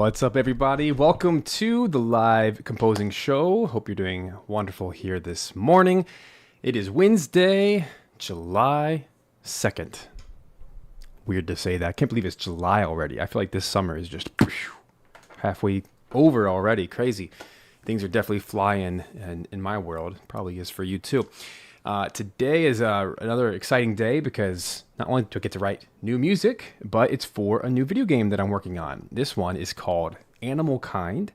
What's up, everybody? Welcome to the live composing show. Hope you're doing wonderful here this morning. It is Wednesday, July 2nd. Weird to say that. I can't believe it's July already. I feel like this summer is just halfway over already. Crazy. Things are definitely flying in my world. Probably is for you too. Today is another exciting day because not only do I get to write new music, but it's for a new video game that I'm working on. This one is called Animalkind.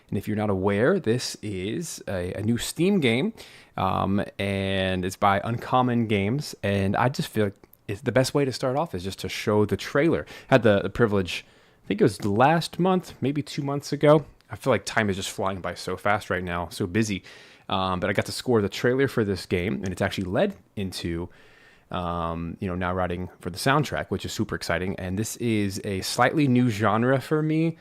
And if you're not aware, this is a new Steam game, and it's by Uncommon Games. And I just feel like it's the best way to start off is just to show the trailer. I had the privilege, I think it was last month, maybe 2 months ago. I feel like time is just flying by so fast right now, so busy. But I got to score the trailer for this game, and it's actually led into, now writing for the soundtrack, which is super exciting. And this is a slightly new genre for me.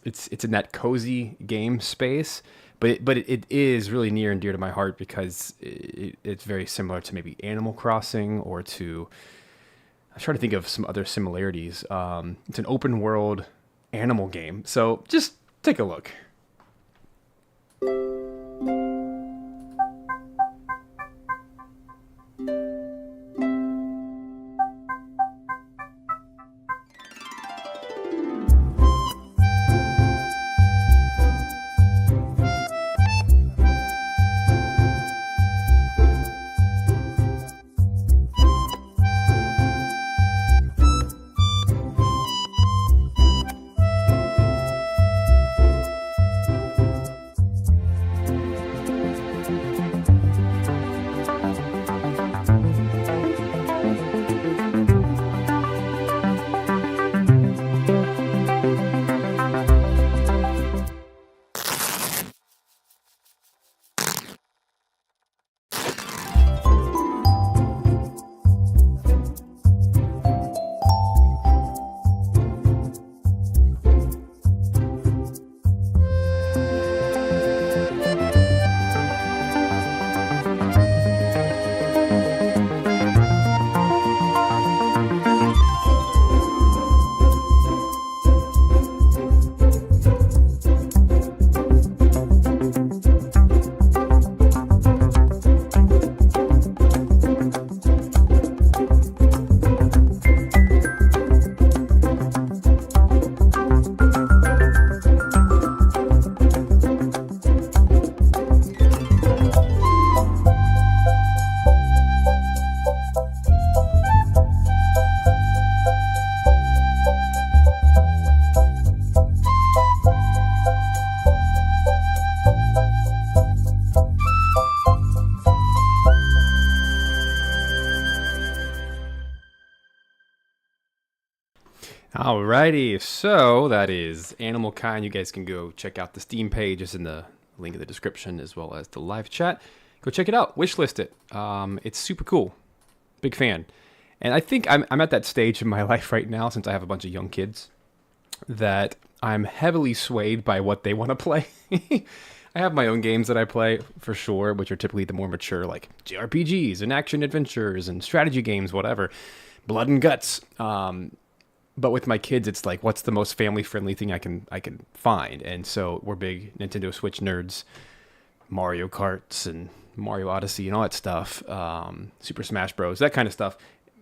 It's in that cozy game space, but it is really near and dear to my heart because it's very similar to maybe Animal Crossing or to, I'm trying to think of some other similarities. It's an open world animal game. So just take a look. Alrighty, so that is Animalkind. You guys can go check out the Steam page. It's in the link in the description as well as the live chat. Go check it out. Wishlist it. It's super cool. Big fan. And I think I'm at that stage in my life right now, since I have a bunch of young kids, that I'm heavily swayed by what they want to play. I have my own games that I play for sure, which are typically the more mature, like JRPGs and action adventures and strategy games, whatever. Blood and guts. But with my kids, it's like, what's the most family-friendly thing I can find? And so we're big Nintendo Switch nerds, Mario Karts and Mario Odyssey and all that stuff, Super Smash Bros, that kind of stuff.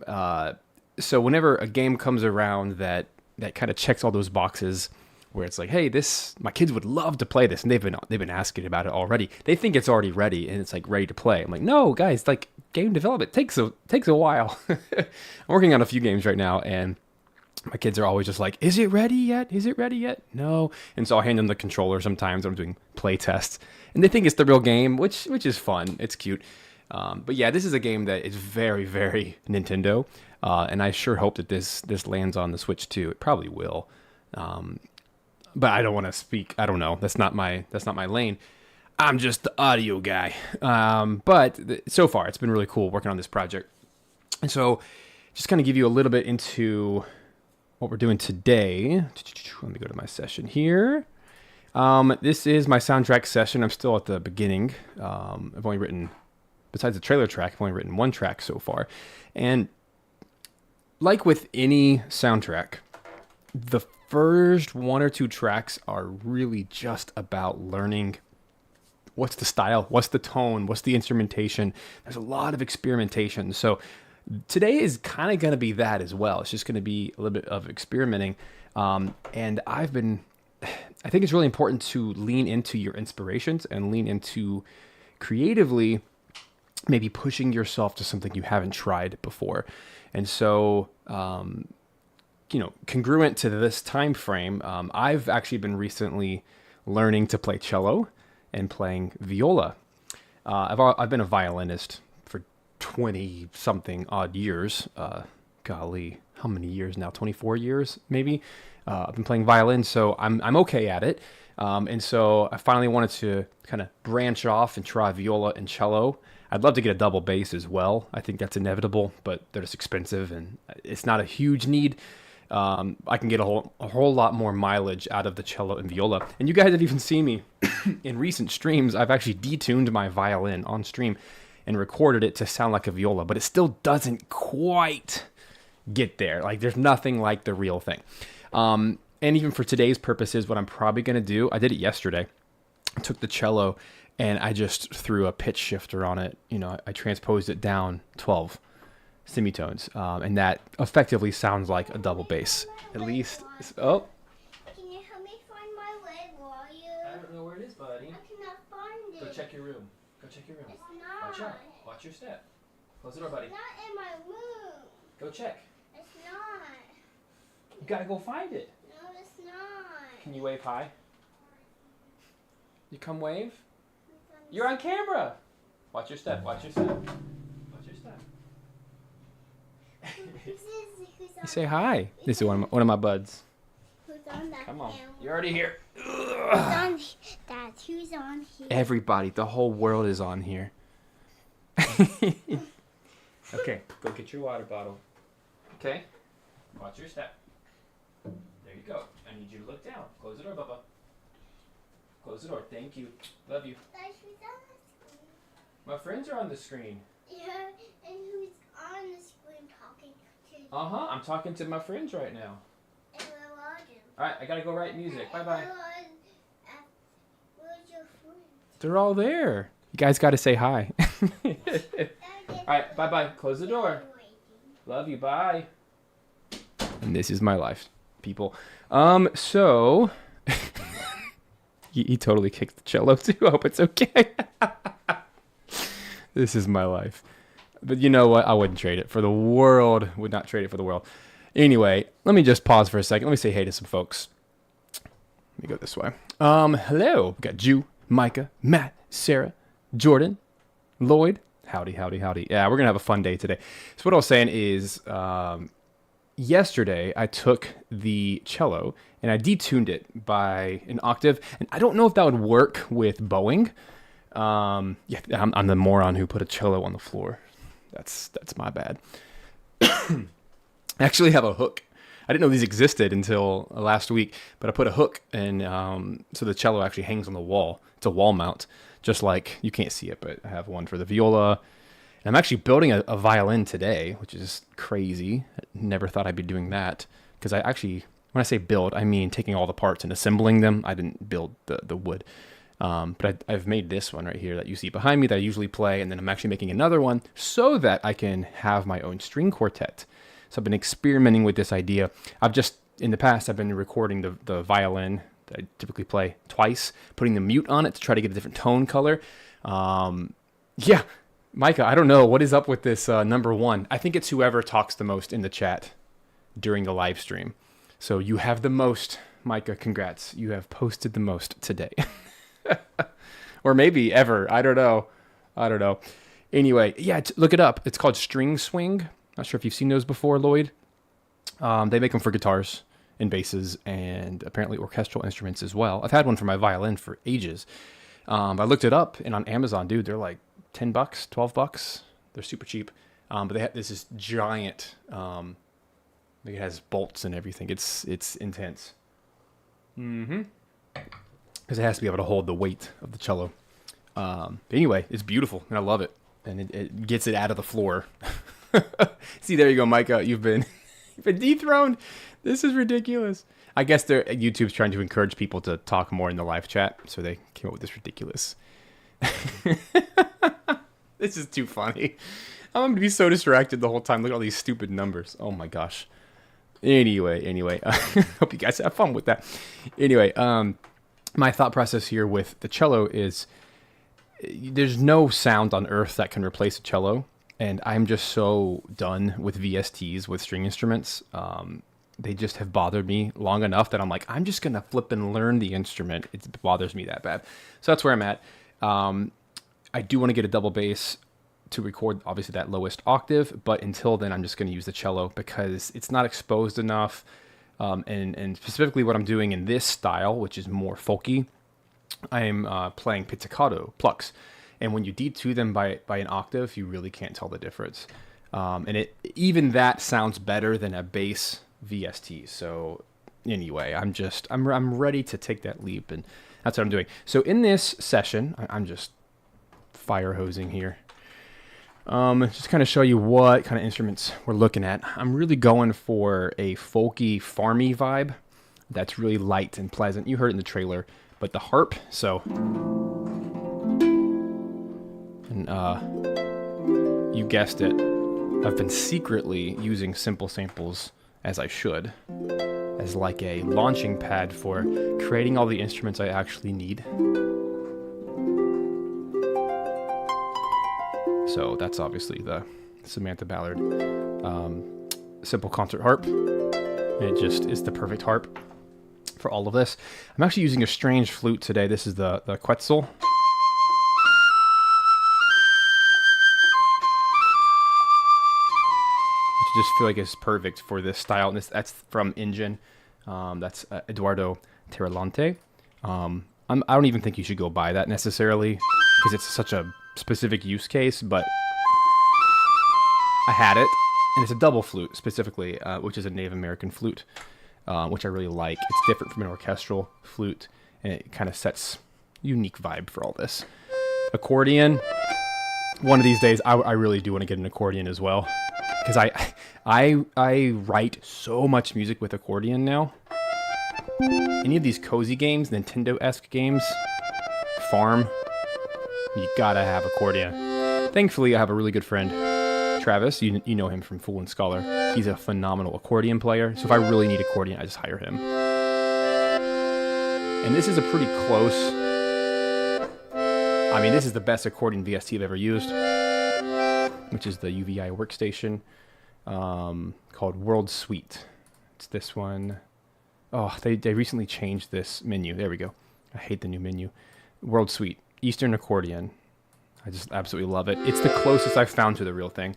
So whenever a game comes around that kind of checks all those boxes, where it's like, hey, my kids would love to play this, and they've been asking about it already. They think it's already ready, and it's like ready to play. I'm like, no, guys, like game development takes a while. I'm working on a few games right now, and my kids are always just like, is it ready yet? Is it ready yet? No. And so I'll hand them the controller sometimes when I'm doing play tests. And they think it's the real game, which is fun. It's cute. But yeah, this is a game that is very, very Nintendo. And I sure hope that this lands on the Switch too. It probably will. But I don't want to speak. I don't know. That's not my lane. I'm just the audio guy. But so far, it's been really cool working on this project. And so just kind of give you a little bit into what we're doing today. Let me go to my session here. This is my soundtrack session. I'm still at the beginning. I've only written, besides the trailer track, I've only written one track so far. And like with any soundtrack, the first 1 or 2 tracks are really just about learning what's the style, what's the tone, what's the instrumentation. There's a lot of experimentation. So today is kind of going to be that as well. It's just going to be a little bit of experimenting. And I think it's really important to lean into your inspirations and lean into creatively maybe pushing yourself to something you haven't tried before. And so, congruent to this time frame, I've actually been recently learning to play cello and playing viola. I've been a violinist for 20 something odd years. Golly, how many years now? 24 years maybe. I've been playing violin, so I'm okay at it. And so I finally wanted to kind of branch off and try viola and cello. I'd love to get a double bass as well. I think that's inevitable, but they're just expensive and it's not a huge need. I can get a whole lot more mileage out of the cello and viola. And you guys have even seen me in recent streams. I've actually detuned my violin on stream and recorded it to sound like a viola, but it still doesn't quite get there. Like there's nothing like the real thing. And even for today's purposes, what I'm probably going to do, I did it yesterday. I took the cello and I just threw a pitch shifter on it. I transposed it down 12 semitones, and that effectively sounds like a double bass. At least, oh. Can you help me find my leg, will you? I don't know where it is, buddy. I cannot find it. Go check your room. It's not. Watch out. Watch your step. Close the door, buddy. It's not in my room. Go check. It's not. You gotta go find it. No, it's not. Can you wave hi? You come wave? You're on camera. Watch your step. Watch your step. Watch your step. You say hi. This is one of my buds. Who's on that Come on. camera? You're already here. Who's on that? Who's on here? Everybody. The whole world is on here. Okay. Go get your water bottle. Okay. Watch your step. There you go. I need you to look down. Close the door, Bubba. Close the door. Thank you. Love you. Dad, who's on the screen? My friends are on the screen. Yeah, and who's on the screen talking to you? Uh-huh. I'm talking to my friends right now. And where are you? All right. I got to go write music. Bye-bye. Where's your friend? They're all there. You guys got to say hi. All right. Bye-bye. Close the door. Love you. Bye. And this is my life, people. So... He totally kicked the cello too. I hope it's okay. This is my life. But you know what? I wouldn't trade it for the world. Would not trade it for the world. Anyway, let me just pause for a second. Let me say hey to some folks. Let me go this way. Hello. We got Jew, Micah, Matt, Sarah, Jordan, Lloyd. Howdy, howdy, howdy. Yeah, we're going to have a fun day today. So what I was saying is... yesterday, I took the cello and I detuned it by an octave. And I don't know if that would work with bowing. I'm the moron who put a cello on the floor. That's my bad. I actually have a hook. I didn't know these existed until last week, but I put a hook and so the cello actually hangs on the wall. It's a wall mount, just like, you can't see it, but I have one for the viola. I'm actually building a violin today, which is crazy. I never thought I'd be doing that. Because when I say build, I mean taking all the parts and assembling them. I didn't build the wood. But I've made this one right here that you see behind me that I usually play. And then I'm actually making another one so that I can have my own string quartet. So I've been experimenting with this idea. In the past, I've been recording the violin that I typically play twice, putting the mute on it to try to get a different tone color. Yeah. Micah, I don't know. What is up with this number one? I think it's whoever talks the most in the chat during the live stream. So you have the most. Micah, congrats. You have posted the most today. Or maybe ever. I don't know. Anyway, yeah, look it up. It's called String Swing. Not sure if you've seen those before, Lloyd. They make them for guitars and basses and apparently orchestral instruments as well. I've had one for my violin for ages. I looked it up, and on Amazon, dude, they're like $10, $12. They're super cheap. But they have this giant, it has bolts and everything. It's intense. Because it has to be able to hold the weight of the cello. But anyway, it's beautiful, and I love it. And it gets it out of the floor. See, there you go, Micah. You've been dethroned. This is ridiculous. I guess YouTube's trying to encourage people to talk more in the live chat, so they came up with this ridiculous. This is too funny. I'm going to be so distracted the whole time. Look at all these stupid numbers. Oh my gosh. Anyway, hope you guys have fun with that. Anyway, my thought process here with the cello is there's no sound on earth that can replace a cello, and I'm just so done with VSTs, with string instruments. They just have bothered me long enough that I'm like, I'm just going to flip and learn the instrument. It bothers me that bad. So that's where I'm at. I do want to get a double bass to record, obviously, that lowest octave, but until then, I'm just going to use the cello because it's not exposed enough. And specifically what I'm doing in this style, which is more folky, I'm playing pizzicato plucks. And when you D2 them by an octave, you really can't tell the difference. And even that sounds better than a bass VST. So anyway, I'm ready to take that leap, and that's what I'm doing. So in this session, I'm just fire hosing here. Just kind of show you what kind of instruments we're looking at. I'm really going for a folky, farmy vibe that's really light and pleasant. You heard it in the trailer, but the harp, so... And you guessed it, I've been secretly using simple samples, as I should, as like a launching pad for creating all the instruments I actually need. So that's obviously the Samantha Ballard simple concert harp. And it just is the perfect harp for all of this. I'm actually using a strange flute today. This is the Quetzal. Which I just feel like is perfect for this style. And that's from Engine. That's Eduardo Terralante. I don't even think you should go buy that necessarily because it's such a specific use case, but I had it, and it's a double flute specifically, which is a Native American flute, which I really like. It's different from an orchestral flute, and it kind of sets unique vibe for all this. Accordion, one of these days I really do want to get an accordion as well, because I write so much music with accordion now. Any of these cozy games, Nintendo-esque games, Farm, you gotta have accordion. Thankfully, I have a really good friend, Travis. You know him from Fool and Scholar. He's a phenomenal accordion player. So if I really need accordion, I just hire him. And this is a pretty close... I mean, this is the best accordion VST I've ever used, which is the UVI workstation called World Suite. It's this one. Oh, they recently changed this menu. There we go. I hate the new menu. World Suite. Eastern accordion. I just absolutely love it. It's the closest I've found to the real thing.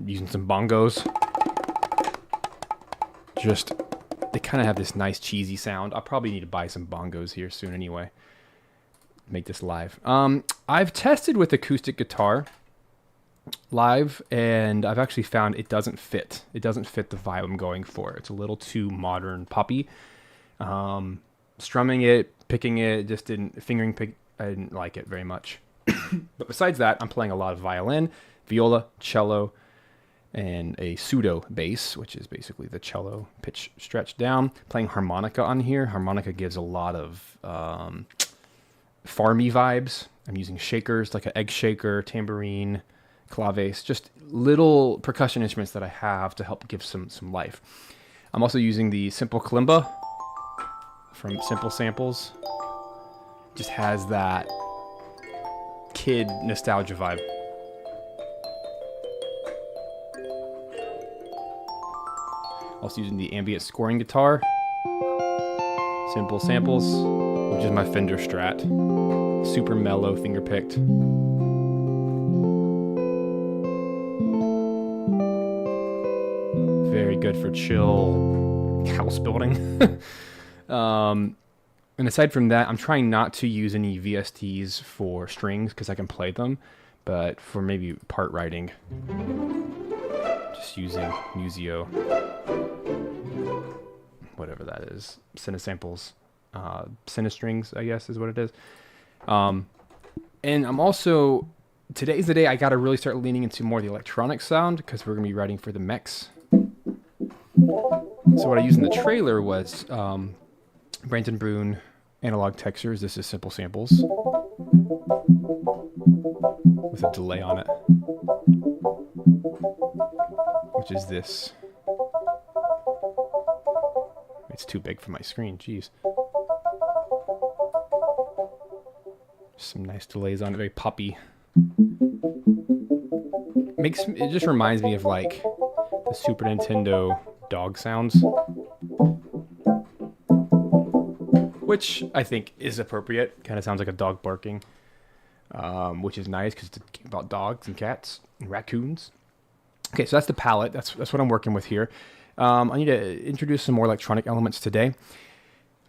Using some bongos. Just, they kind of have this nice cheesy sound. I'll probably need to buy some bongos here soon anyway. Make this live. I've tested with acoustic guitar live, and I've actually found it doesn't fit. It doesn't fit the vibe I'm going for. It's a little too modern poppy. Strumming it, picking it, just didn't, fingering pick, I didn't like it very much. But besides that, I'm playing a lot of violin, viola, cello, and a pseudo bass, which is basically the cello pitch stretched down. Playing harmonica on here. Harmonica gives a lot of farmy vibes. I'm using shakers, like an egg shaker, tambourine, claves, just little percussion instruments that I have to help give some life. I'm also using the simple kalimba from Simple Samples. Just has that kid nostalgia vibe. Also using the ambient scoring guitar, Simple Samples, which is my Fender Strat. Super mellow, finger picked. Very good for chill house building. And aside from that, I'm trying not to use any VSTs for strings because I can play them, but for maybe part writing, just using Musio, whatever that is, Cinesamples, Cinestrings, I guess is what it is. And I'm also, today's the day I got to really start leaning into more of the electronic sound because we're going to be writing for the mechs. So what I used in the trailer was Branton Brune analog textures. This is simple samples with a delay on it, which is this. It's too big for my screen, jeez. Some nice delays on it, very poppy. It just reminds me of like the Super Nintendo dog sounds, which I think is appropriate. Kind of sounds like a dog barking, which is nice because it's about dogs and cats and raccoons. Okay, so that's the palette. That's what I'm working with here. I need to introduce some more electronic elements today.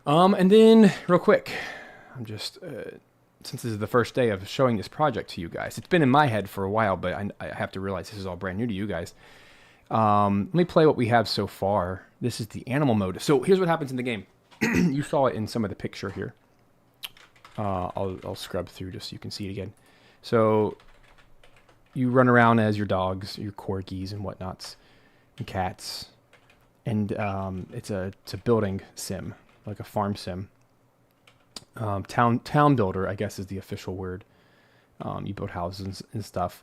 And then real quick, I'm just, since this is the first day of showing this project to you guys, it's been in my head for a while, but I have to realize this is all brand new to you guys. Let me play what we have so far. This is the animal mode. So here's what happens in the game. You saw it in some of the picture here. I'll scrub through just so you can see it again. So you run around as your dogs, your corgis and whatnots, and cats. And it's a building sim, like a farm sim. Town builder, I guess, is the official word. You build houses and stuff.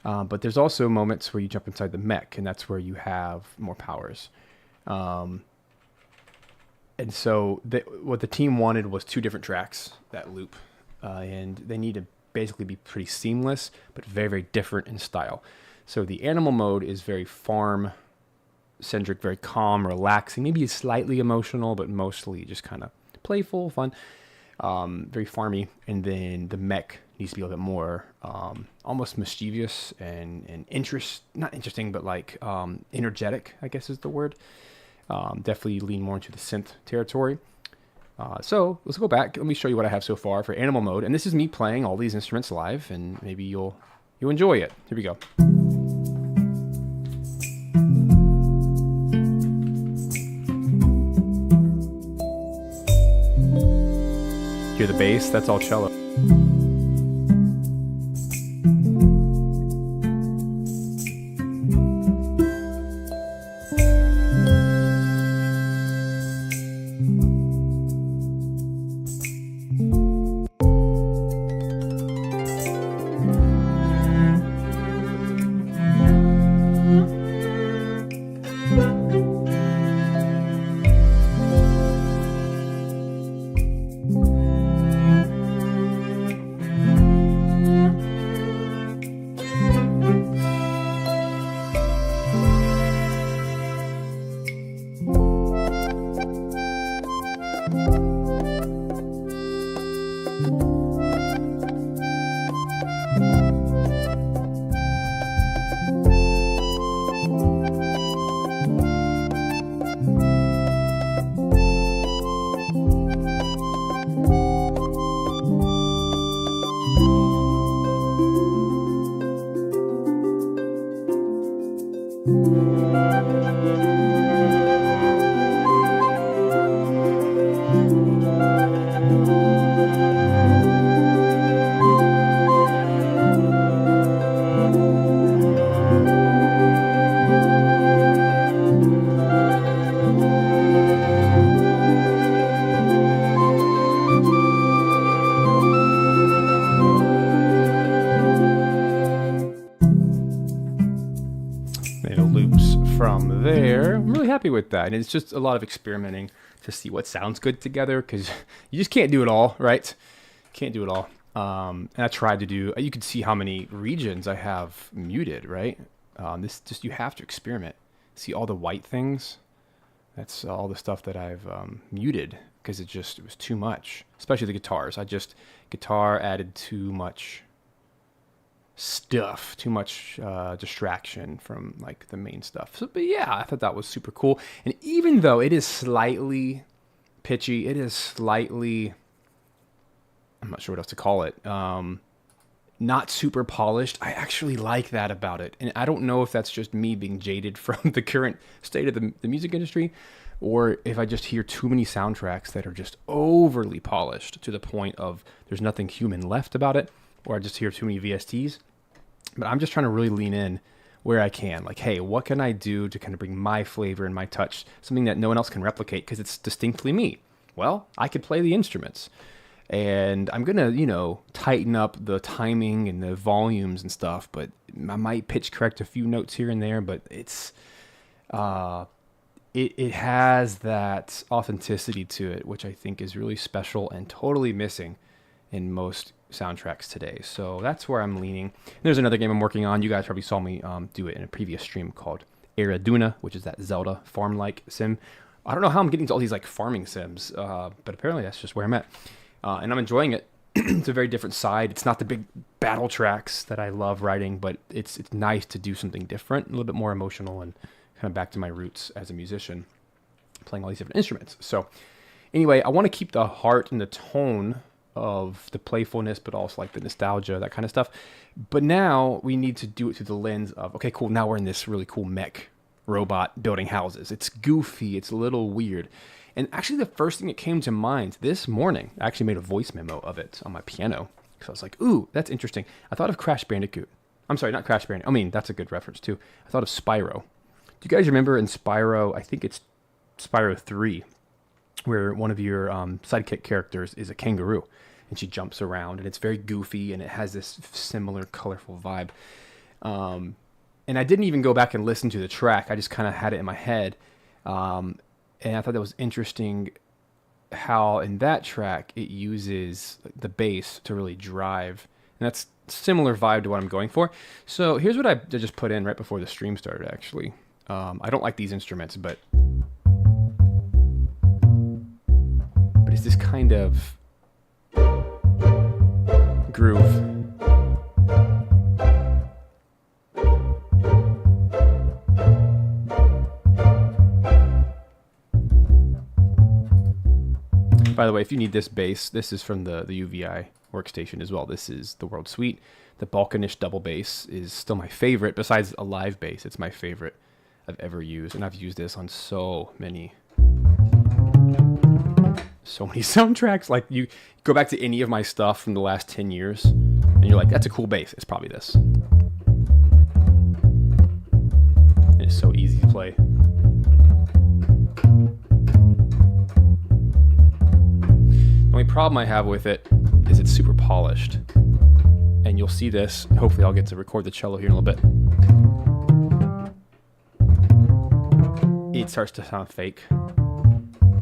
But there's also moments where you jump inside the mech, and that's where you have more powers. And so what the team wanted was 2 different tracks that loop. And they need to basically be pretty seamless, but very, very different in style. So the animal mode is very farm-centric, very calm, relaxing, maybe slightly emotional, but mostly just kind of playful, fun, very farmy. And then the mech needs to be a little bit more almost mischievous and not interesting, but like energetic, I guess is the word. Definitely lean more into the synth territory. So let's go back. Let me show you what I have so far for animal mode. And this is me playing all these instruments live, and maybe you'll enjoy it. Here we go. Hear the bass? That's all cello. From there, I'm really happy with that. And it's just a lot of experimenting to see what sounds good together, because you just can't do it all, right? Can't do it all. And I tried to do, you could see how many regions I have muted, right? You have to experiment. See all the white things? That's all the stuff that I've muted, because it was too much, especially the guitars. Guitar added too much stuff, too much distraction from like the main stuff. So, but yeah, I thought that was super cool. And even though it is slightly pitchy, it is slightly, I'm not sure what else to call it, not super polished, I actually like that about it. And I don't know if that's just me being jaded from the current state of the music industry, or if I just hear too many soundtracks that are just overly polished to the point of there's nothing human left about it, or I just hear too many VSTs. But I'm just trying to really lean in where I can. Like, hey, what can I do to kind of bring my flavor and my touch, something that no one else can replicate because it's distinctly me? Well, I could play the instruments. And I'm going to, tighten up the timing and the volumes and stuff, but I might pitch correct a few notes here and there, but it's it has that authenticity to it, which I think is really special and totally missing in most soundtracks today. So that's where I'm leaning. There's another game I'm working on. You guys probably saw me do it in a previous stream called Araduna, which is that Zelda farm-like sim. I don't know how I'm getting to all these like farming sims, but apparently that's just where I'm at. And I'm enjoying it. It's a very different side. It's not the big battle tracks that I love writing, but it's nice to do something different, a little bit more emotional, and kind of back to my roots as a musician, playing all these different instruments. So anyway, I want to keep the heart and the tone of the playfulness, but also like the nostalgia, that kind of stuff. But now we need to do it through the lens of, okay, cool, now we're in this really cool mech robot building houses. It's goofy, it's a little weird. And actually the first thing that came to mind this morning, I actually made a voice memo of it on my piano. So I was like, ooh, that's interesting. I thought of Crash Bandicoot. I'm sorry, not Crash Bandicoot. I mean, that's a good reference too. I thought of Spyro. Do you guys remember in Spyro, I think it's Spyro 3, where one of your sidekick characters is a kangaroo, and she jumps around, and it's very goofy, and it has this similar colorful vibe. And I didn't even go back and listen to the track. I just kind of had it in my head. And I thought that was interesting how in that track it uses the bass to really drive. And that's similar vibe to what I'm going for. So here's what I just put in right before the stream started, actually. I don't like these instruments, but it's this kind of groove. By the way, if you need this bass, this is from the UVI workstation as well. This is the World Suite. The Balkanish double bass is still my favorite. Besides a live bass, it's my favorite I've ever used. And I've used this on so many soundtracks. Like, you go back to any of my stuff from the last 10 years, and you're like, that's a cool bass. It's probably this. It's so easy to play. The only problem I have with it is it's super polished. And you'll see this. Hopefully I'll get to record the cello here in a little bit. It starts to sound fake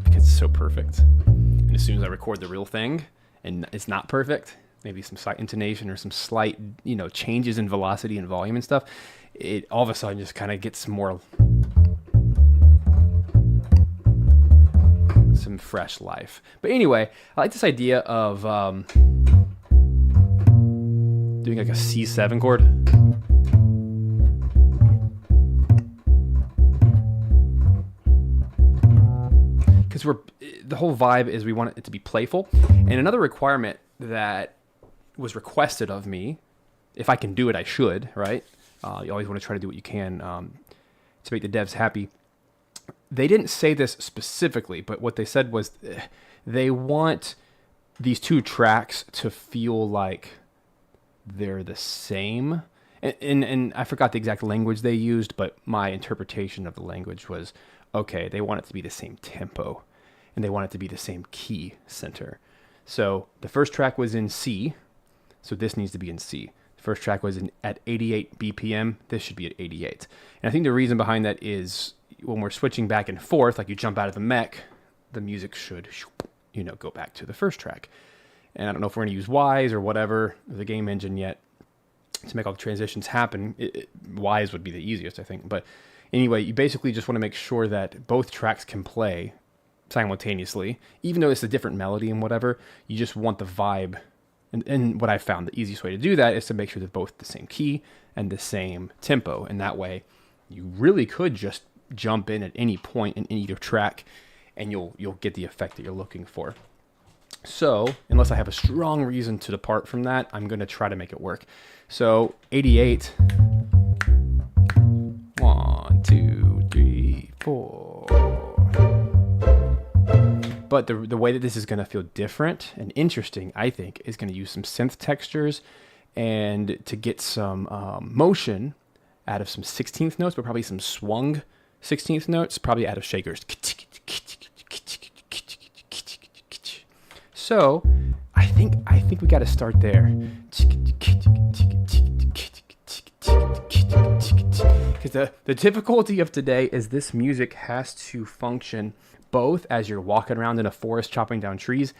because it's so perfect. And as soon as I record the real thing and it's not perfect, maybe some slight intonation or some slight, changes in velocity and volume and stuff, it all of a sudden just kind of gets more some fresh life. But anyway, I like this idea of doing like a C7 chord. Because the whole vibe is we want it to be playful. And another requirement that was requested of me, if I can do it, I should, right? You always want to try to do what you can to make the devs happy. They didn't say this specifically, but what they said was they want these two tracks to feel like they're the same. And I forgot the exact language they used, but my interpretation of the language was, okay, they want it to be the same tempo, and they want it to be the same key center. So the first track was in C, so this needs to be in C. The first track was at 88 BPM. This should be at 88. And I think the reason behind that is when we're switching back and forth, like you jump out of the mech, the music should, go back to the first track. And I don't know if we're going to use Wise or whatever, the game engine yet, to make all the transitions happen. Wise would be the easiest, I think. But anyway, you basically just want to make sure that both tracks can play simultaneously. Even though it's a different melody and whatever, you just want the vibe. And what I found, the easiest way to do that is to make sure they're both the same key and the same tempo. And that way, you really could just jump in at any point in either track, and you'll get the effect that you're looking for. So, unless I have a strong reason to depart from that, I'm going to try to make it work. So, 88. 1, 2, 3, 4. But the way that this is going to feel different and interesting, I think, is going to use some synth textures and to get some motion out of some 16th notes, but probably some swung 16th notes, probably out of shakers. So I think we got to start there. Because the difficulty of today is this music has to function both as you're walking around in a forest chopping down trees,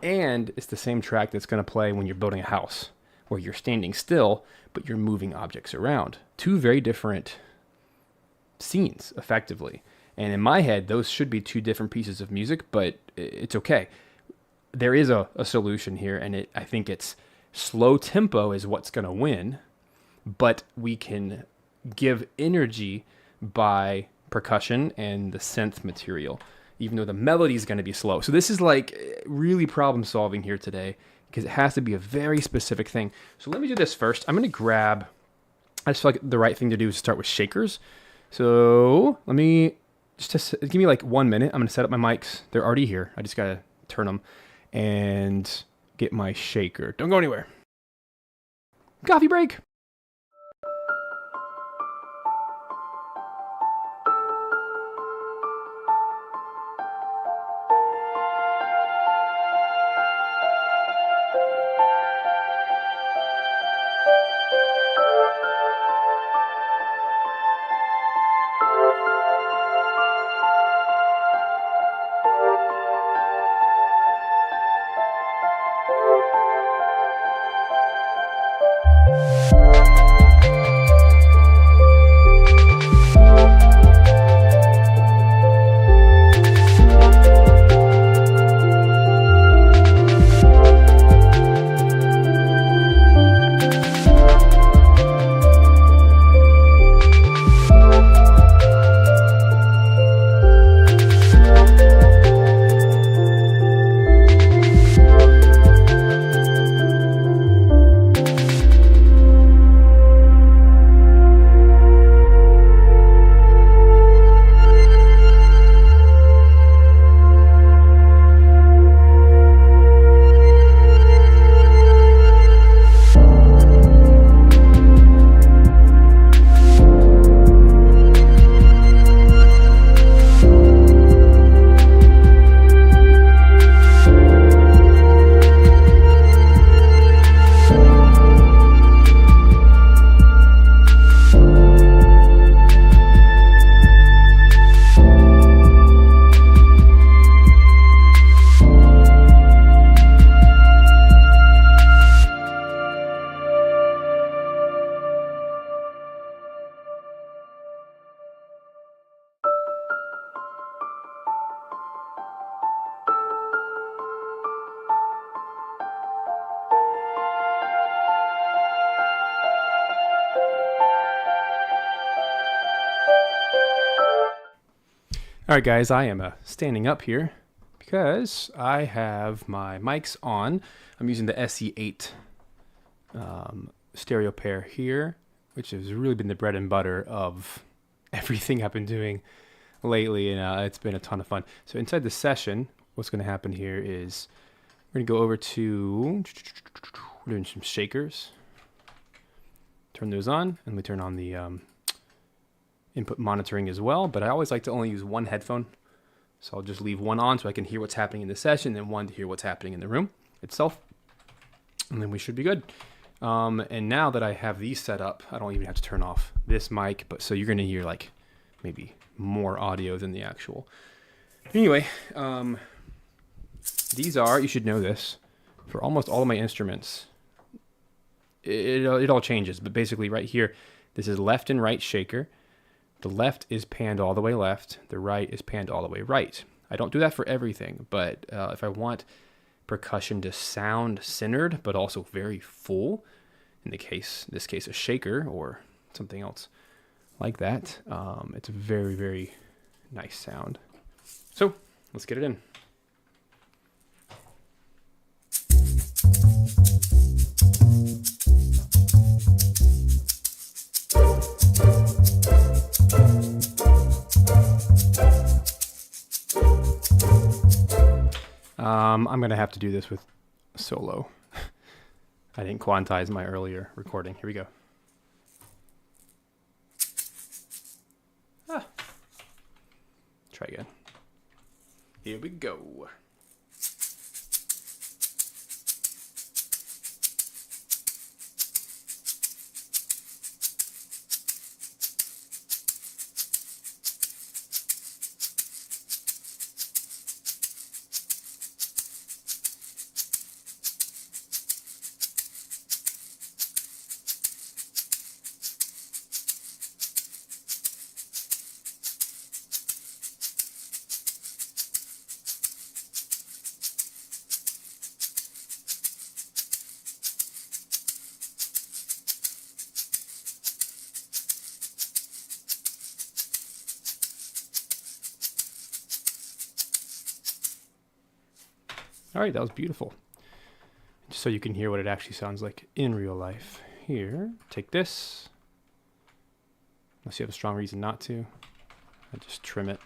and it's the same track that's going to play when you're building a house, where you're standing still, but you're moving objects around. Two very different scenes, effectively. And in my head, those should be two different pieces of music, but it's okay. There is a solution here, and I think it's slow tempo is what's going to win, but we can give energy by percussion and the synth material, even though the melody is going to be slow. So this is like really problem solving here today, because it has to be a very specific thing. So let me do this first. I'm going to grab, I just feel like the right thing to do is start with shakers. So let me just give me like 1 minute. I'm going to set up my mics. They're already here. I just got to turn them and get my shaker. Don't go anywhere. Coffee break. All right, guys, I am standing up here because I have my mics on. I'm using the SE8 stereo pair here, which has really been the bread and butter of everything I've been doing lately, and it's been a ton of fun. So inside the session, what's going to happen here is we're going to go over to, we're doing some shakers. Turn those on, and we turn on the input monitoring as well, but I always like to only use one headphone, so I'll just leave one on so I can hear what's happening in the session, and one to hear what's happening in the room itself, and then we should be good. And now that I have these set up, I don't even have to turn off this mic, but so you're going to hear like maybe more audio than the actual. Anyway, these are, you should know this, for almost all of my instruments, it all changes, but basically right here, this is left and right shaker. The left is panned all the way left. The right is panned all the way right. I don't do that for everything, but if I want percussion to sound centered, but also very full, in this case, a shaker or something else like that, it's a very, very nice sound. So let's get it in. I'm going to have to do this with solo. I didn't quantize my earlier recording. Here we go. try again. Here we go. All right, that was beautiful. Just so you can hear what it actually sounds like in real life. Here, take this. Unless you have a strong reason not to. I just trim it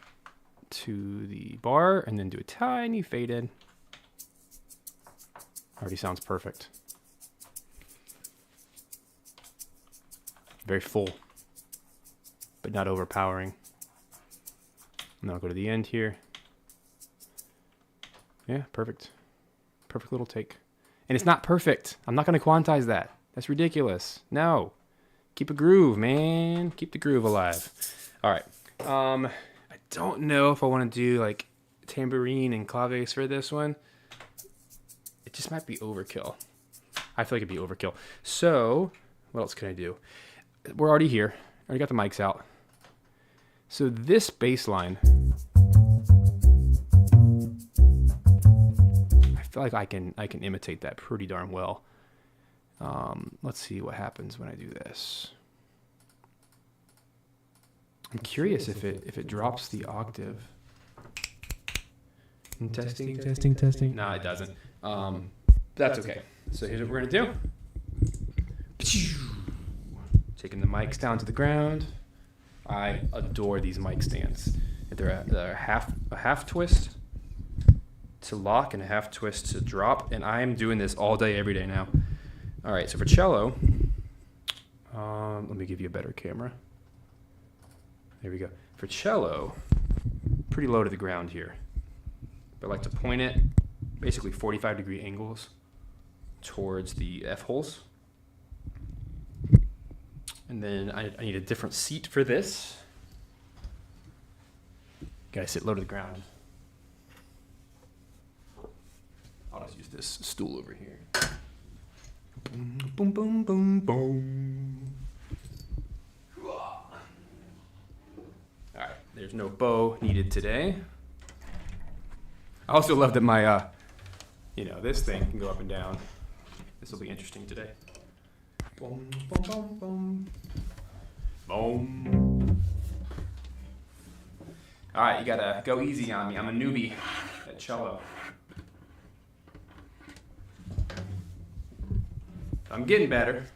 to the bar and then do a tiny fade in. Already sounds perfect. Very full, but not overpowering. And I'll go to the end here. Yeah, perfect. Perfect little take. And it's not perfect. I'm not going to quantize that. That's ridiculous. No. Keep a groove, man. Keep the groove alive. All right. I don't know if I want to do like tambourine and claves for this one. It just might be overkill. I feel like it'd be overkill. So what else can I do? We're already here. I already got the mics out. So this bass line, I feel like I can imitate that pretty darn well. Let's see what happens when I do this. I'm curious if it drops the octave. Testing. No, it doesn't. That's okay. So here's what we're gonna do. Taking the mics down to the ground. I adore these mic stands. They're a half twist to lock and a half twist to drop, and I am doing this all day, every day now. All right, so for cello, let me give you a better camera. There we go. For cello, pretty low to the ground here, but I like to point it basically 45-degree angles towards the F holes. And then I need a different seat for this. Gotta sit low to the ground. I'll just use this stool over here. Boom, boom, boom, boom, boom. All right, there's no bow needed today. I also love that my, this thing can go up and down. This will be interesting today. Boom, boom, boom, boom. Boom. All right, you gotta go easy on me. I'm a newbie at cello. I'm getting better.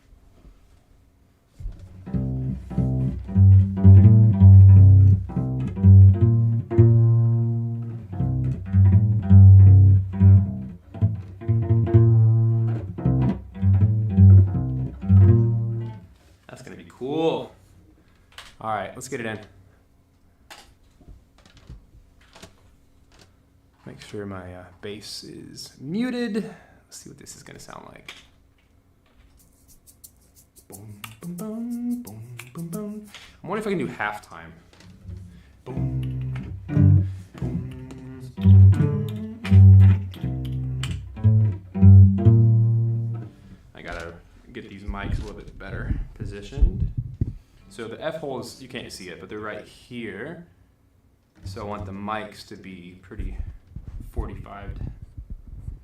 That's gonna be cool. All right, let's get it in. Make sure my bass is muted. Let's see what this is gonna sound like. Boom, boom, boom, boom, boom, boom. I wonder if I can do halftime. Boom, boom, boom. I gotta get these mics a little bit better positioned. So the F holes, you can't see it, but they're right here. So I want the mics to be pretty 45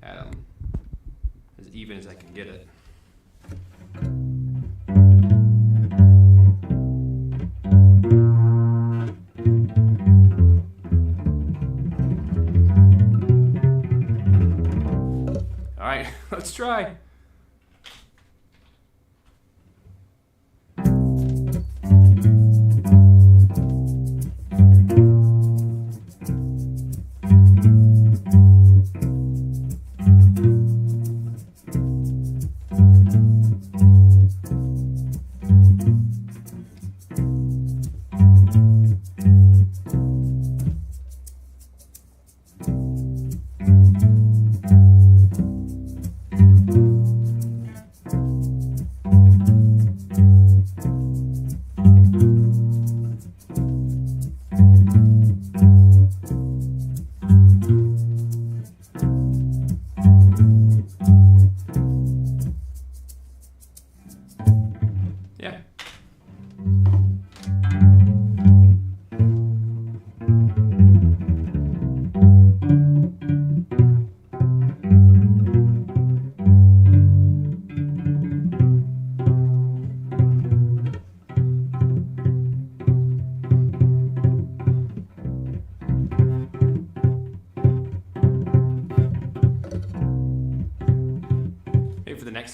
at them, as even as I can get it. All right, let's try.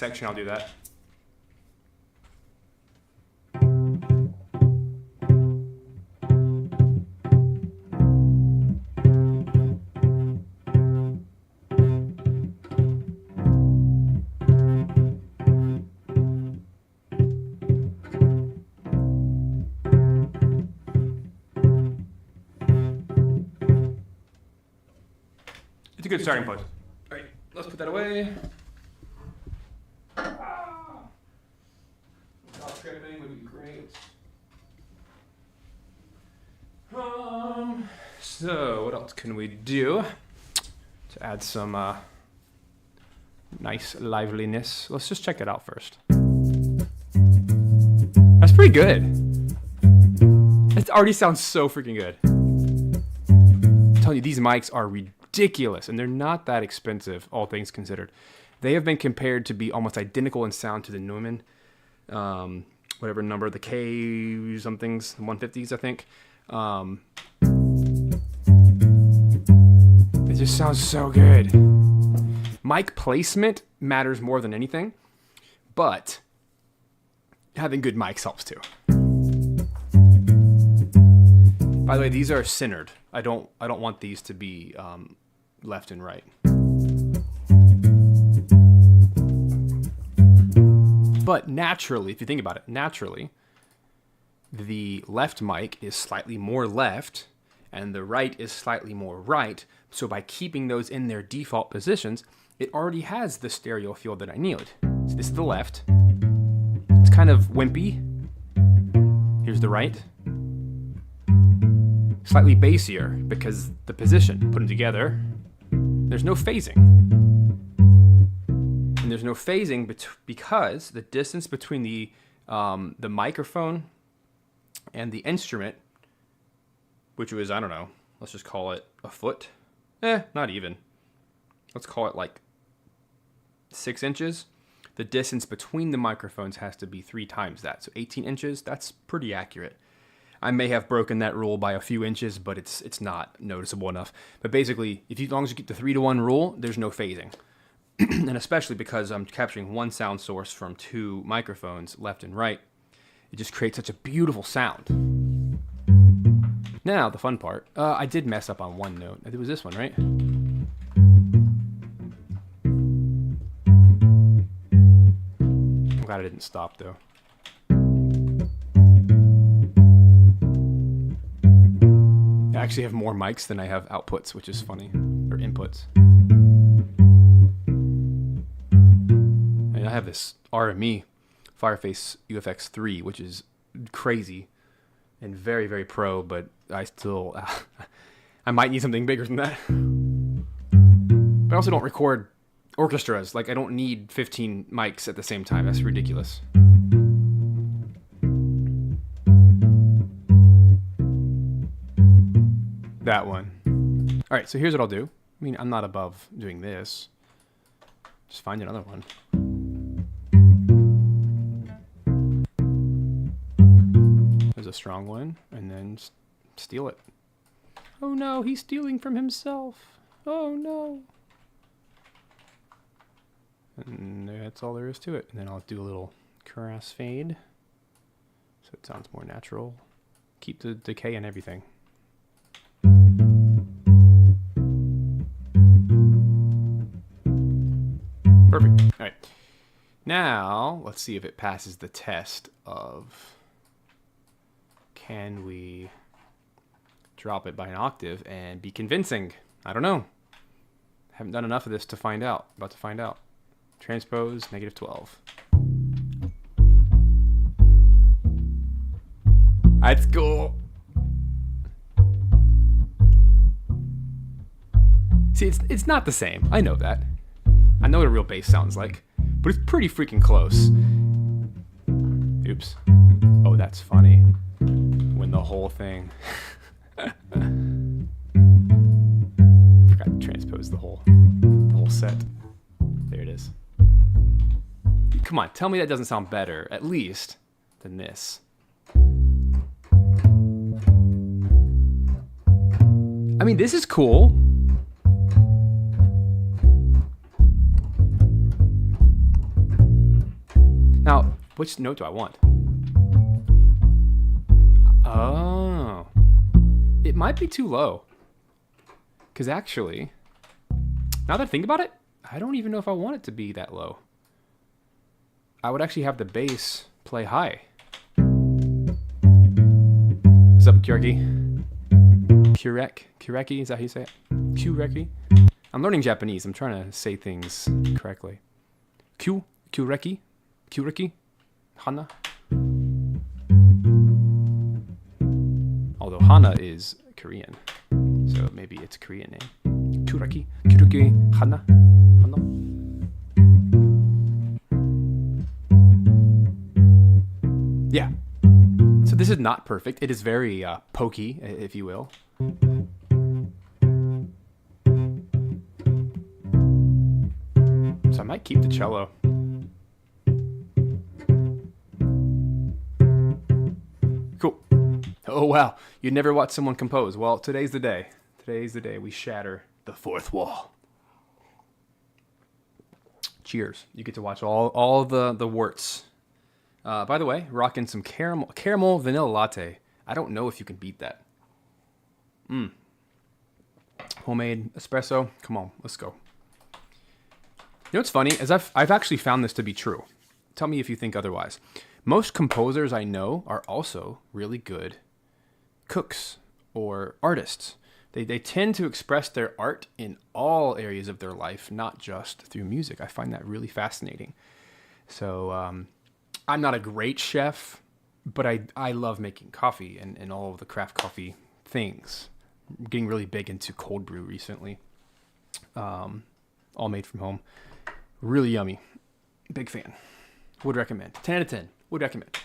section, I'll do that. It's a good starting place. All right, let's put that away. Without tripping would be great. So what else can we do to add some nice liveliness? Let's just check it out first. That's pretty good. It already sounds so freaking good. I'm telling you, these mics are ridiculous, and they're not that expensive, all things considered. They have been compared to be almost identical in sound to the Neumann, whatever number, the K somethings, 150s, I think. It just sounds so good. Mic placement matters more than anything, but having good mics helps too. By the way, these are centered. I don't want these to be left and right. But naturally, if you think about it, naturally, the left mic is slightly more left and the right is slightly more right. So by keeping those in their default positions, it already has the stereo field that I need. So this is the left. It's kind of wimpy. Here's the right. Slightly bassier because the position, put them together, there's no phasing. And there's no phasing because the distance between the microphone and the instrument, which was, I don't know, let's just call it a foot. Not even. Let's call it like 6 inches. The distance between the microphones has to be 3 times that. So 18 inches, that's pretty accurate. I may have broken that rule by a few inches, but it's not noticeable enough. But basically, as long as you get the 3-to-1 rule, there's no phasing. And especially because I'm capturing one sound source from 2 microphones, left and right, it just creates such a beautiful sound. Now, the fun part. I did mess up on one note. It was this one, right? I'm glad I didn't stop, though. I actually have more mics than I have outputs, which is funny. Or inputs. And I have this RME Fireface UFX3, which is crazy and very, very pro, but I still, I might need something bigger than that. But I also don't record orchestras. Like, I don't need 15 mics at the same time. That's ridiculous. That one. All right, so here's what I'll do. I mean, I'm not above doing this. Just find another one. There's a strong one, and then steal it. Oh no, he's stealing from himself. Oh no. And that's all there is to it. And then I'll do a little crossfade, so it sounds more natural. Keep the decay and everything. Perfect. All right. Now, let's see if it passes the test of, can we drop it by an octave and be convincing? I don't know. Haven't done enough of this to find out. About to find out. Transpose, -12. That's cool. See, it's not the same. I know that. I know what a real bass sounds like, but it's pretty freaking close. Oops. Oh, that's funny. When the whole thing... Forgot to transpose the whole set. There it is. Come on, tell me that doesn't sound better, at least, than this. I mean, this is cool. Now, which note do I want? Oh. It might be too low. Because actually, now that I think about it, I don't even know if I want it to be that low. I would actually have the bass play high. What's up, Kureki? Kureki, is that how you say it? Kureki? I'm learning Japanese. I'm trying to say things correctly. Kureki? Kureki? Hana? Although Hana is Korean. So maybe it's a Korean name. Kureki? Kureki? Hana? Hana? Yeah. So this is not perfect. It is very pokey, if you will. So I might keep the cello. Cool. Oh, wow. You'd never watch someone compose. Well, today's the day. Today's the day we shatter the fourth wall. Cheers. You get to watch all the warts. By the way, rocking some caramel vanilla latte. I don't know if you can beat that. Homemade espresso. Come on, let's go. You know what's funny is I've actually found this to be true. Tell me if you think otherwise. Most composers I know are also really good cooks or artists. They tend to express their art in all areas of their life, not just through music. I find that really fascinating. So I'm not a great chef, but I love making coffee and all of the craft coffee things. I'm getting really big into cold brew recently. All made from home. Really yummy. Big fan. Would recommend. 10 out of 10. Would recommend.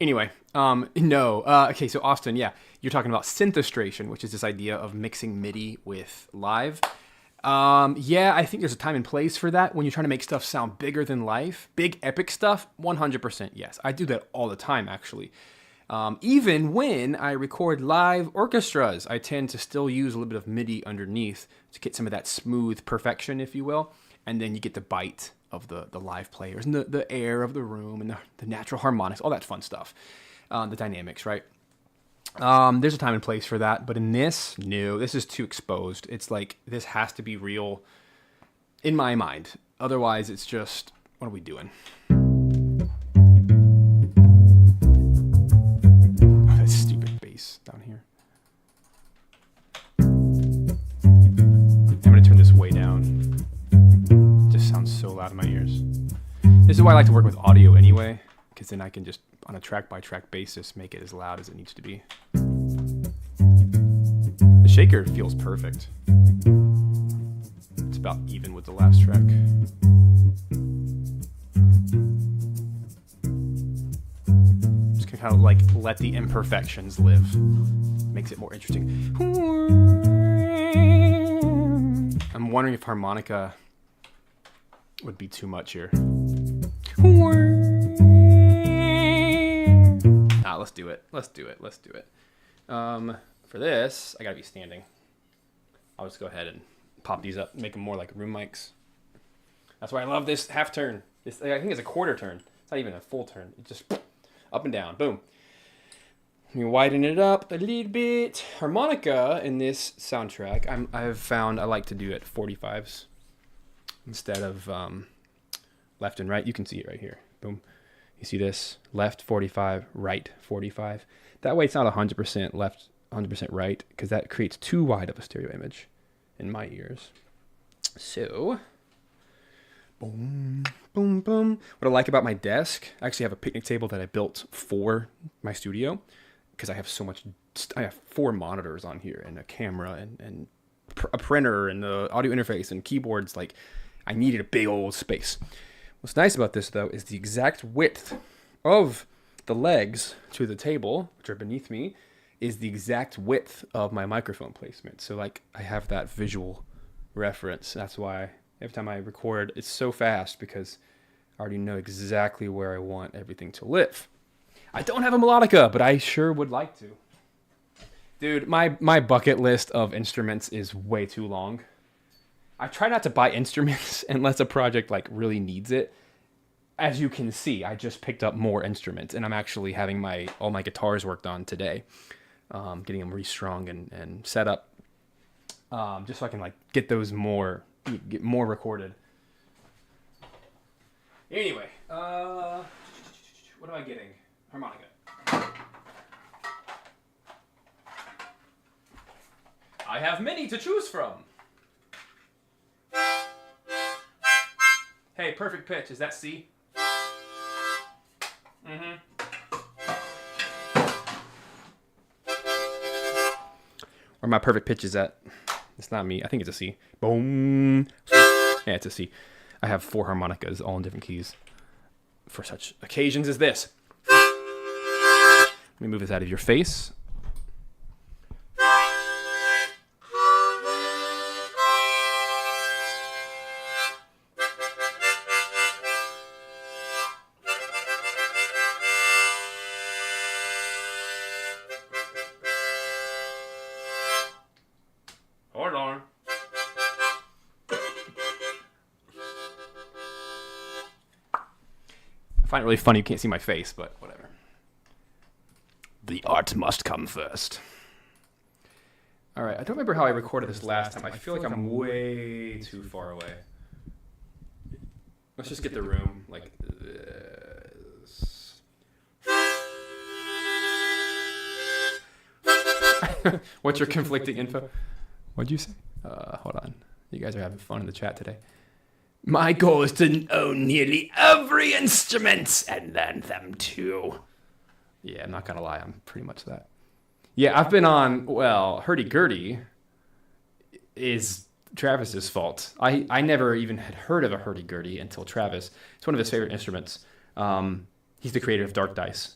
Anyway, no. Okay, so Austin, yeah. You're talking about synthestration, which is this idea of mixing MIDI with live. Yeah, I think there's a time and place for that when you're trying to make stuff sound bigger than life. Big epic stuff, 100% yes. I do that all the time, actually. Even when I record live orchestras, I tend to still use a little bit of MIDI underneath to get some of that smooth perfection, if you will. And then you get the bite of the live players and the air of the room and the natural harmonics, all that fun stuff. The dynamics, right? There's a time and place for that, but in this, no, this is too exposed. It's like, this has to be real in my mind. Otherwise, it's just, what are we doing? Oh, that stupid bass down here. I'm gonna turn this way down. It just sounds so loud in my ears. This is why I like to work with audio anyway, because then I can just, on a track-by-track basis, make it as loud as it needs to be. The shaker feels perfect. It's about even with the last track. Just gonna kind of like let the imperfections live. Makes it more interesting. I'm wondering if harmonica would be too much here. Let's do it. Let's do it. Let's do it. For this, I gotta be standing. I'll just go ahead and pop these up, make them more like room mics. That's why I love this half turn. This, I think it's a quarter turn. It's not even a full turn. It's just up and down. Boom. You widen it up a little bit. Harmonica in this soundtrack, I've found I like to do at 45s instead of left and right. You can see it right here. Boom. You see this? Left 45, right 45. That way it's not 100% left, 100% right, because that creates too wide of a stereo image in my ears. So, boom, boom, boom. What I like about my desk, I actually have a picnic table that I built for my studio, because I have so much, I have 4 monitors on here, and a camera, and a printer, and the audio interface, and keyboards. Like, I needed a big old space. What's nice about this, though, is the exact width of the legs to the table, which are beneath me, is the exact width of my microphone placement. So, like, I have that visual reference. That's why every time I record, it's so fast, because I already know exactly where I want everything to live. I don't have a melodica, but I sure would like to. Dude, my bucket list of instruments is way too long. I try not to buy instruments unless a project like really needs it. As you can see, I just picked up more instruments, and I'm actually having all my guitars worked on today, getting them restrung and set up, just so I can like get more recorded. Anyway, what am I getting? Harmonica. I have many to choose from. Hey, perfect pitch. Is that C? Mm-hmm. Where my perfect pitch is at? It's not me. I think it's a C. Boom. Yeah, it's a C. I have 4 harmonicas, all in different keys, for such occasions as this. Let me move this out of your face. Hold on. I find it really funny you can't see my face, but whatever. The art must come first. All right, I don't remember how I recorded this last time. I feel like I'm way too far away. Let's just get the room like this. What's your conflicting info? What'd you say? Hold on. You guys are having fun in the chat today. My goal is to own nearly every instrument and learn them too. Yeah, I'm not gonna lie. I'm pretty much that. Yeah, I've been on, well, hurdy-gurdy is Travis's fault. I never even had heard of a hurdy-gurdy until Travis. It's one of his favorite instruments. He's the creator of Dark Dice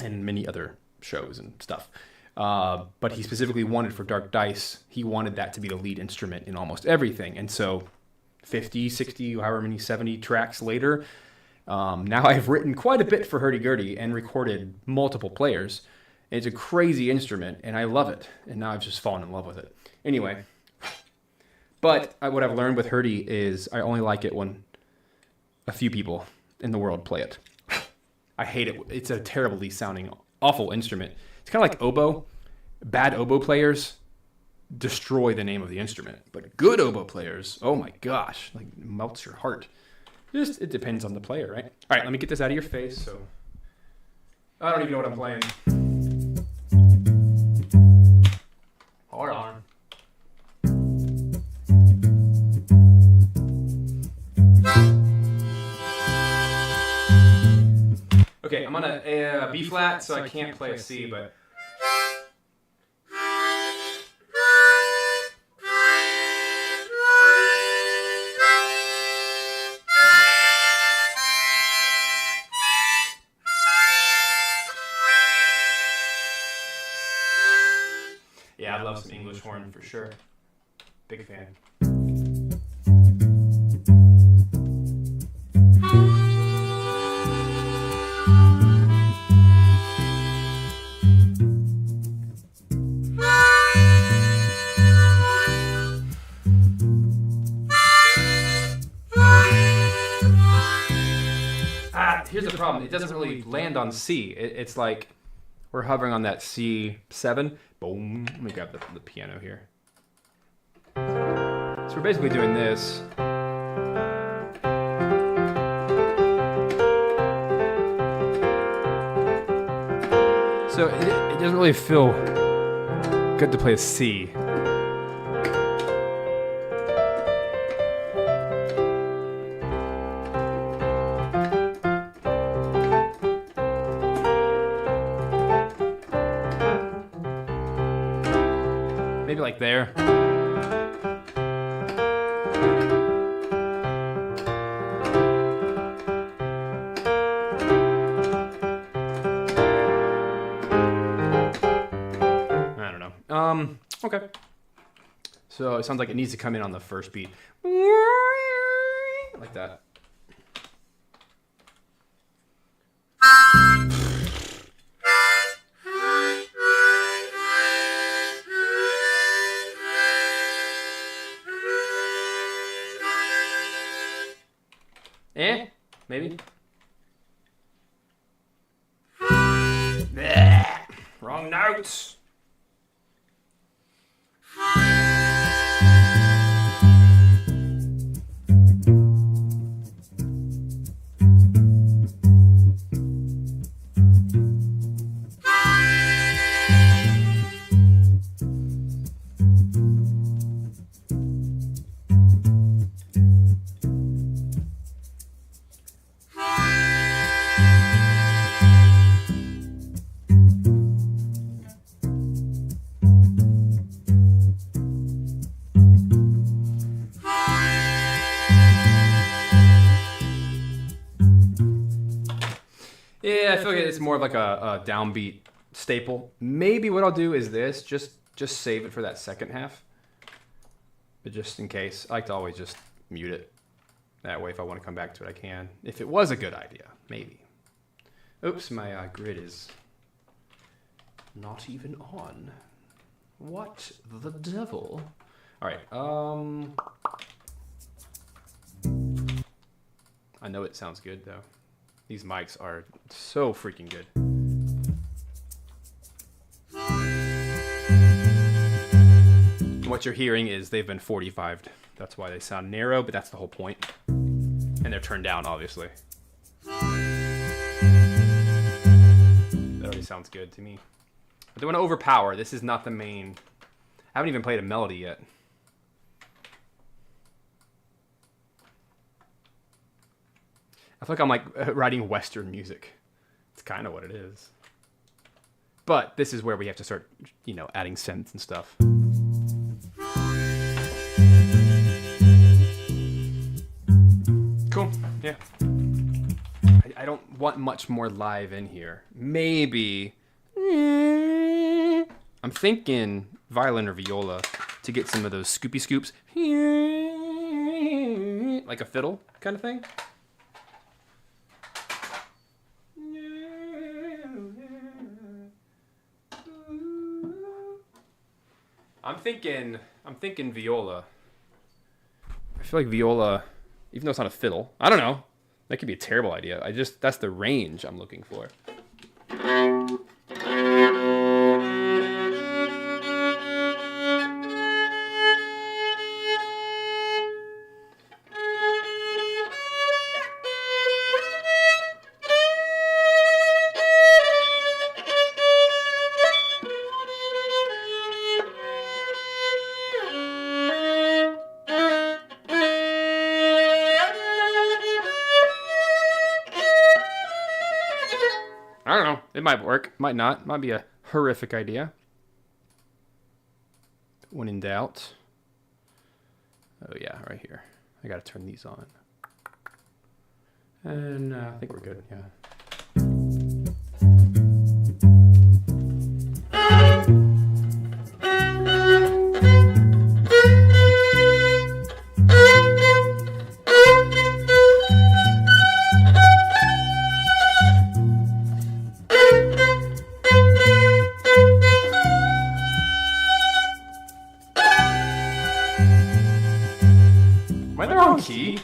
and many other shows and stuff. But he specifically wanted for Dark Dice, he wanted that to be the lead instrument in almost everything. And so 50, 60, however many, 70 tracks later, now I've written quite a bit for hurdy-gurdy and recorded multiple players. It's a crazy instrument, and I love it. And now I've just fallen in love with it. Anyway, but what I've learned with hurdy is I only like it when a few people in the world play it. I hate it. It's a terribly sounding, awful instrument. It's kind of like oboe. Bad oboe players destroy the name of the instrument, but good oboe players, oh my gosh, like melts your heart. It depends on the player, right? All right, let me get this out of your face. So I don't even know what I'm playing. Hold on. Okay, I'm on a B flat, so I can't play a C, but. Yeah, I love some English horn for sure. Big fan. Here's the problem. It doesn't really land on C. It's like we're hovering on that C7. Boom. Let me grab the piano here. So we're basically doing this. So it doesn't really feel good to play a C. Maybe like there. I don't know. Okay. So it sounds like it needs to come in on the first beat. Like that. Maybe. Bleh, wrong notes. Yeah, I feel like it's more of like a downbeat staple. Maybe what I'll do is this, just save it for that second half. But just in case, I like to always just mute it. That way, if I want to come back to it, I can. If it was a good idea, maybe. Oops, my grid is not even on. What the devil? All right, I know it sounds good, though. These mics are so freaking good. What you're hearing is they've been 45'd. That's why they sound narrow, but that's the whole point. And they're turned down, obviously. That already sounds good to me. I don't want to overpower. This is not the main. I haven't even played a melody yet. I feel like I'm like writing Western music. It's kind of what it is. But this is where we have to start, you know, adding synths and stuff. Cool. Yeah. I don't want much more live in here. Maybe. I'm thinking violin or viola to get some of those scoopy scoops. Like a fiddle kind of thing. I'm thinking viola. I feel like viola, even though it's not a fiddle, I don't know. That could be a terrible idea. That's the range I'm looking for. I don't know. It might work. Might not. Might be a horrific idea. When in doubt. Oh, yeah. Right here. I got to turn these on. And I think we're good. Yeah. Am I the wrong key?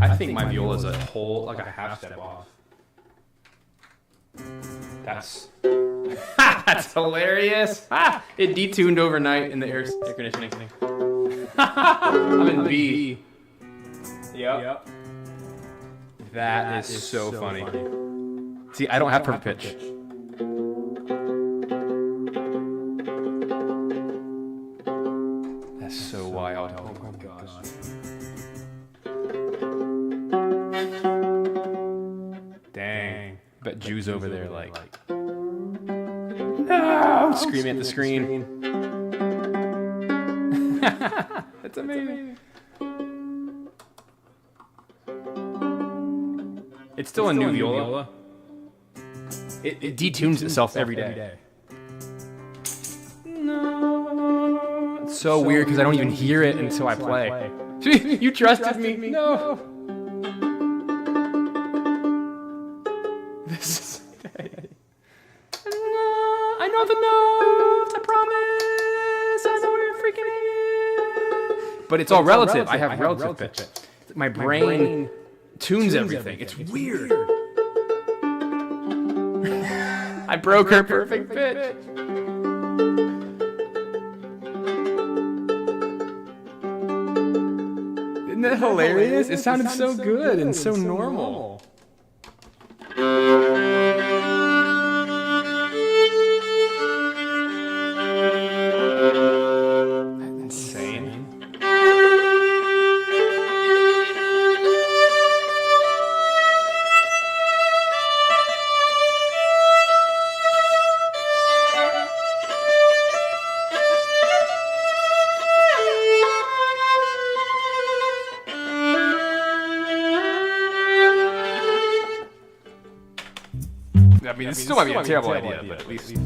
I think my viola is a whole, like a half step off. That's that's hilarious. It detuned overnight in the air conditioning. I'm in B. Yep. That is so funny. See, I don't have perfect pitch. That's so wild. Oh my gosh. Dang. I bet Jew's over there like, no! Screaming at the screen. That's amazing. It's still a new viola. It detunes itself every day. No. It's so weird because I don't even hear it until I play. You trusted me? No. This is... I know the notes. I promise. I know we're freaking it. But it's all relative. I have relative pitch. My brain tunes everything. It's weird. I broke her perfect pitch. Isn't that hilarious? It sounded so good and so normal. Insane. I mean, it still might be a terrible idea, but at least...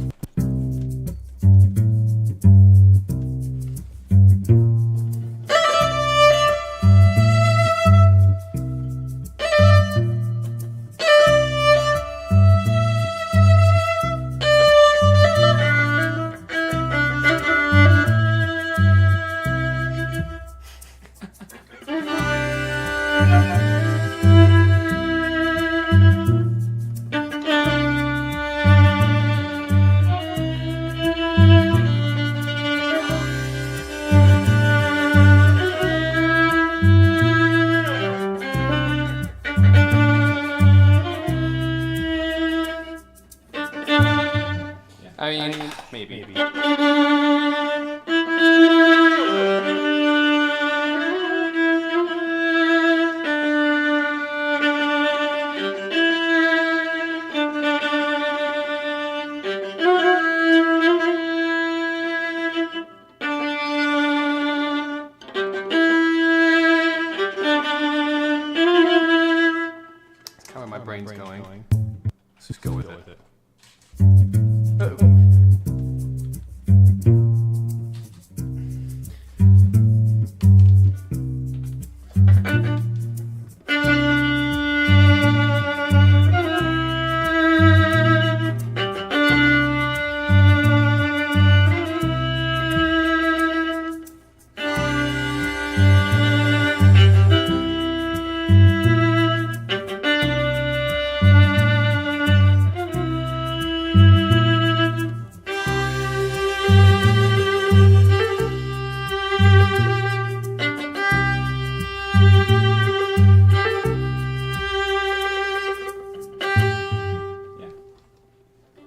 I mean, maybe. That's kind of where my brain's going. Let's just go with it.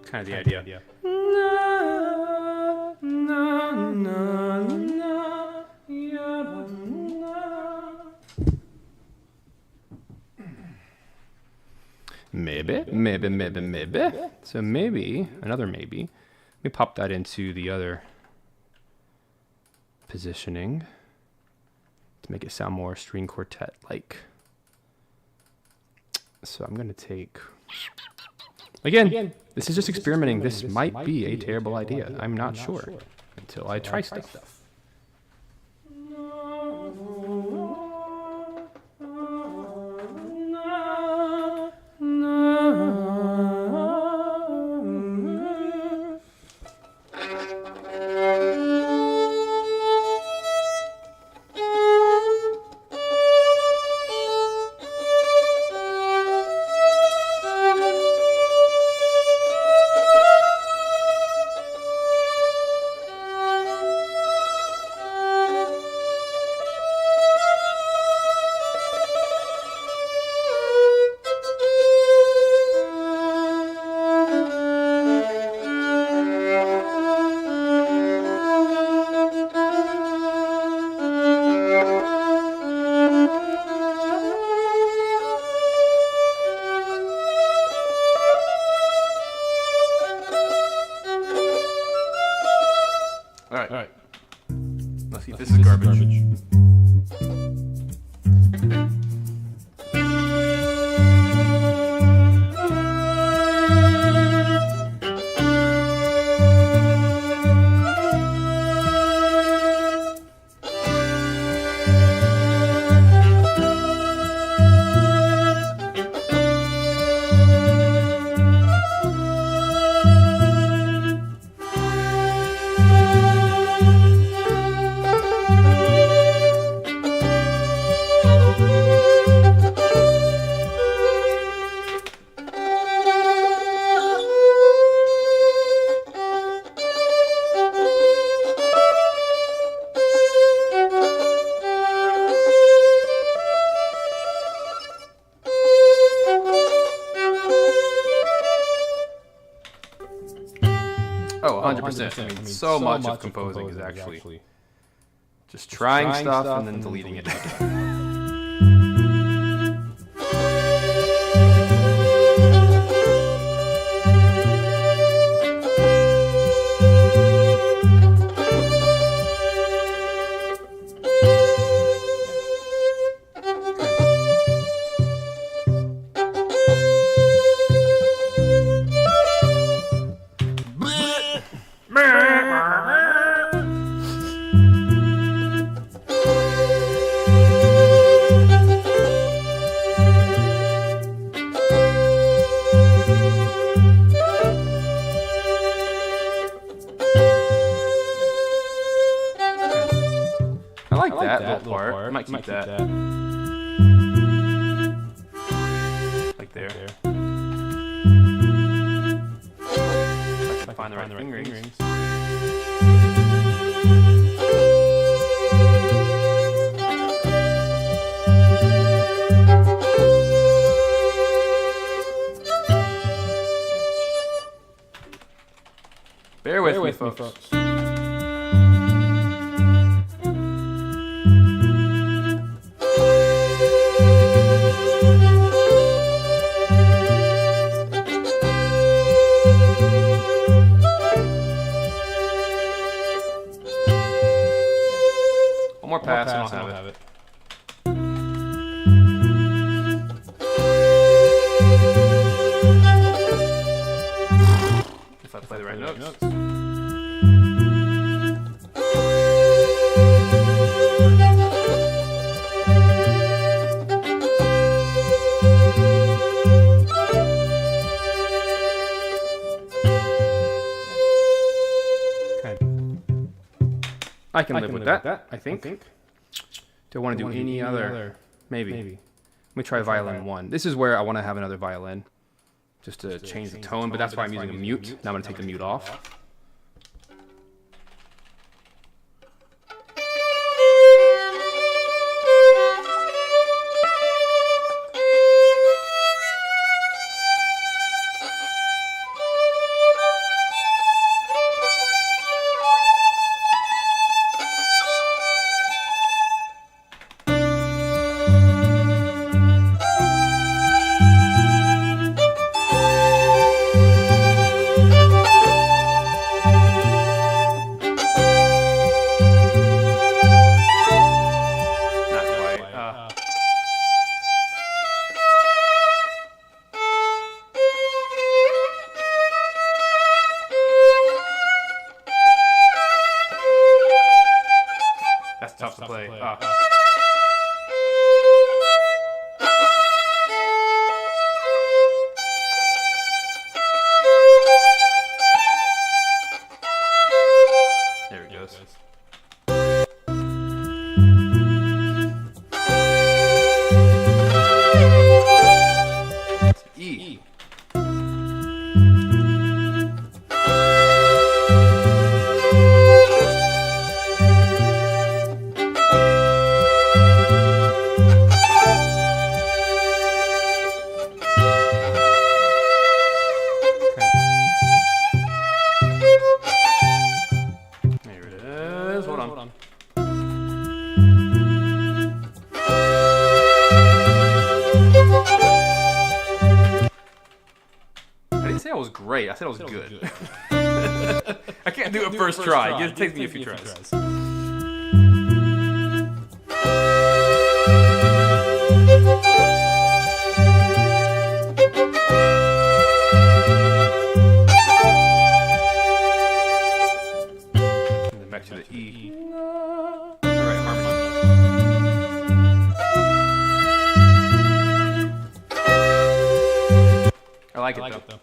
Kind of the idea. Maybe. So maybe, another maybe. Let me pop that into the other positioning to make it sound more string quartet-like. So I'm going to take... Again, this is just experimenting. This might be a terrible idea. I'm not sure until I try stuff. All right. Let's see if this is garbage. 100%. I mean, so much of composing is actually just trying stuff and then deleting it. I like that little part. I might keep that. Like there. If I can find the right fingerings. Bear with me, folks. One more pass and I'll have it. If I play the right notes. I can live with that, I think. Do I want to do any other? Maybe. Let me try violin 1. This is where I want to have another violin. Just to change the tone, but that's why I'm using a mute. Now I'm going to take the mute off. That's tough to play. There it goes. It's E. Hold on. I didn't say I was great. I said I was good. I can't do it first try. It takes me a few tries. And then back to the E. All right, harmony. I like it though.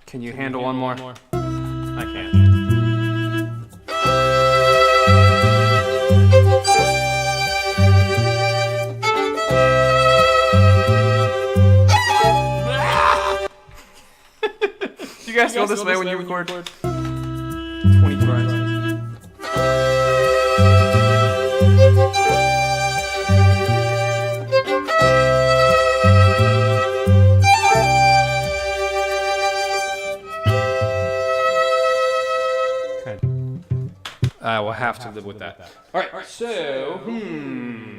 Can you handle one more? I can't. guys feel this way when you record? 20 tries. I will have to live with that. All right, so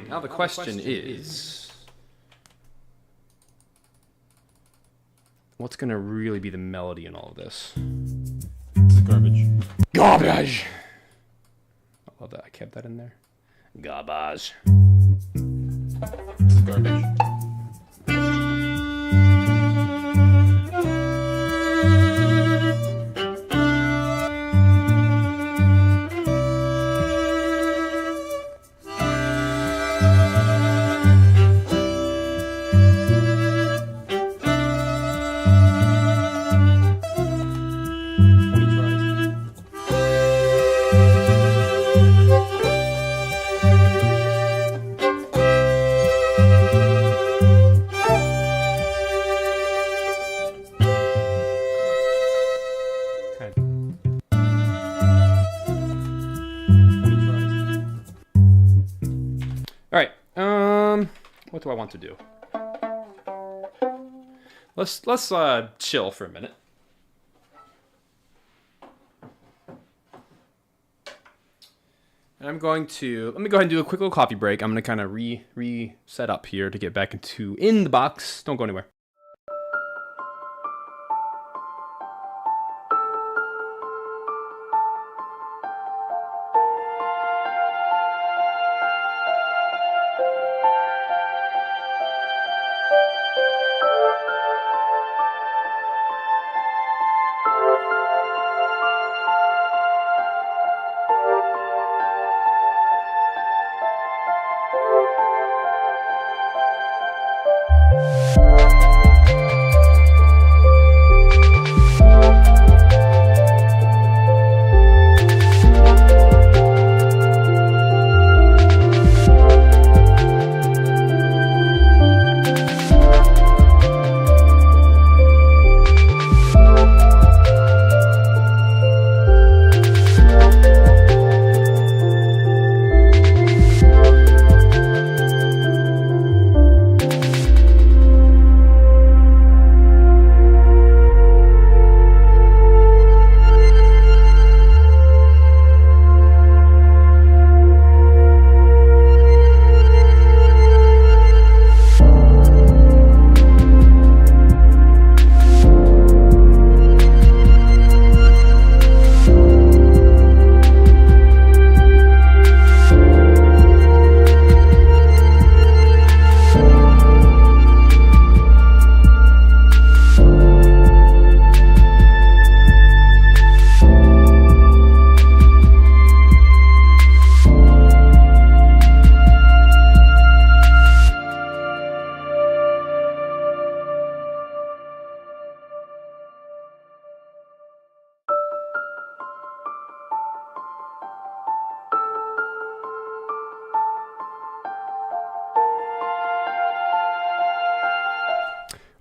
now the question is, what's gonna really be the melody in all of this? It's garbage. Garbage. I love that. I kept that in there. Garbage. It's garbage. All right. What do I want to do? Let's chill for a minute. And I'm going to let me go ahead and do a quick little coffee break. I'm going to kind of reset up here to get back into in the box. Don't go anywhere.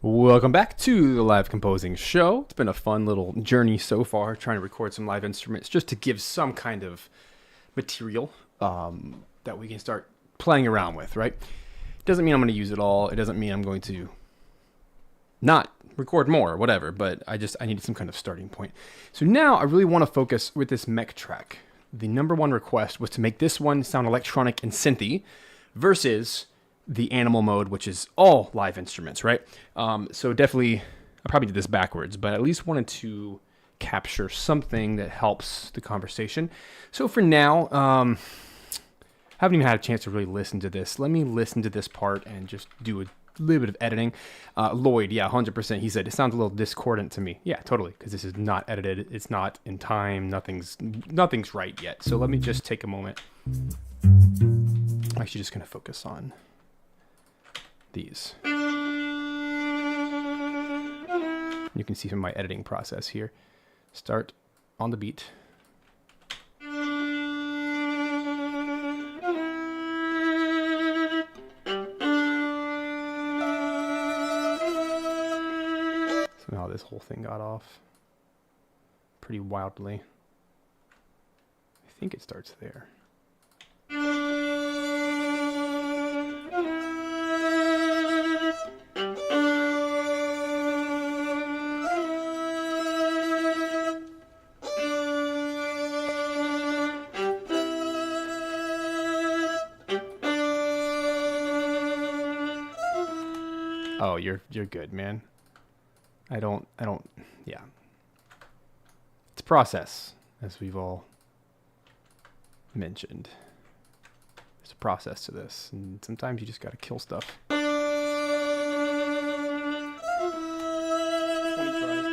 Welcome back to the Live Composing Show. It's been a fun little journey so far, trying to record some live instruments just to give some kind of material that we can start playing around with, right? Doesn't mean I'm going to use it all. It doesn't mean I'm going to not record more or whatever, but I needed some kind of starting point. So now I really want to focus with this mech track. The number one request was to make this one sound electronic and synthy versus the Animal Mode, which is all live instruments, right? So definitely, I probably did this backwards, but I at least wanted to capture something that helps the conversation. So for now, I haven't even had a chance to really listen to this. Let me listen to this part and just do a little bit of editing. Lloyd, yeah, 100%. He said, it sounds a little discordant to me. Yeah, totally, because this is not edited. It's not in time. Nothing's right yet. So let me just take a moment. I'm actually just going to focus on these. You can see from my editing process here. Start on the beat. Somehow this whole thing got off. pretty wildly. I think it starts there. Oh, you're good, man. I don't, yeah. It's a process, as we've all mentioned. There's a process to this, and sometimes you just gotta kill stuff. 20 tries.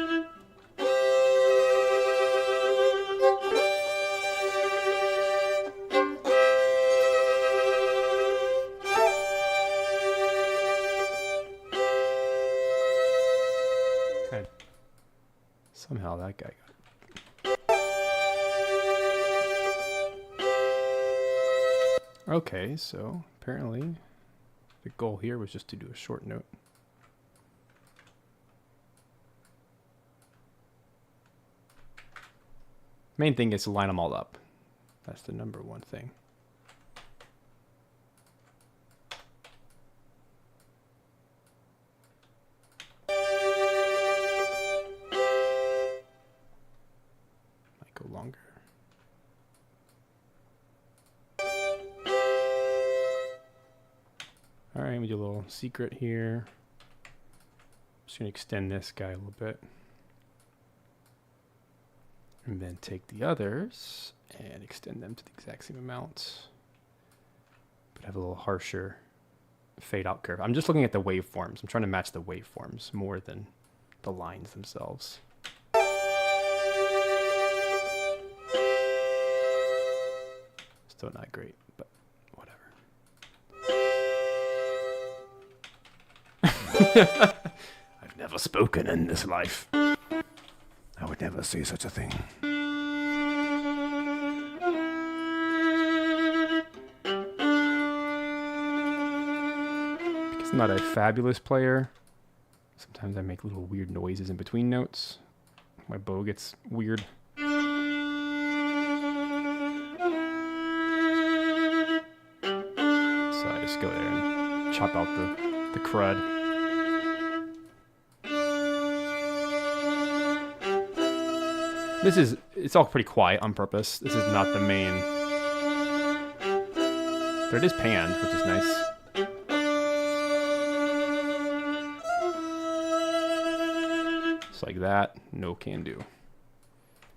Okay. Somehow that guy got. Okay, so apparently the goal here was just to do a short note. Main thing is to line them all up. That's the number one thing. Might go longer. All right, we do a little secret here. Just gonna extend this guy a little bit. And then take the others and extend them to the exact same amount. But have a little harsher fade out curve. I'm just looking at the waveforms. I'm trying to match the waveforms more than the lines themselves. Still not great, but whatever. I've never spoken in this life. I would never say such a thing. Because I'm not a fabulous player, sometimes I make little weird noises in between notes. My bow gets weird. So I just go there and chop out the crud. It's all pretty quiet on purpose. This is not the main. But it is panned, which is nice. Just like that. No can do. I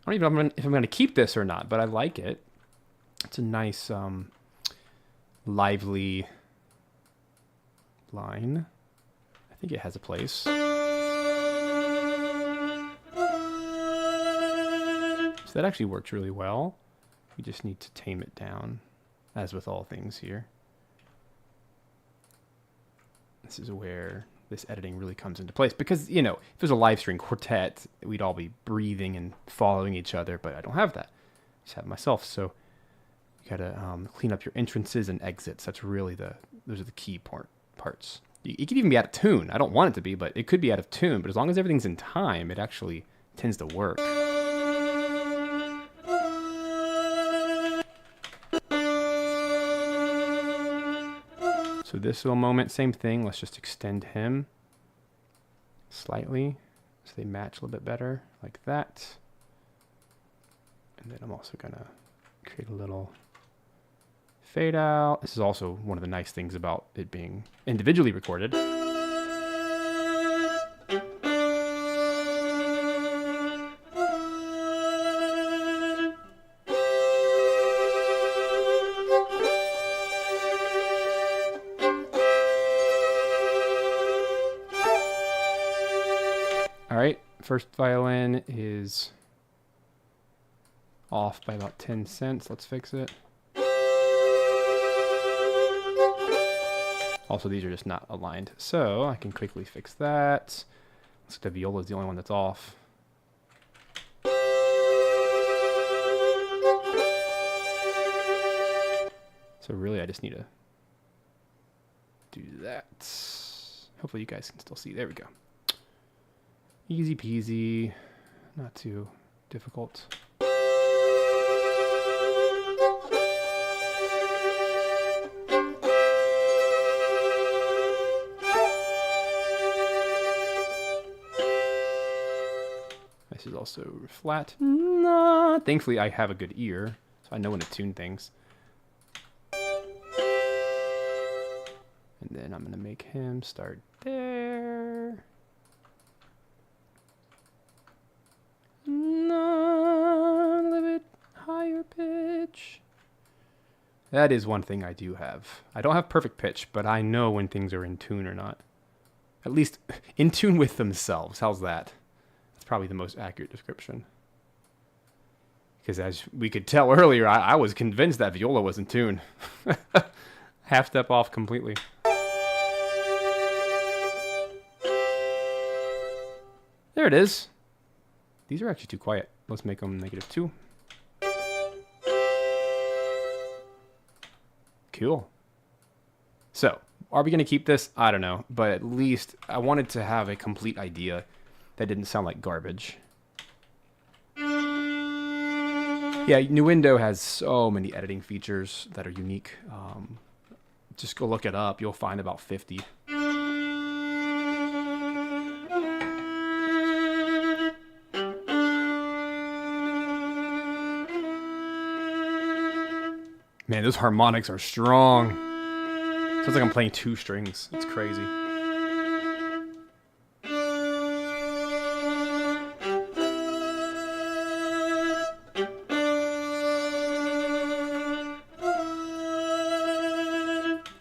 don't even know if I'm going to keep this or not, but I like it. It's a nice, lively line. I think it has a place. So that actually works really well. We just need to tame it down, as with all things here. This is where this editing really comes into place. Because, you know, if it was a live stream quartet, we'd all be breathing and following each other, but I don't have that. I just have myself. So you gotta clean up your entrances and exits. That's really those are the key parts. It could even be out of tune. I don't want it to be, but it could be out of tune. But as long as everything's in time, it actually tends to work. So this little moment, same thing. Let's just extend him slightly so they match a little bit better, like that. And then I'm also gonna create a little fade out. This is also one of the nice things about it being individually recorded. Alright, first violin is off by about 10 cents. Let's fix it. Also, these are just not aligned. So I can quickly fix that. Looks like the viola is the only one that's off. So really, I just need to do that. Hopefully you guys can still see. There we go. Easy peasy. Not too difficult. This is also flat. Nah. Thankfully, I have a good ear, so I know when to tune things. And then I'm going to make him start there. No, a little bit higher pitch. That is one thing I do have. I don't have perfect pitch, but I know when things are in tune or not. At least in tune with themselves. How's that? That's probably the most accurate description. Because as we could tell earlier, I was convinced that viola was in tune. Half step off completely. There it is. These are actually too quiet. Let's make them -2. Cool. So, are we going to keep this? I don't know. But at least I wanted to have a complete idea that didn't sound like garbage. Yeah, Nuendo has so many editing features that are unique. Just go look it up. You'll find about 50. Man, those harmonics are strong. Sounds like I'm playing 2 strings. It's crazy.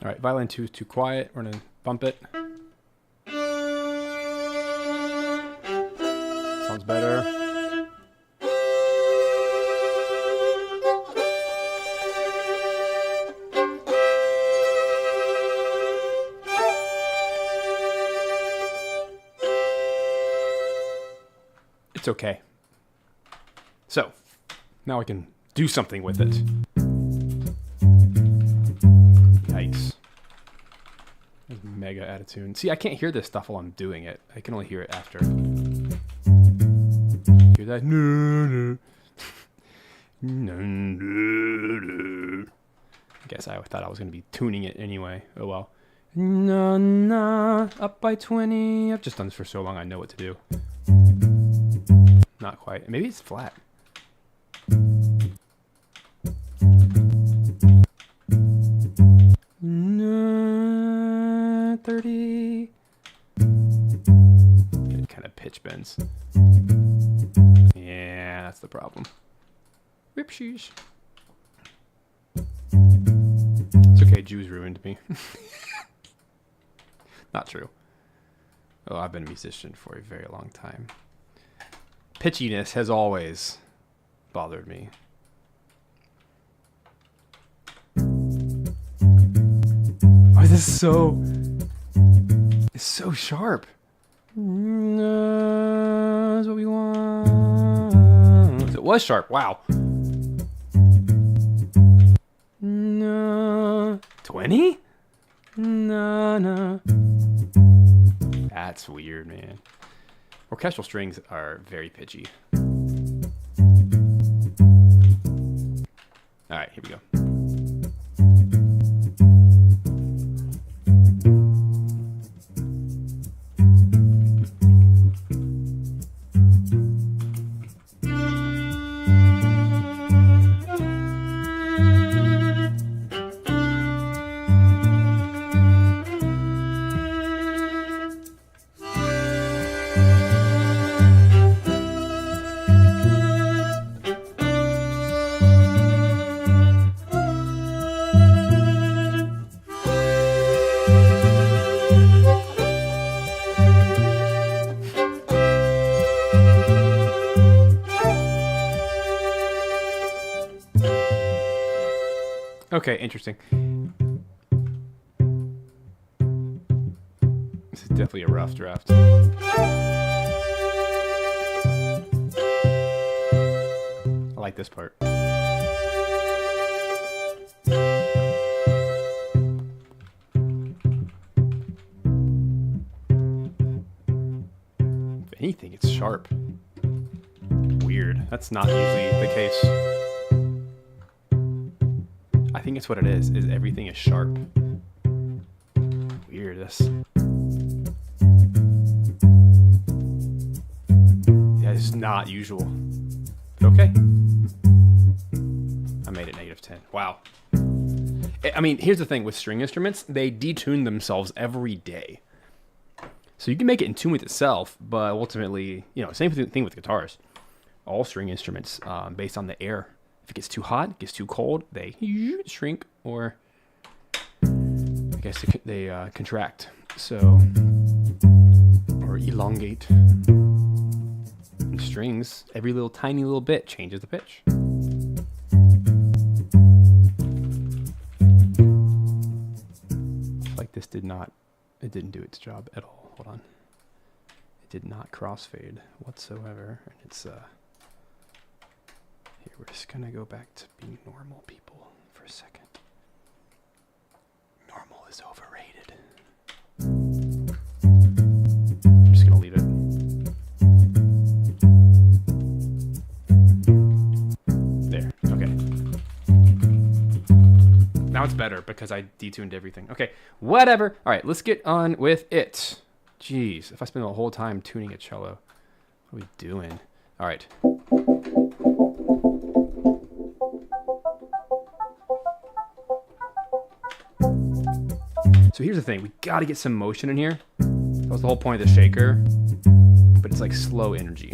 All right, violin 2 is too quiet. We're gonna bump it. Sounds better. It's okay. So, now I can do something with it. Yikes. That's mega out of tune. See, I can't hear this stuff while I'm doing it. I can only hear it after. Hear that? No, no. No, no, no. I guess I thought I was going to be tuning it anyway. Oh well. No, no. Up by 20. I've just done this for so long, I know what to do. Not quite. Maybe it's flat. No, 30. It kind of pitch bends. Yeah, that's the problem. Rip sheesh. It's okay, Jews ruined me. Not true. Oh, I've been a musician for a very long time. Pitchiness has always bothered me. Oh, this is so... It's so sharp. No, that's what we want. It was sharp. Wow. No. 20? No, no. That's weird, man. Orchestral strings are very pitchy. All right, here we go. Okay, interesting. This is definitely a rough draft. I like this part. If anything, it's sharp. Weird. weird. That's not usually the case. I think it's what it is everything is sharp. Weird, this. Yeah, it's not usual. But okay. I made it -10. Wow. I mean, here's the thing with string instruments, they detune themselves every day. So you can make it in tune with itself, but ultimately, you know, same thing with guitars. All string instruments, based on the air. If it gets too hot, it gets too cold, they shrink, or I guess they contract. So, or elongate. And strings, every little tiny little bit changes the pitch. Like this it didn't do its job at all. Hold on. It did not crossfade whatsoever. And it's, here, we're just gonna go back to being normal people for a second. Normal is overrated. I'm just gonna leave it. There, okay. Now it's better because I detuned everything. Okay, whatever. All right, let's get on with it. Jeez, if I spend the whole time tuning a cello, what are we doing? All right. So here's the thing. We got to get some motion in here. That was the whole point of the shaker, but it's like slow energy.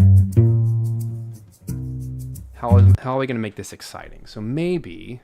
How are we going to make this exciting? So maybe...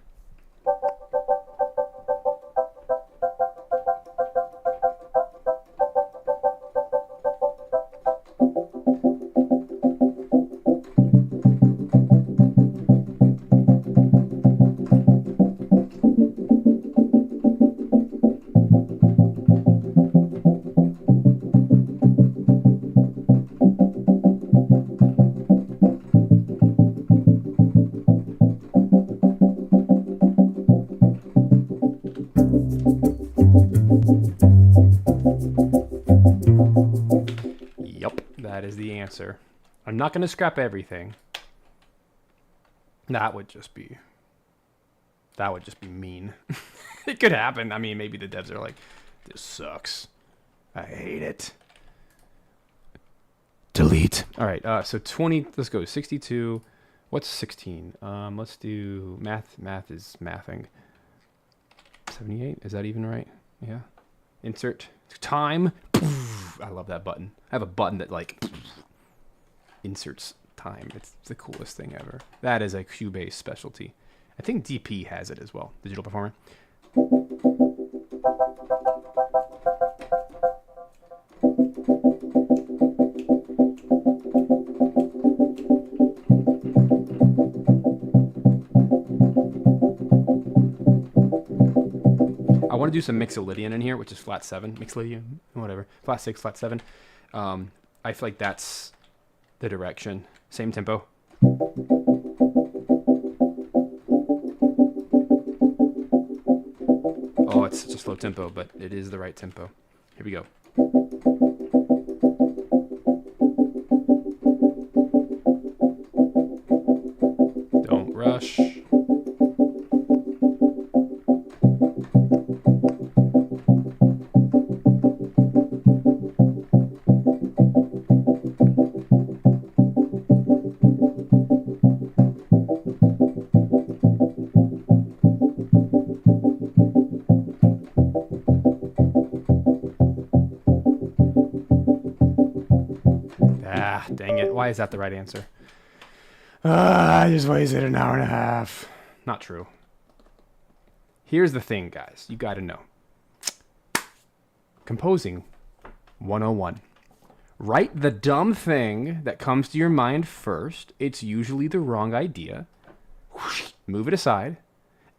Yup, that is the answer. I'm not going to scrap everything. That would just be mean. It could happen. I mean, maybe the devs are like, this sucks. I hate it. Delete. All right, so 20, let's go 62. What's 16? Let's do math. Math is mathing. 78, is that even right? Yeah. Insert time. I love that button. I have a button that like inserts time. It's the coolest thing ever. That is a Cubase specialty. I think DP has it as well. Digital Performer. I want to do some Mixolydian in here, which is flat 7. Mixolydian, whatever. Flat 6, flat 7. I feel like that's the direction. Same tempo. Oh, it's such a slow tempo, but it is the right tempo. Here we go. Don't rush. Dang it. Why is that the right answer? I just wasted an hour and a half. Not true. Here's the thing, guys. You got to know. Composing 101. Write the dumb thing that comes to your mind first. It's usually the wrong idea. Move it aside.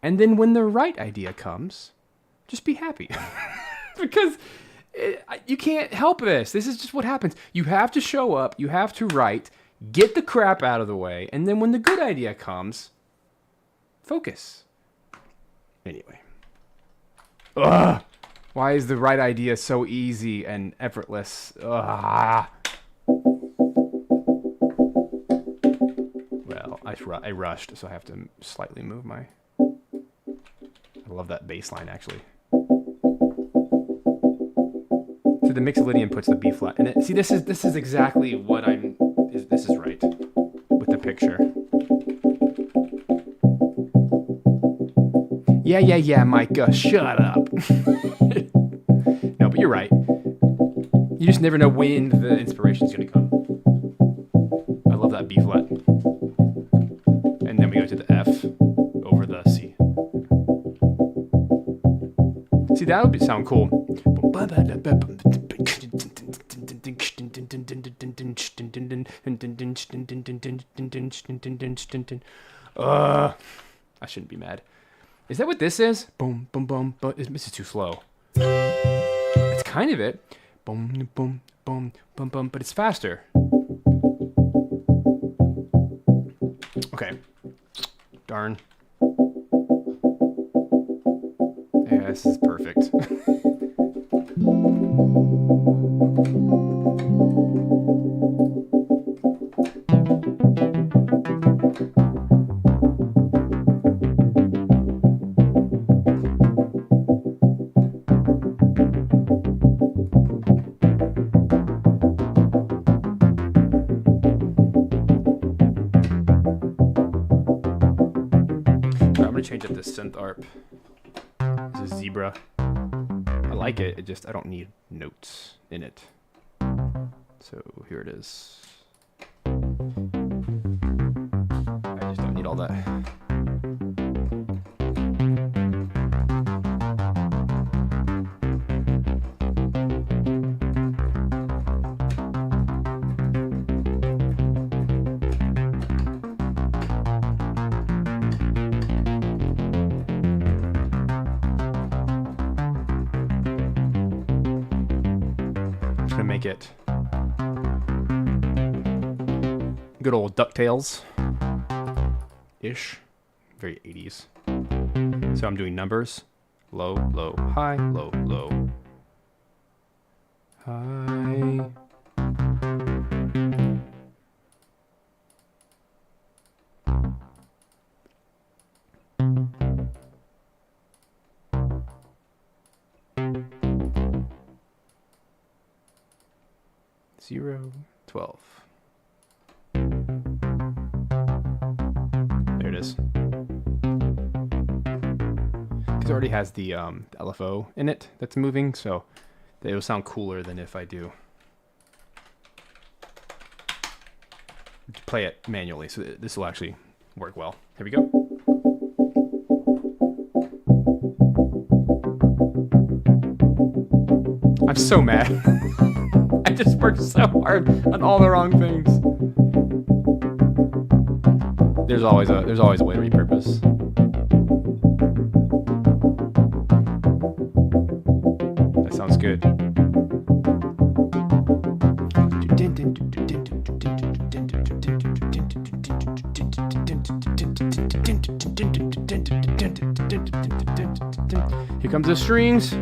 And then when the right idea comes, just be happy. Because... you can't help this. This is just what happens. You have to show up. You have to write. Get the crap out of the way. And then when the good idea comes, focus. Anyway. Ugh. Why is the right idea so easy and effortless? Ugh. I rushed, so I have to slightly move my... I love that bass line, actually. So the Mixolydian puts the B flat, and see, this is exactly what this is right with the picture. Yeah, Micah, shut up. No, but you're right. You just never know when the inspiration's gonna come. I love that B flat. And then we go to the F over the C. See, that would sound cool. I shouldn't be mad. Is that what this is? Boom, boom, boom, boom. This is too slow. It's kind of it. Boom, boom, boom, boom, boom, but it's faster. Okay. Darn. Yeah, this is perfect. Change up this synth arp. This is Zebra. I like it. I don't need notes in it. So here it is. I just don't need all that. Make it good old DuckTales ish, very 80s. So I'm doing numbers: low, low, high, low, low, high. Zero, 12. There it is. Because it already has the LFO in it that's moving, so it will sound cooler than if I do play it manually. So this will actually work well. Here we go. I'm so mad. I just worked so hard on all the wrong things. There's always a way to repurpose. That sounds good. Here comes the strings.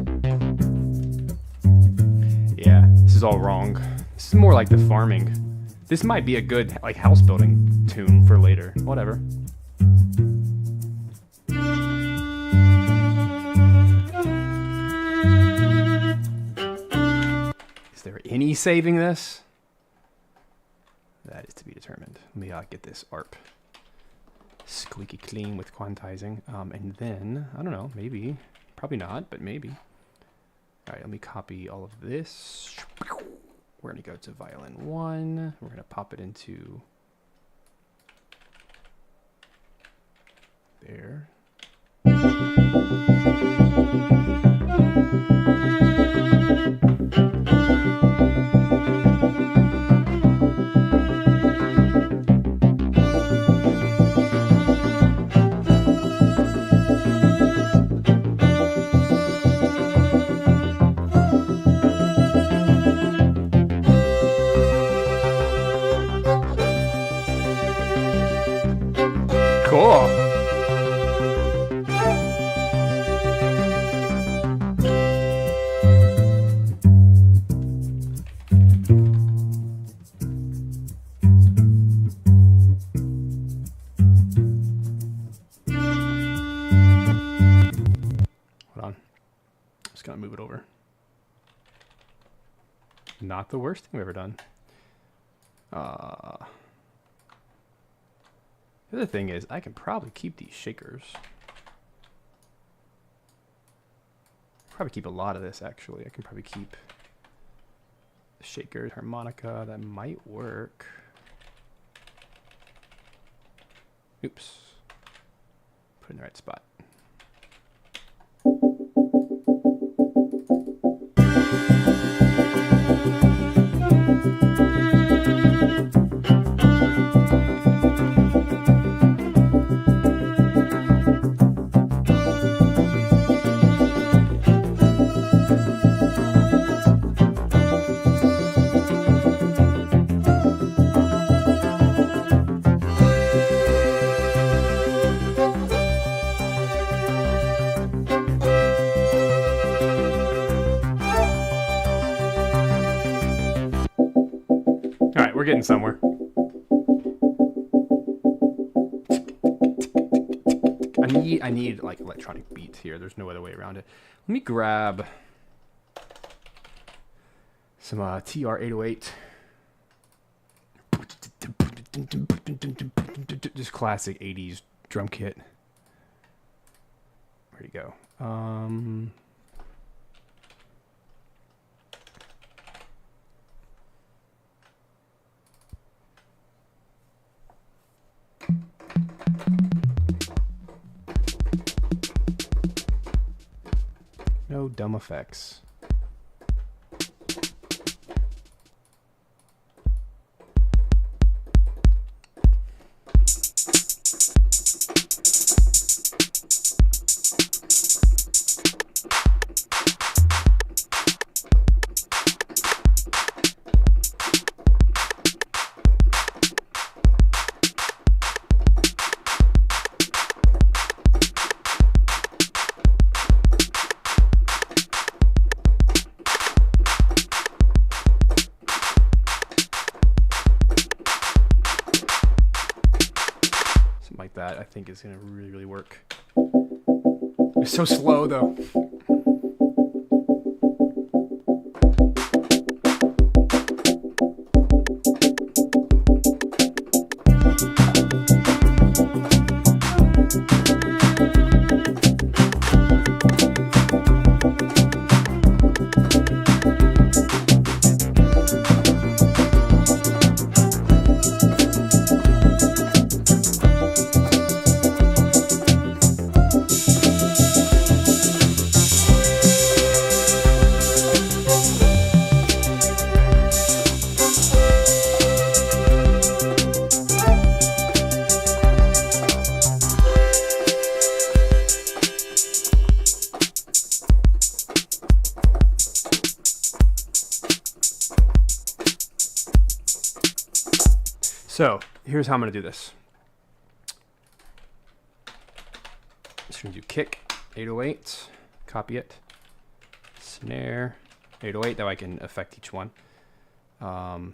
Yeah, this is all wrong. This is more like the farming. This might be a good like house building tune for later. Whatever. Is there any saving this? That is to be determined. Let me get this ARP squeaky clean with quantizing. And then, I don't know, maybe, probably not, but maybe. All right, let me copy all of this. We're going to go to violin 1. We're going to pop it into there. Cool. not the worst thing I've ever done. The other thing is, I can probably keep these shakers. Probably keep a lot of this, actually. I can probably keep the shakers, harmonica. That might work. Oops. Put it in the right spot. All right, we're getting somewhere. I need like electronic beats here. There's no other way around it. Let me grab some TR-808. Just classic 80s drum kit. Where'd he go? No dumb effects. Like that, I think is gonna really work. It's so slow though. So here's how I'm going to do this. Just going to do kick, 808, copy it, snare, 808, that way I can affect each one. Hi-hat,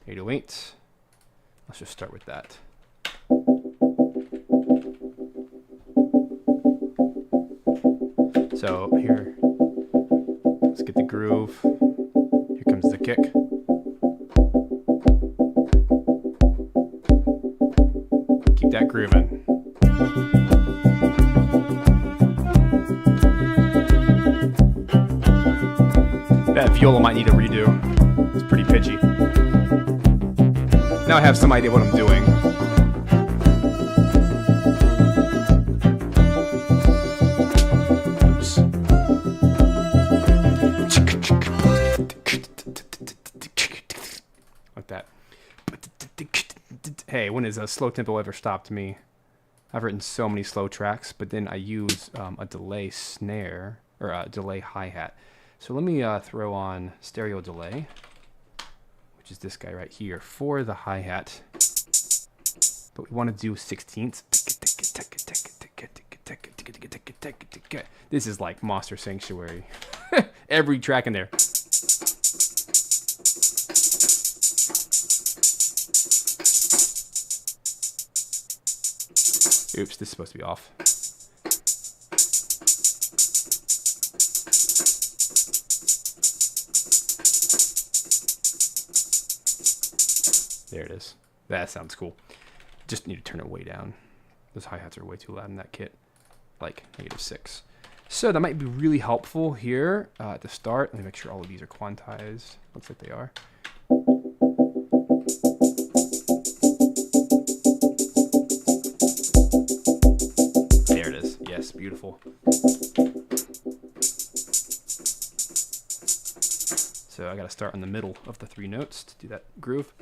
808. Let's just start with that. So here, let's get the groove. Here comes the kick. Keep that grooving. That viola might need a redo. It's pretty pitchy. Now I have some idea what I'm doing. Oops. Like that. Hey, when has a slow tempo ever stopped me? I've written so many slow tracks, but then I use a delay snare, or a delay hi-hat. So let me throw on stereo delay, which is this guy right here, for the hi-hat. But we want to do 16ths. This is like Monster Sanctuary. Every track in there. Oops, this is supposed to be off. There it is. That sounds cool. Just need to turn it way down. Those hi-hats are way too loud in that kit. Like -6. So that might be really helpful here at the start. Let me make sure all of these are quantized. Looks like they are. There it is. Yes, beautiful. So I got to start in the middle of the 3 notes to do that groove.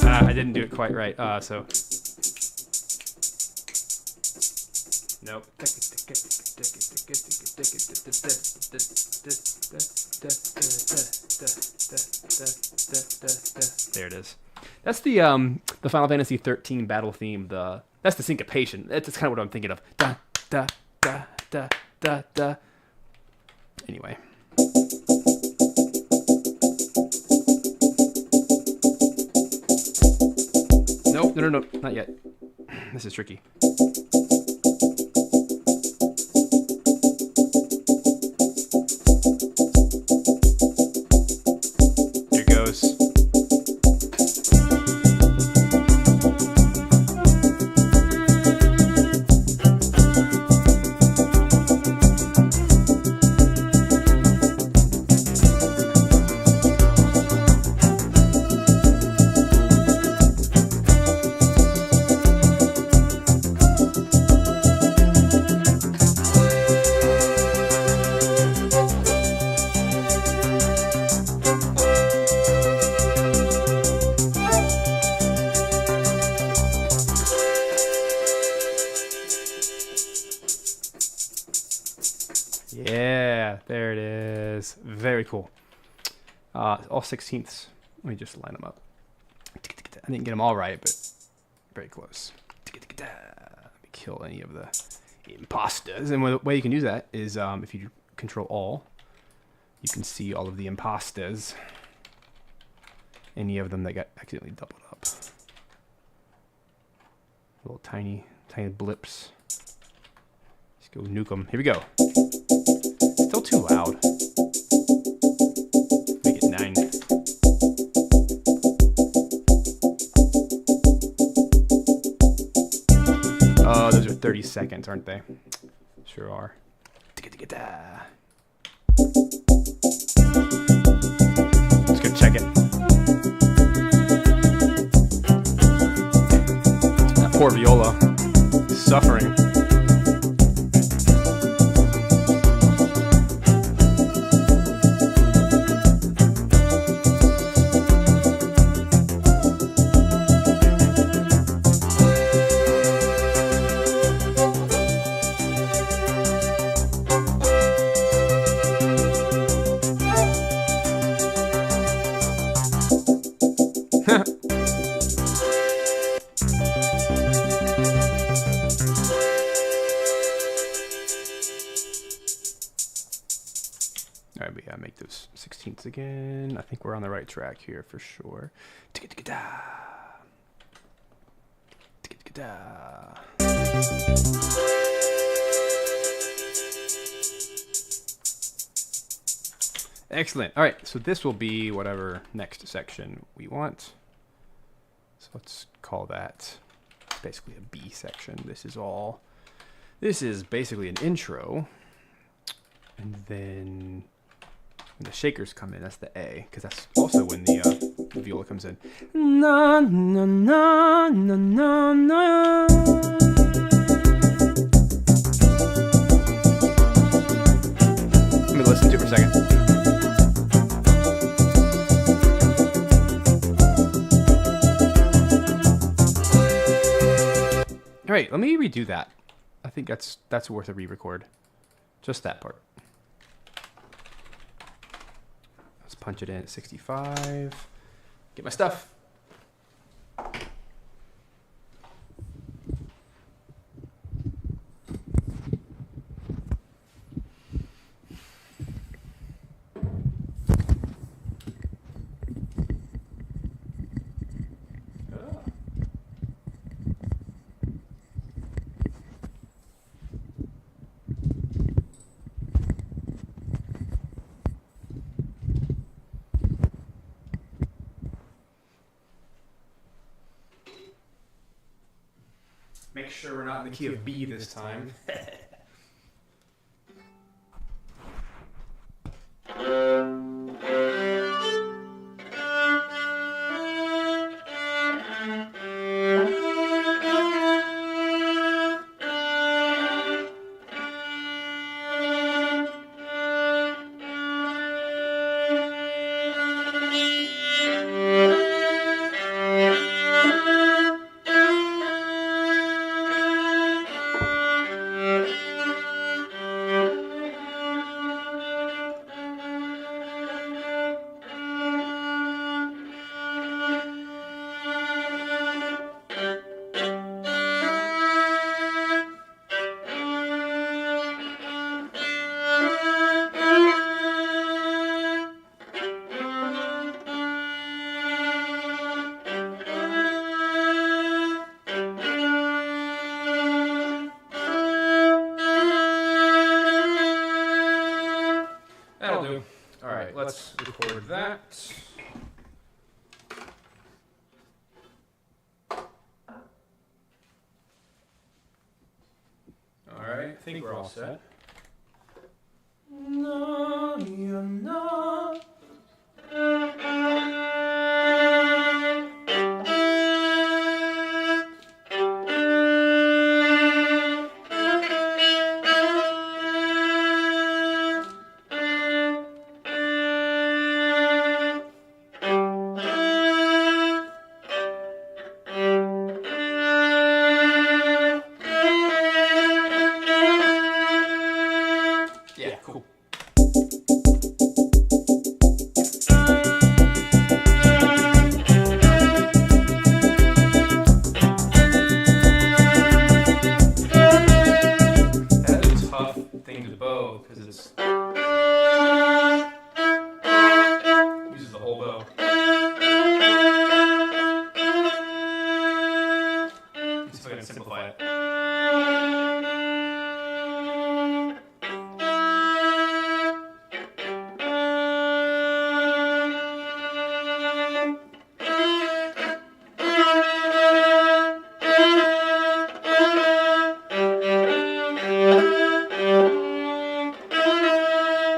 I didn't do it quite right. So nope. There it is. That's the Final Fantasy 13 battle theme. That's the syncopation. That's kind of what I'm thinking of. Da da da da da da. Anyway. Nope, no, not yet. This is tricky. There it goes. Yeah, there it is. Very cool. All 16ths. Let me just line them up. I didn't get them all right, but very close. Let me kill any of the imposters. And the way you can use that is if you control all, you can see all of the imposters. Any of them that got accidentally doubled up. Little tiny blips. Let's go nuke them. Here we go. Still too loud. Make it 9. Oh, those are 30 seconds, aren't they? Sure are. Let's go check it. That poor viola. Suffering. Alright, we gotta make those 16ths again. I think we're on the right track here for sure. Excellent. Alright, so this will be whatever next section we want. So let's call that basically a B section. This is basically an intro. And then when the shakers come in, that's the A, because that's also when the viola comes in. Na na na na na na. Let me listen to it for a second. All right, let me redo that. I think that's worth a re-record. Just that part. Punch it in at 65. Get my stuff. sure we're not in the key of B this time. That'll do. All right, let's record that. All right, I think we're all set. No, you're not. Yeah, cool. That is a tough thing to bow because it's uses the whole bow. Let's see if I can simplify it.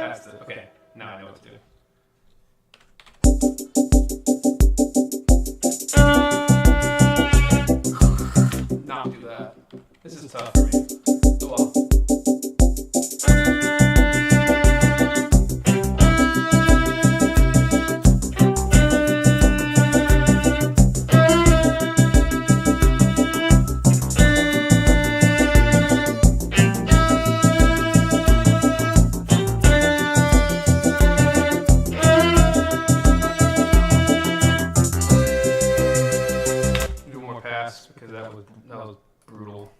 That's the, okay, now I know what to do. Not do that. This is tough for me. Oh well. Do one more pass because that was brutal.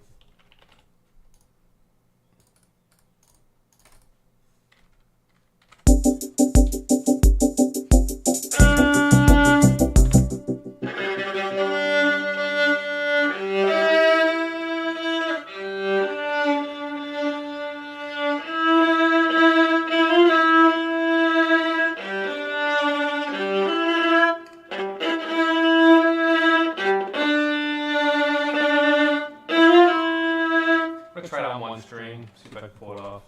I'm gonna try it on one string, see if I can pull it off.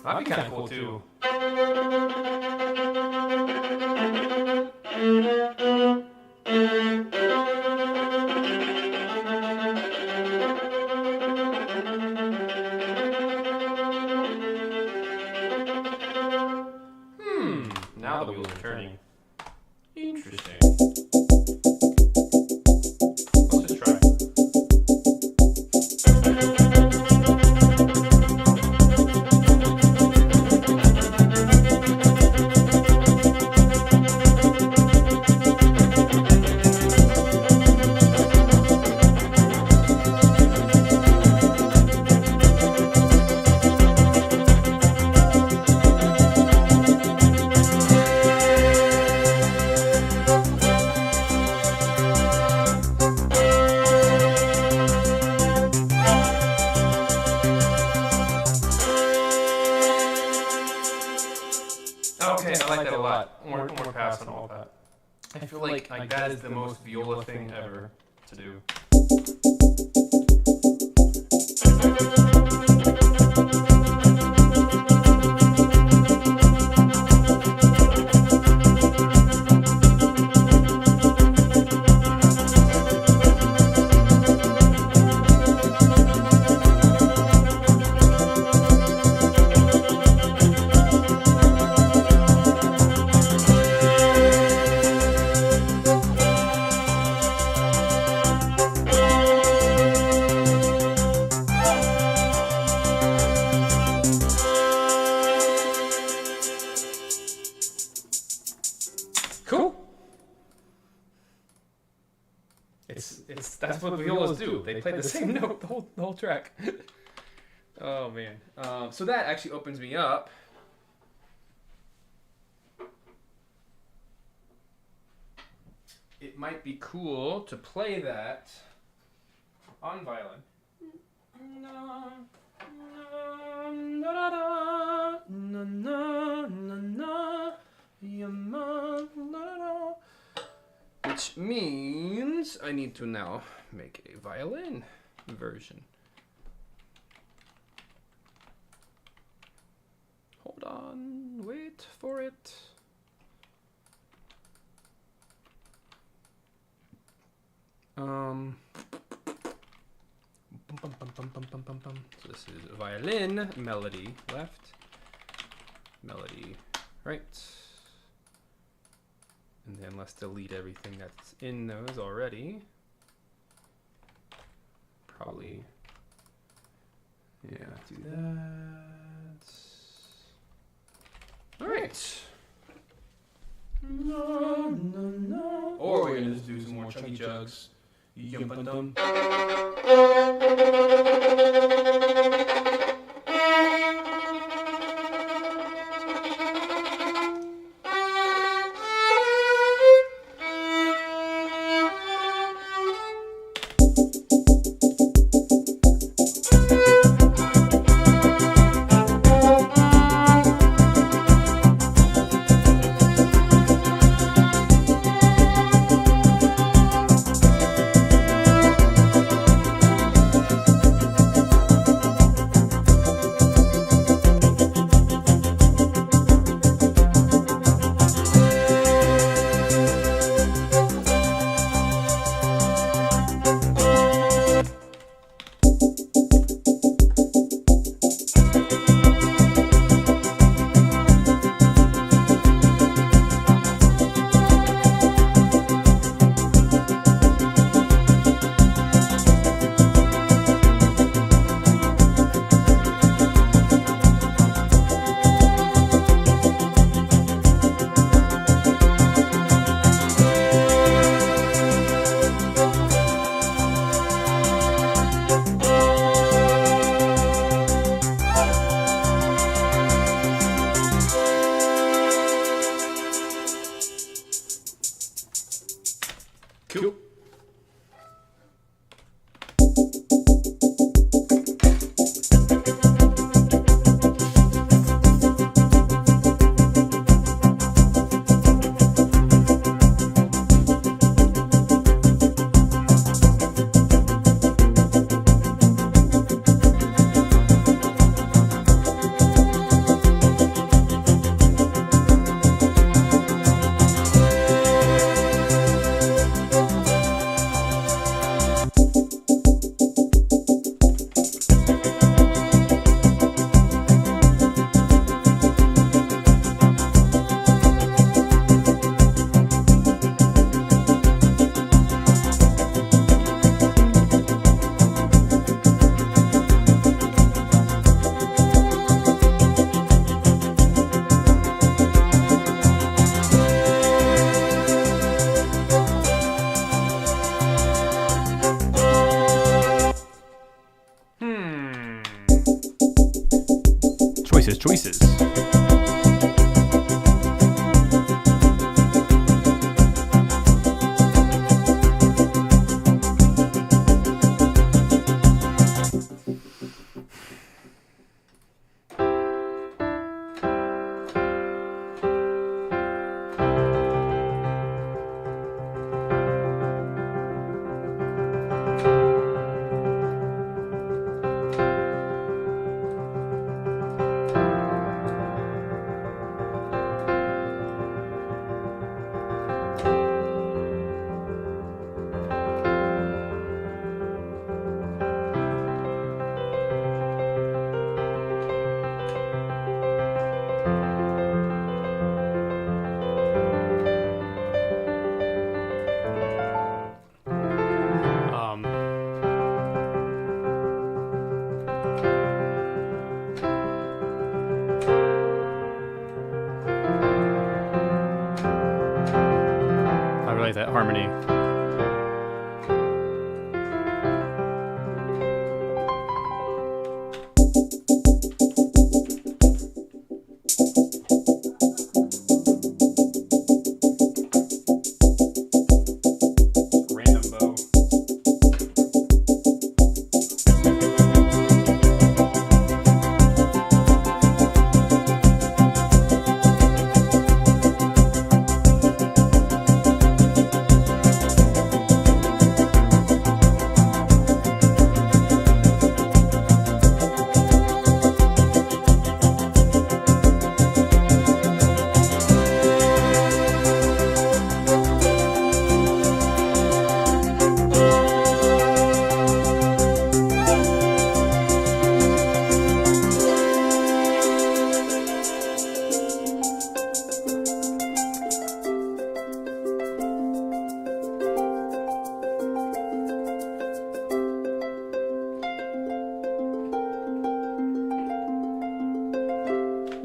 That'd be kind of cool too. Now the wheels are turning. Interesting. Let's just try. I like that a lot. More pass on all that. I feel like that is the most viola thing ever to do. Cool. That's what violas do. They play the same note the whole track. Oh man. So that actually opens me up. It might be cool to play that on violin. Which means I need to now make a violin version. Hold on, wait for it. So this is violin, melody left, melody right. And then let's delete everything that's in those already. Probably, yeah, do that. All right. Or we're gonna just do some more chunky jugs. Yum-ba-dum. Cool. like that harmony. Random bow.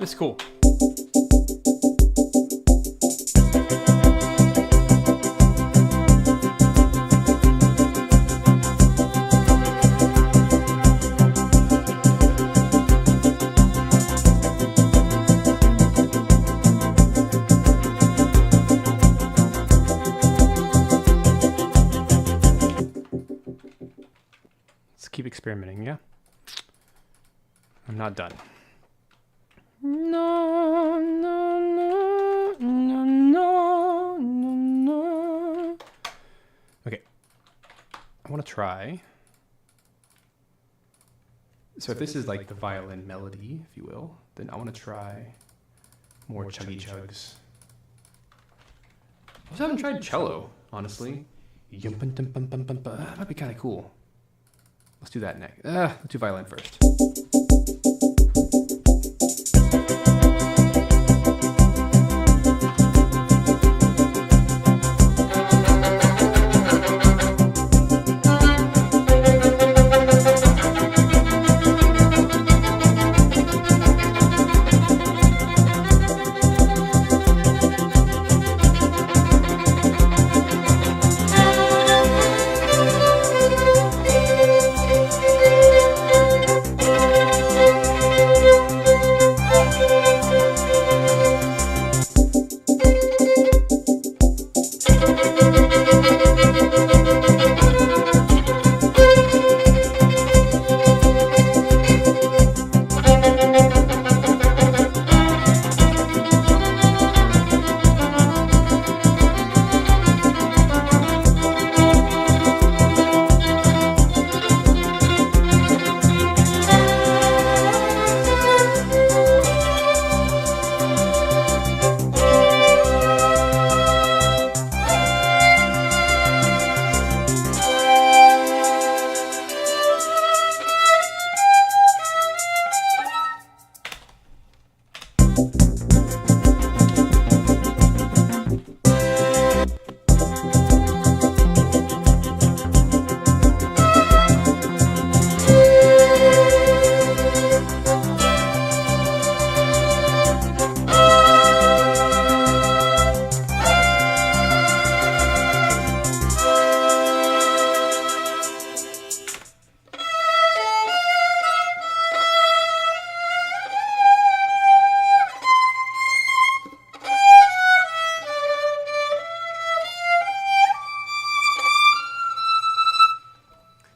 It's cool. Let's keep experimenting, yeah? I'm not done. No, no, no, no, no, no, no. Okay. I want to try. So if this is like the violin melody, if you will, then I want to try more chuggy chugs. I also haven't tried cello, honestly. That might be kind of cool. Let's do that next. Let's do violin first.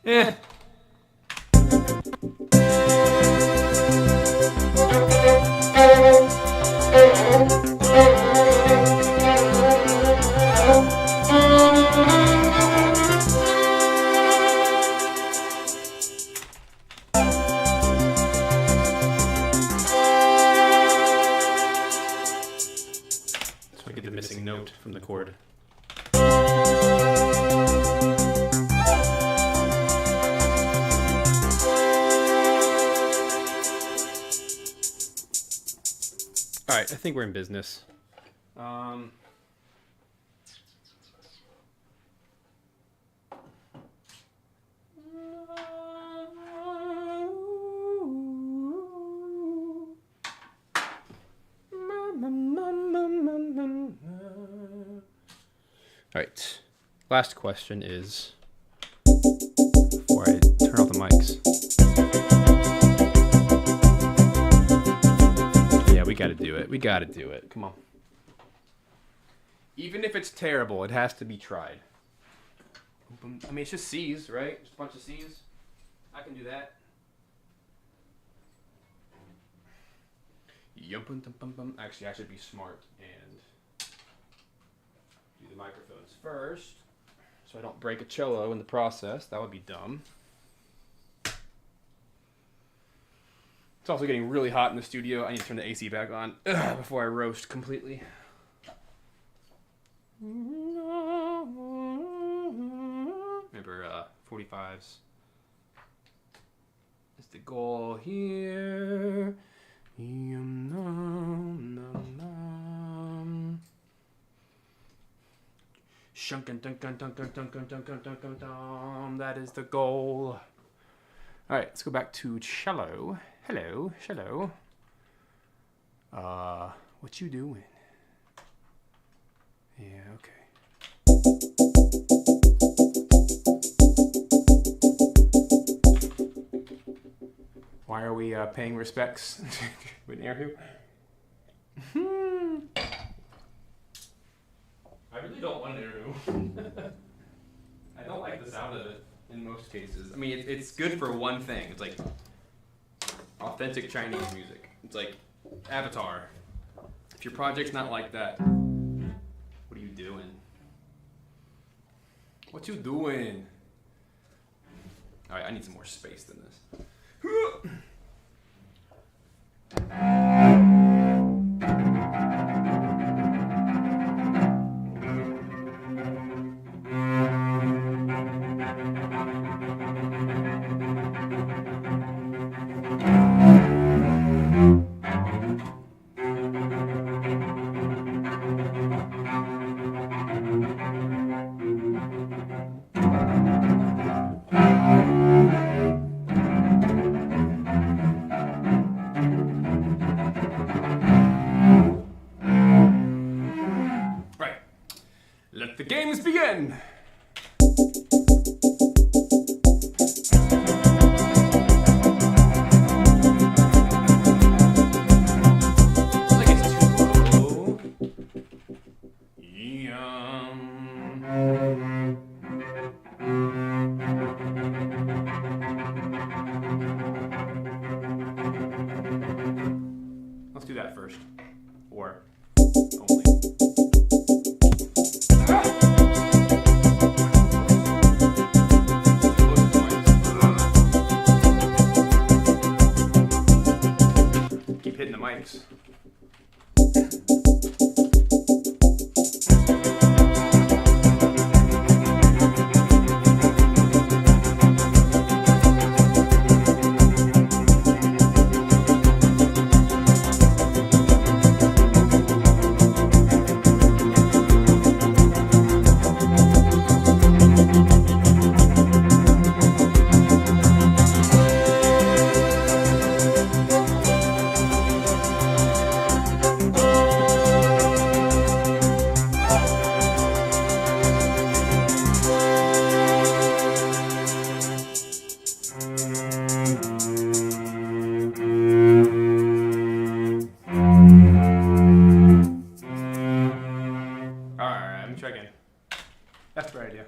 Eh. So I get the missing note from the chord. All right, I think we're in business. right. Last question is, before I turn off the mics. Yeah, we got to do it. We got to do it. Come on. Even if it's terrible, it has to be tried. I mean, it's just C's, right? Just a bunch of C's. I can do that. Actually, I should be smart and do the microphones first, so I don't break a cello in the process. That would be dumb. It's also getting really hot in the studio. I need to turn the AC back on before I roast completely. Remember, 45s. That's the goal here. That is the goal. All right, let's go back to cello. Hello, cello. What you doing? Yeah, okay. Why are we paying respects with Erhu? I really don't want an Erhu. I don't like the sound of it in most cases. I mean, it's good for one thing. It's like authentic Chinese music. It's like Avatar. If your project's not like that, what are you doing? What you doing? All right, I need some more space than this. Let the games begin! Like it's too low. Let's do that first. Or only. Keep hitting the mics. That's a great idea.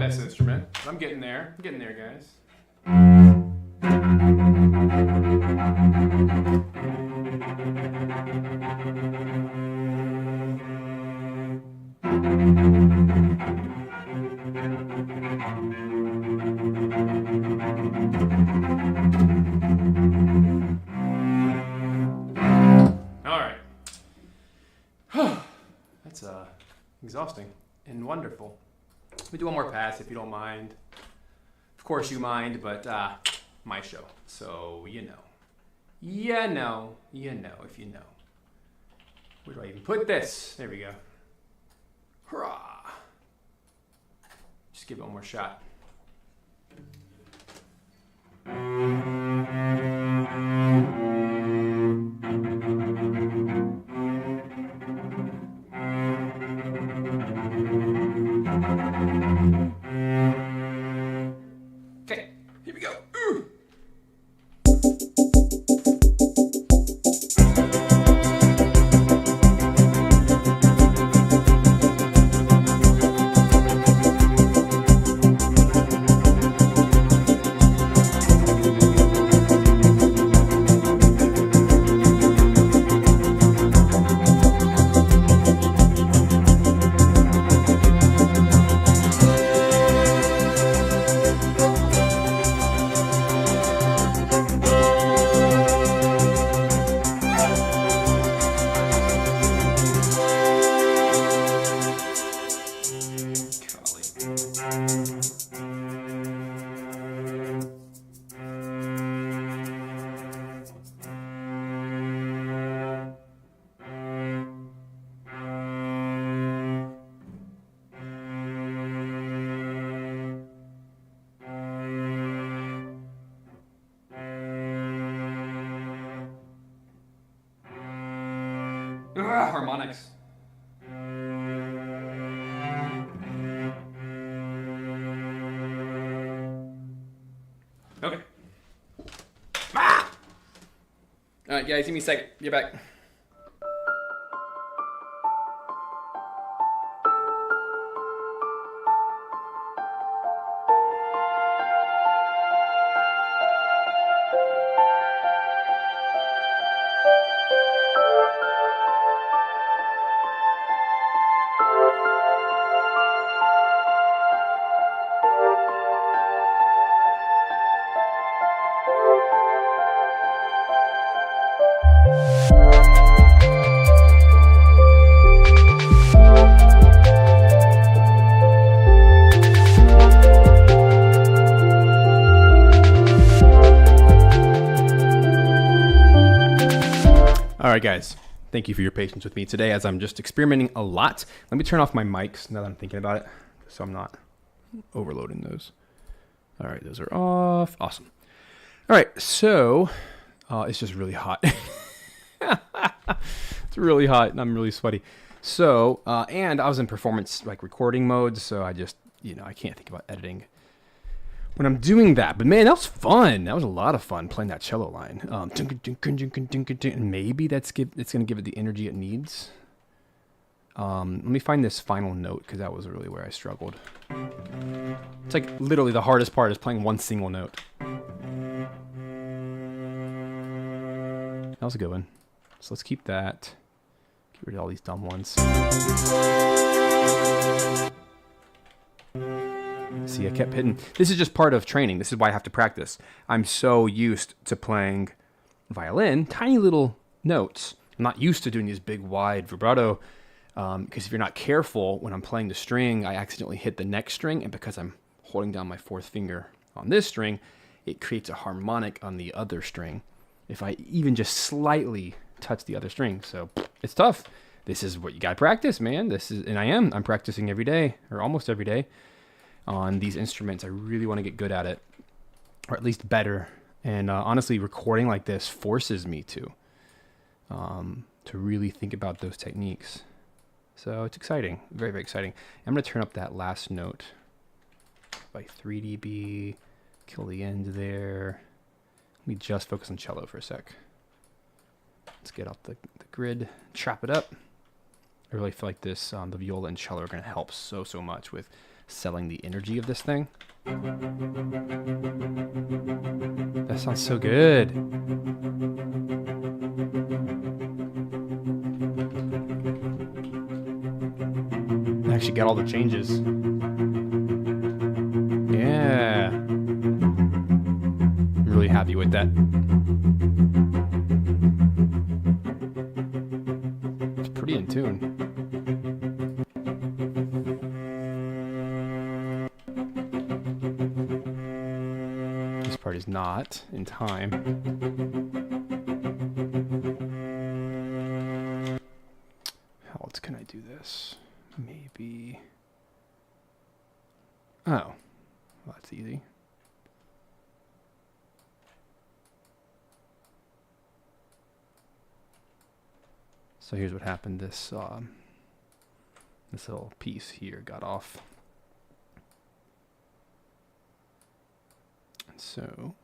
this instrument. I'm getting there. I'm getting there, guys. All right. That's exhausting and wonderful. Let me do one more pass if you don't mind. Of course you mind, but my show. So you know. You know if you know. Where do I even put this? There we go. Hurrah! Just give it one more shot. Okay, here we go. Ooh. Harmonics. Okay. Ah! All right, guys, give me a second. Get back. All right, guys, thank you for your patience with me today as I'm just experimenting a lot. Let me turn off my mics now that I'm thinking about it so I'm not overloading those. All right, those are off. Awesome. All right, so it's just really hot. It's really hot and I'm really sweaty. So, and I was in performance like recording mode, so I just, I can't think about editing when I'm doing that. But man, that was fun. That was a lot of fun playing that cello line. And maybe it's going to give it the energy it needs. Let me find this final note because that was really where I struggled. It's like literally the hardest part is playing one single note. That was a good one. So let's keep that. Get rid of all these dumb ones. See, I kept hitting. This is just part of training. This is why I have to practice. I'm so used to playing violin, tiny little notes. I'm not used to doing these big, wide vibrato. Because if you're not careful, when I'm playing the string, I accidentally hit the next string. And because I'm holding down my fourth finger on this string, it creates a harmonic on the other string. If I even just slightly touch the other string. So it's tough. This is what you got to practice, man. I'm practicing every day, or almost every day, on these instruments. I really want to get good at it, or at least better. And honestly, recording like this forces me to really think about those techniques. So it's exciting, very, very exciting. I'm going to turn up that last note by 3 dB, kill the end there. Let me just focus on cello for a sec. Let's get off the grid, chop it up. I really feel like this, the viola and cello are going to help so much with selling the energy of this thing. That sounds so good. I actually got all the changes. Yeah. I'm really happy with that. It's pretty in tune. This part is not in time. How else can I do this? Maybe. Oh. Well, that's easy. So here's what happened. This little piece here got off. And so,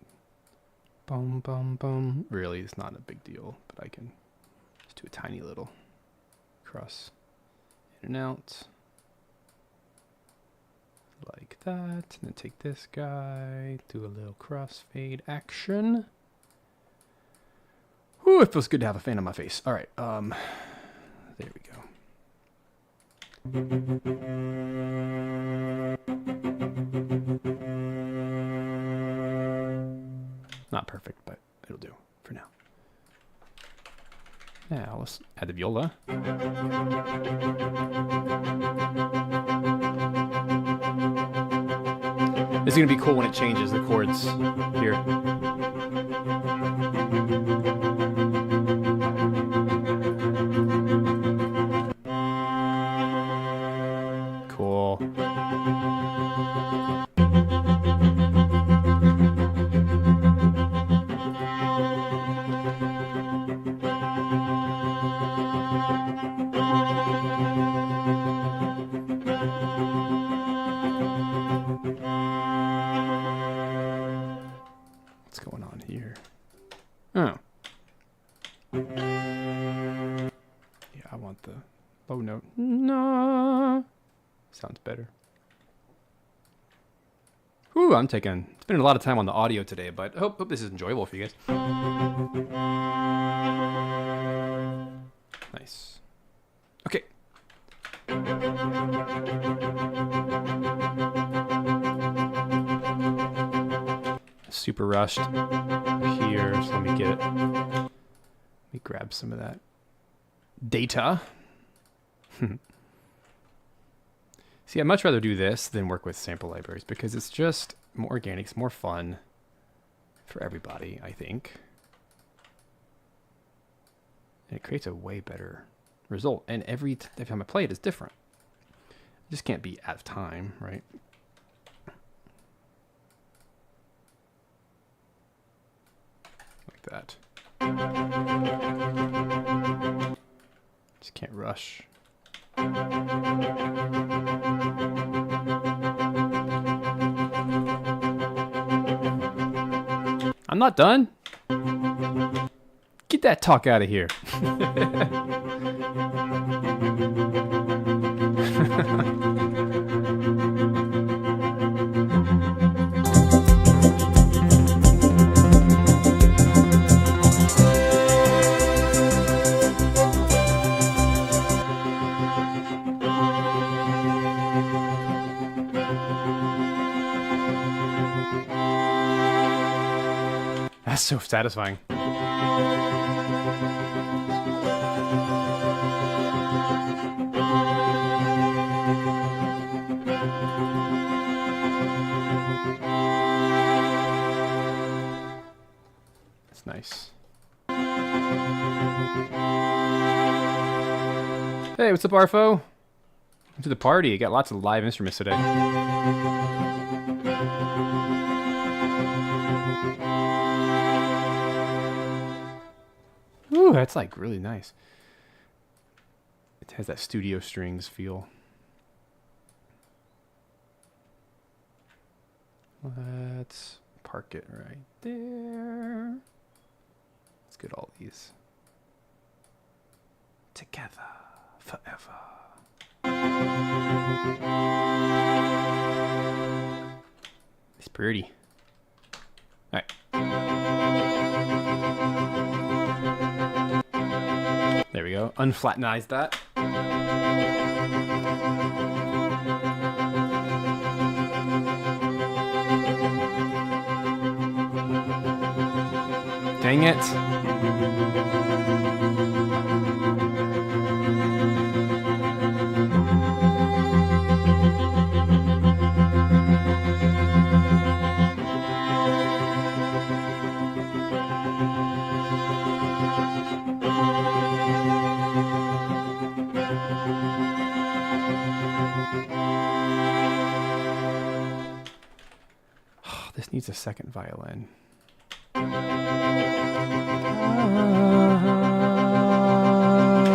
boom, boom, boom. Really, it's not a big deal, but I can just do a tiny little cross in and out. Like that. And then take this guy, do a little crossfade action. Whew, it feels good to have a fan on my face. All right, there we go. Not perfect, but it'll do for now. Now let's add the viola. This is gonna be cool when it changes the chords here. Cool. What's going on here? Oh. Yeah, I want the low note. No. Sounds better. Whew, I'm spending a lot of time on the audio today, but hope this is enjoyable for you guys. Nice. Okay. Super rushed here, so let me grab some of that data. See, I'd much rather do this than work with sample libraries because it's just more organic, it's more fun for everybody, I think. And it creates a way better result. And every time I play it is different. I just can't be out of time, right? Like that. Just can't rush. I'm not done. Get that talk out of here. That's so satisfying. That's nice. Hey, what's up, Arfo? To the party. Got lots of live instruments today. Ooh, that's like really nice. It has that studio strings feel. Let's park it right there. Let's get all these together forever. pretty. All right. There we go. Unflattenize that. Dang it. This needs a second violin.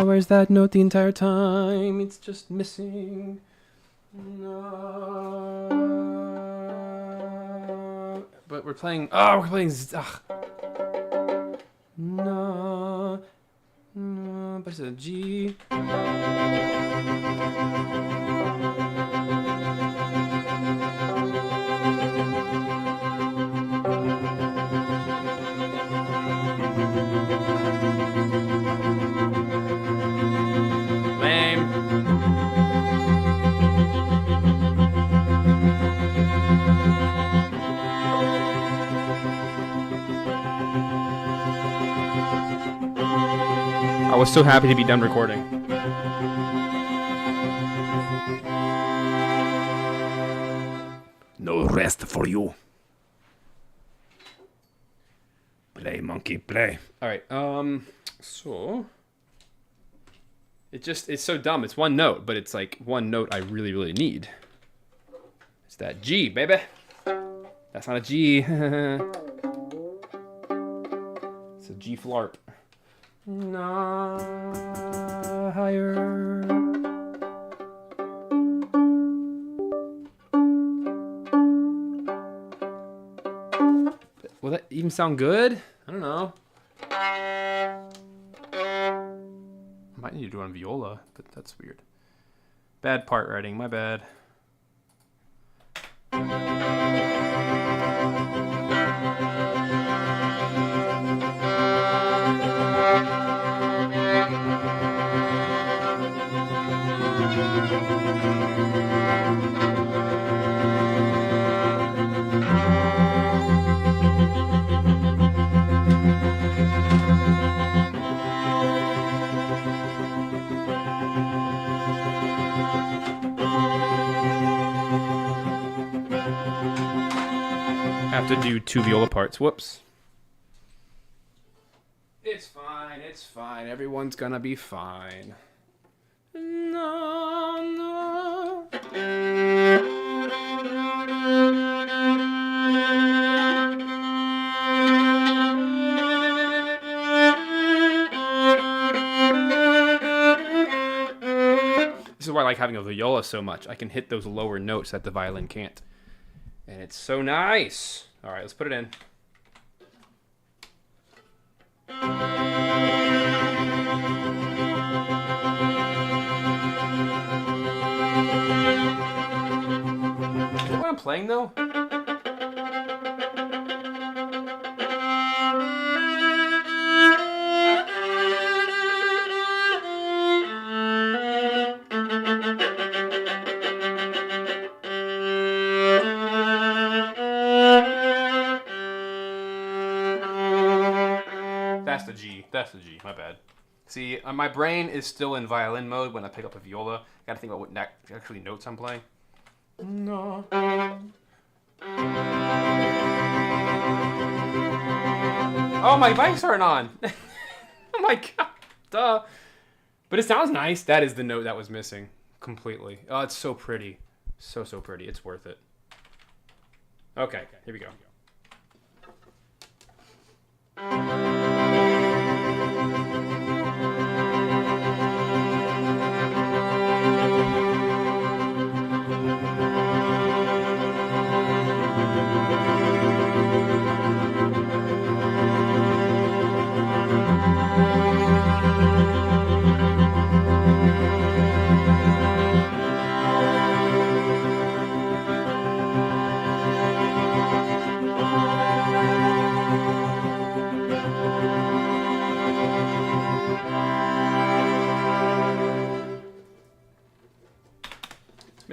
Where's that note the entire time? It's just missing. No. But we're playing. Oh, we're playing. No. No. But it's a G. I was so happy to be done recording. No rest for you. Play, monkey, play. All right. So it's so dumb. It's one note, but it's like one note I really, really need. It's that G, baby. That's not a G. It's a G flarp. No, higher. Will that even sound good? I don't know. I might need to do it on viola, but that's weird. Bad part writing, my bad. Have to do two viola parts. Whoops. It's fine. It's fine. Everyone's gonna be fine. No, no. This is why I like having a viola so much. I can hit those lower notes that the violin can't. And it's so nice. All right, let's put it in. Is that what I'm playing though? That's the G, my bad. See, my brain is still in violin mode when I pick up a viola. Gotta think about what actually notes I'm playing. No. Oh, my mics aren't on. Oh my god. Duh. But it sounds nice. That is the note that was missing completely. Oh, it's so pretty. So pretty. It's worth it. Okay, here we go.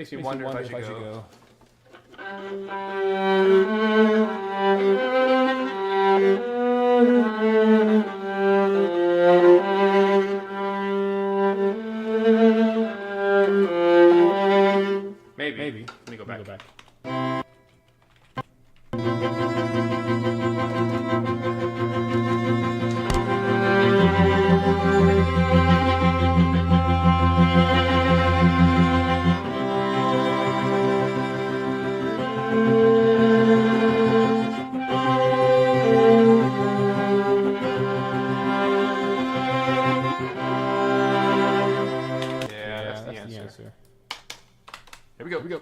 Makes me wonder if I should go. Maybe. Let me go back. Yeah, that's the answer. Here we go.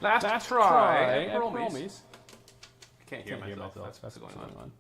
Last try. I promise. I can't hear myself. That's what's going on.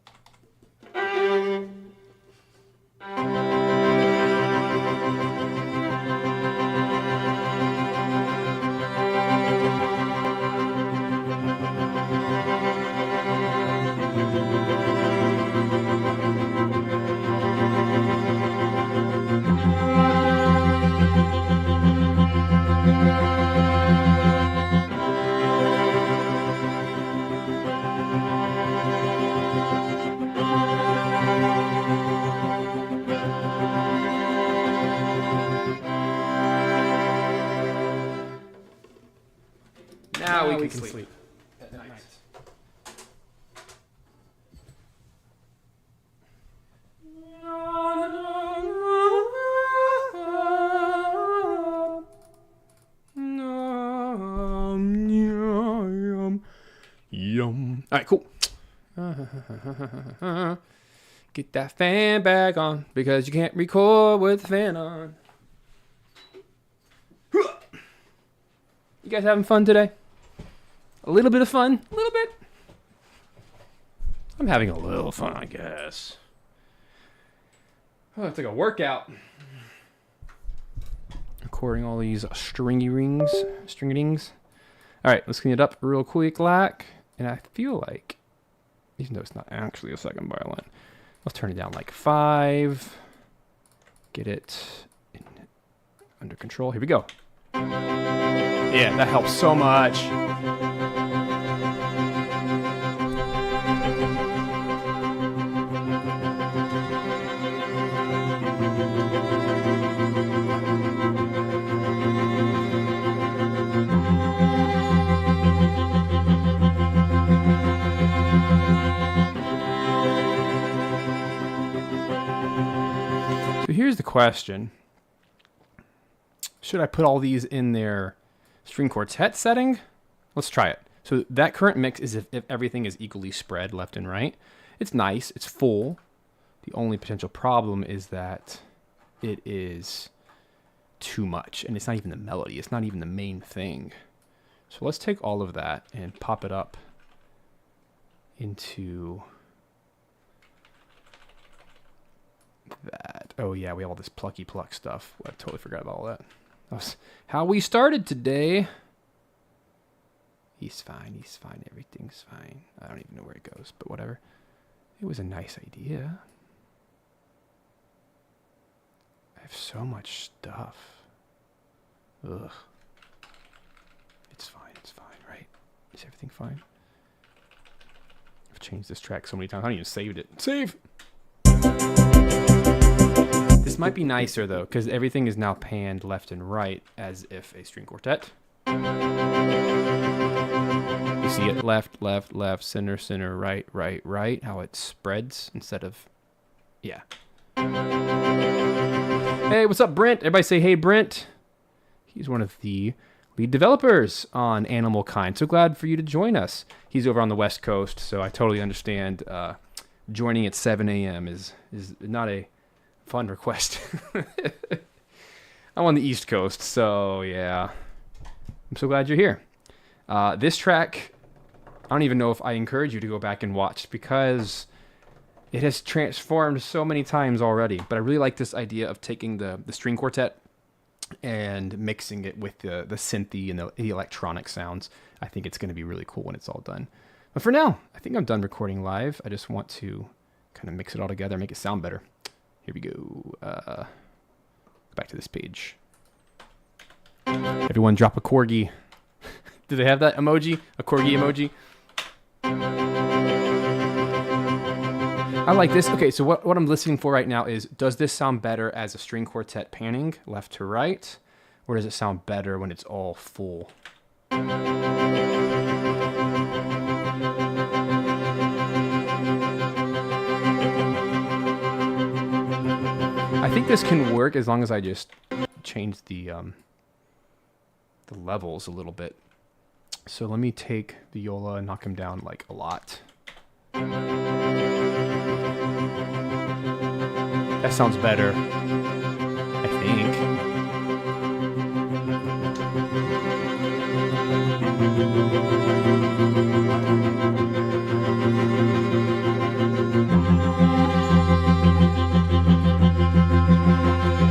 Now we can sleep. At night. Yum. All right, cool. Get that fan back on because you can't record with the fan on. You guys having fun today? A little bit of fun? A little bit? I'm having a little fun, I guess. Oh, it's like a workout. Recording all these stringy-dings. All right, let's clean it up real quick, and I feel like, even though it's not actually a second violin, let's turn it down like 5. Get it under control. Here we go. Yeah, that helps so much. So here's the question. Should I put all these in their string quartet setting? Let's try it. So that current mix is if everything is equally spread left and right. It's nice. It's full. The only potential problem is that it is too much. And it's not even the melody. It's not even the main thing. So let's take all of that and pop it up into that. Oh yeah, we have all this plucky pluck stuff. I totally forgot about all that. That was how we started today. He's fine. Everything's fine. I don't even know where it goes, but whatever. It was a nice idea. I have so much stuff. Ugh. It's fine, right? Is everything fine? I've changed this track so many times. I haven't even saved it. Save! This might be nicer, though, because everything is now panned left and right as if a string quartet. You see it left, center, right, how it spreads instead of... Yeah. Hey, what's up, Brent? Everybody say, hey, Brent. He's one of the lead developers on Animalkind. So glad for you to join us. He's over on the West Coast, so I totally understand joining at 7 a.m. is not a fun request. I'm on the East Coast, so yeah. I'm so glad you're here. This track, I don't even know if I encourage you to go back and watch because it has transformed so many times already. But I really like this idea of taking the string quartet and mixing it with the synthy and the electronic sounds. I think it's going to be really cool when it's all done. But for now, I think I'm done recording live. I just want to kind of mix it all together, make it sound better. Here we go. Back to this page. Everyone drop a corgi. Do they have that emoji? A corgi emoji? I like this. Okay, so what I'm listening for right now is, does this sound better as a string quartet panning left to right? Or does it sound better when it's all full? I think this can work as long as I just change the levels a little bit. So let me take viola and knock him down like a lot. That sounds better, I think.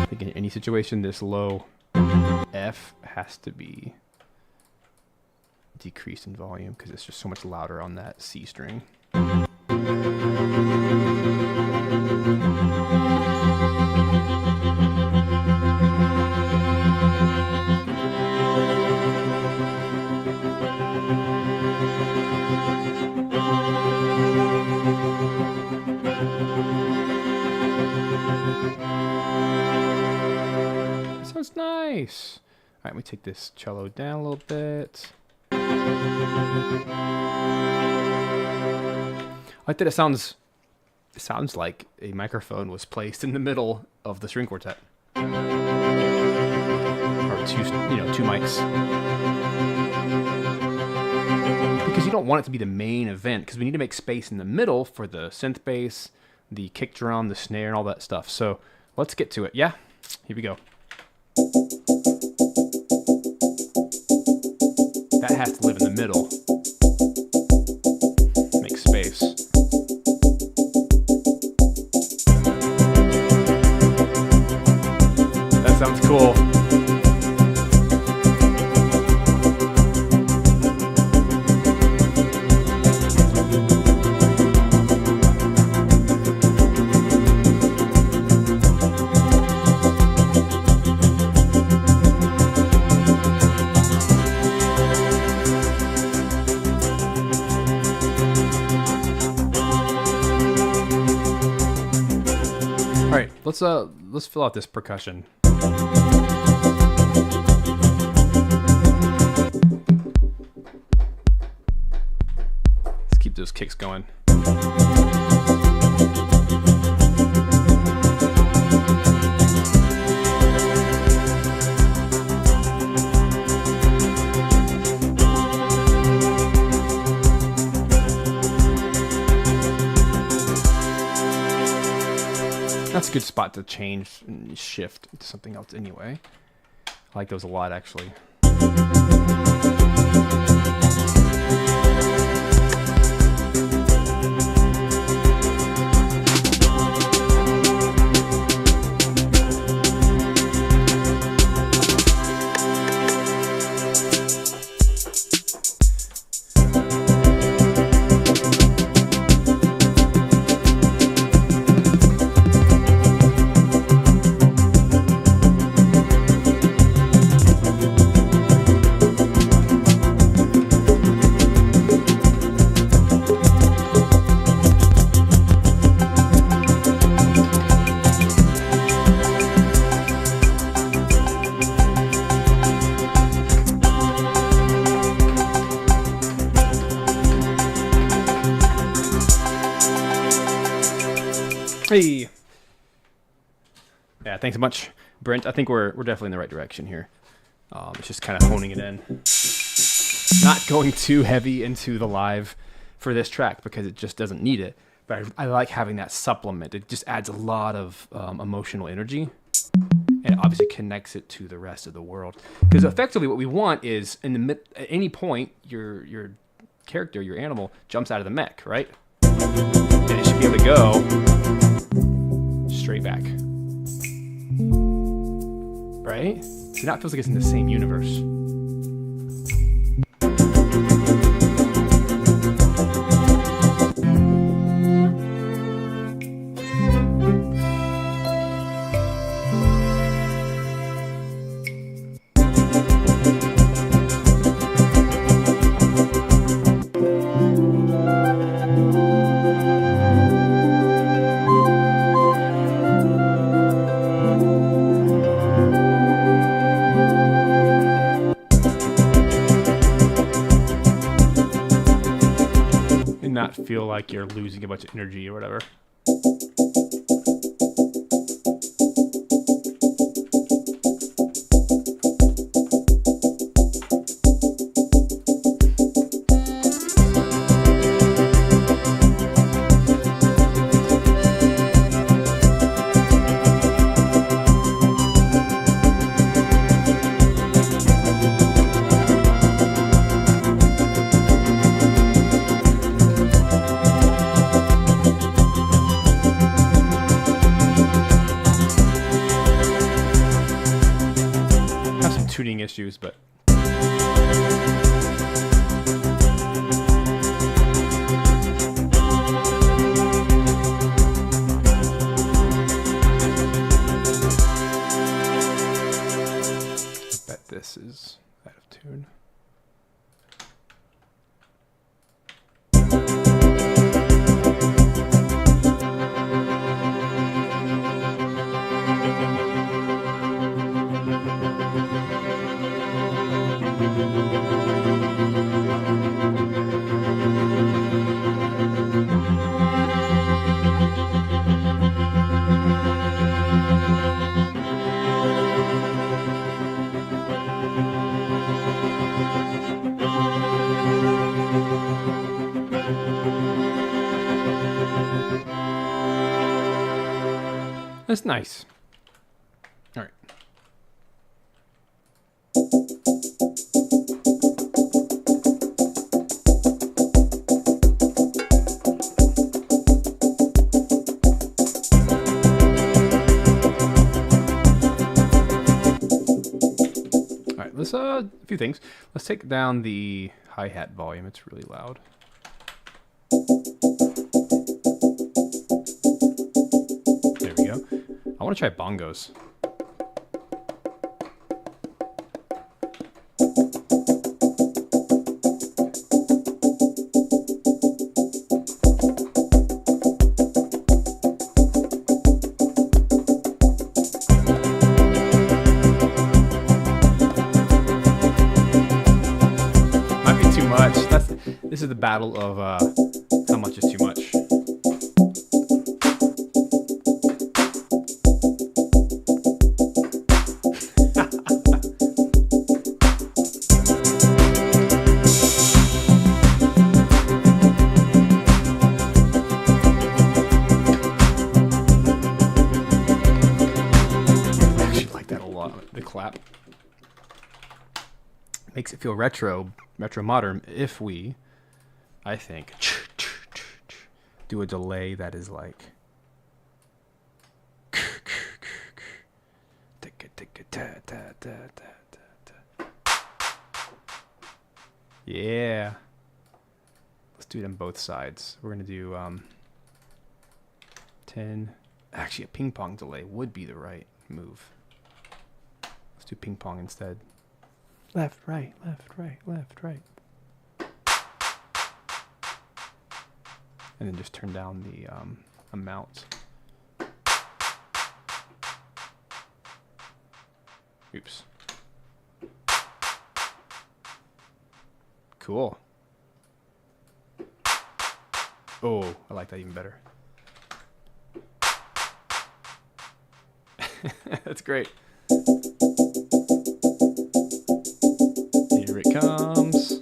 I think in any situation, this low F has to be decreased in volume because it's just so much louder on that C string. Sounds nice. All right, we take this cello down a little bit. I like that it sounds like a microphone was placed in the middle of the string quartet. Or two mics. Because you don't want it to be the main event, because we need to make space in the middle for the synth bass, the kick drum, the snare, and all that stuff. So let's get to it. Yeah, here we go. That has to live in the middle. Make space. That sounds cool. All right, let's fill out this percussion. Let's keep those kicks going. That's a good spot to change and shift to something else anyway. I like those a lot, actually. Hey. Yeah, thanks so much, Brent. I think we're definitely in the right direction here. It's just kind of honing it in. Not going too heavy into the live for this track because it just doesn't need it. But I like having that supplement. It just adds a lot of emotional energy, and it obviously connects it to the rest of the world. Because effectively, what we want is at any point, your character, your animal, jumps out of the mech, right? And it should be able to go straight back, right? So now it feels like it's in the same universe. Not feel like you're losing a bunch of energy or whatever. Tuning issues, but bet this is out of tune. That's nice. All right. All right, let's a few things. Let's take down the hi-hat volume. It's really loud. There we go. I want to try bongos. Might be too much. This is the battle of how much is too much. The clap makes it feel retro modern if we, I think, do a delay that is like yeah. Let's do it on both sides. We're gonna do 10. Actually, a ping pong delay would be the right move. Let's do ping pong instead. Left, right, left, right, left, right. And then just turn down the amount. Oops. Cool. Oh, I like that even better. That's great. Here it comes.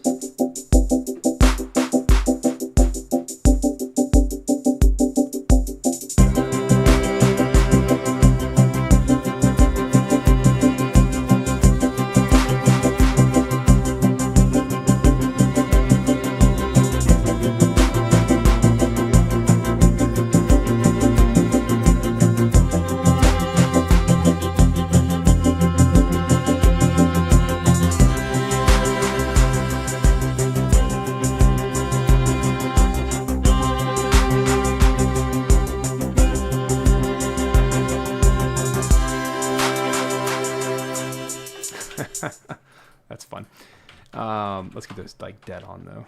Let's get this like dead on though.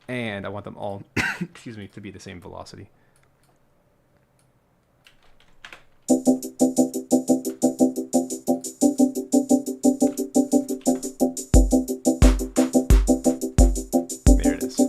And I want them all, excuse me, to be the same velocity. There it is.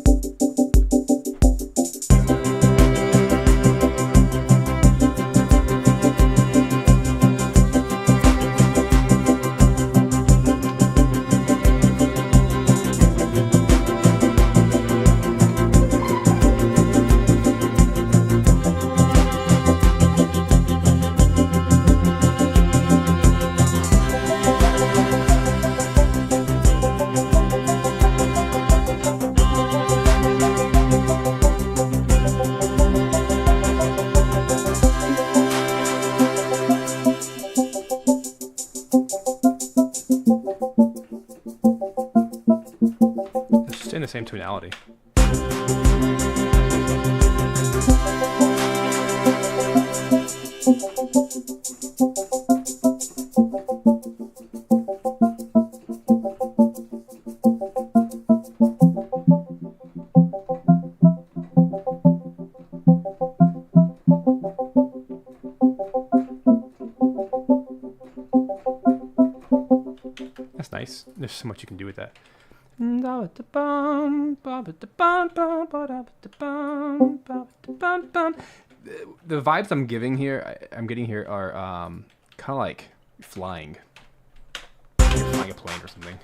In the same tonality. That's nice. There's so much you can do with that. The vibes I'm getting here are kind of like flying. You're flying a plane or something.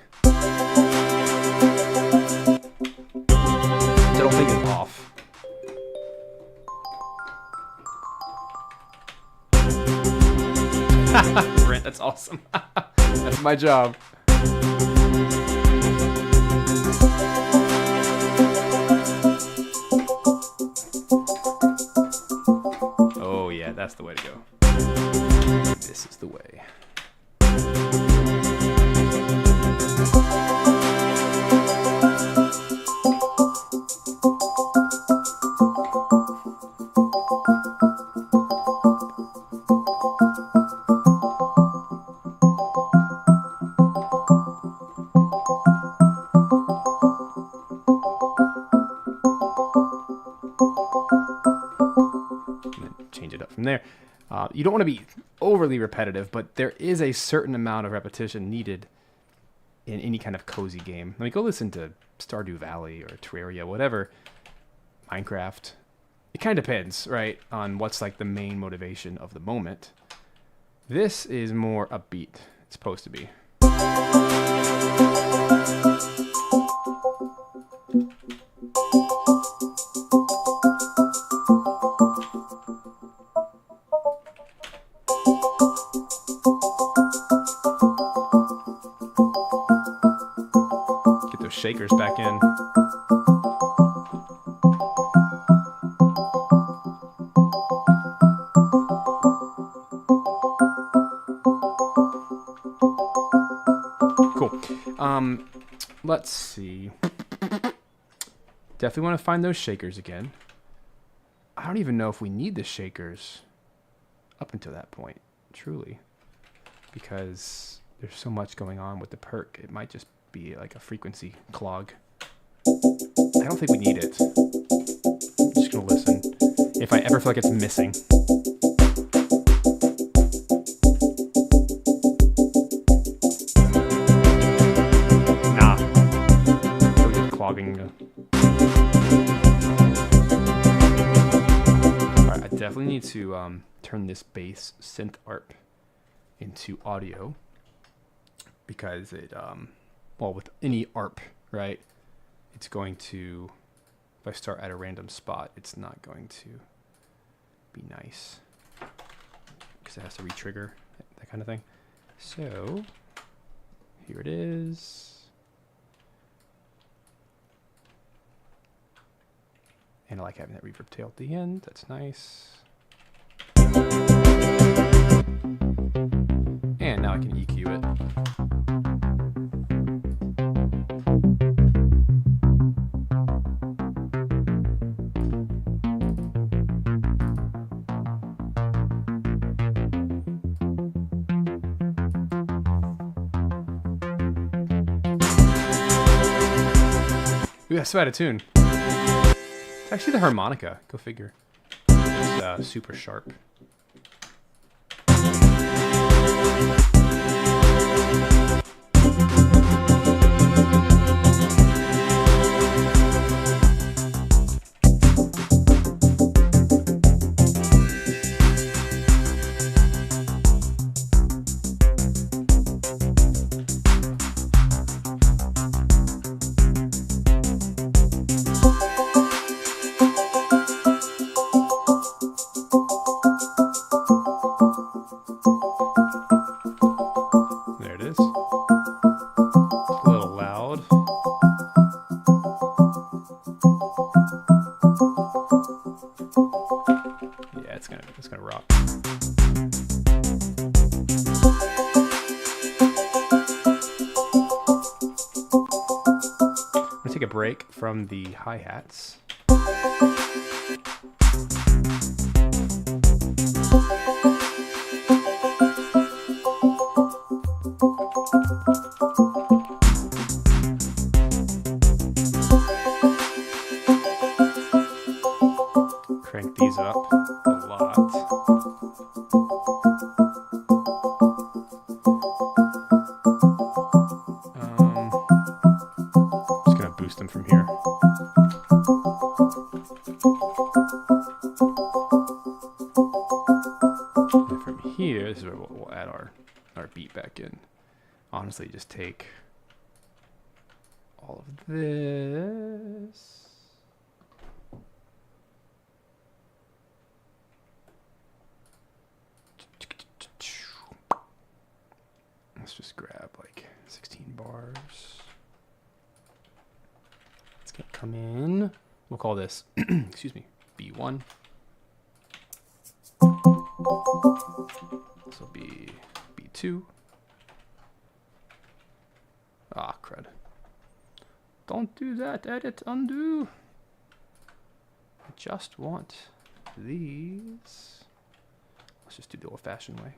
I don't think it's off. Brent, that's awesome. That's my job. Oh yeah, that's the way to go. This is the way. Change it up from there. You don't want to be overly repetitive, but there is a certain amount of repetition needed in any kind of cozy game. Let me go listen to Stardew Valley or Terraria, whatever, Minecraft. It kind of depends, right, on what's like the main motivation of the moment. This is more upbeat. It's supposed to be. Get those shakers back in. Cool. Let's see. Definitely want to find those shakers again. I don't even know if we need the shakers up until that point, truly, because there's so much going on with the perk. It might just be like a frequency clog. I don't think we need it. I'm just gonna listen. If I ever feel like it's missing. Nah. It was just clogging. Alright, I definitely need to turn this bass synth ARP into audio, because it well, with any ARP, right, it's going to, if I start at a random spot, it's not going to be nice because it has to re-trigger, that kind of thing. So here it is, and I like having that reverb tail at the end. That's nice. And now I can EQ it. Ooh, that's so out of tune. It's actually the harmonica. Go figure. It's super sharp. There it is. It's a little loud. Yeah, it's gonna rock. I'm gonna take a break from the hi-hats. Crank these up a lot. Just gonna boost them from here. And from here, this is where we'll add our beat back in. Honestly, just take all of this. Let's just grab like 16 bars. It's gonna come in. We'll call this, excuse me, B1. This will be B2. Ah, crud. Don't do that. Edit, undo. I just want these. Let's just do the old-fashioned way.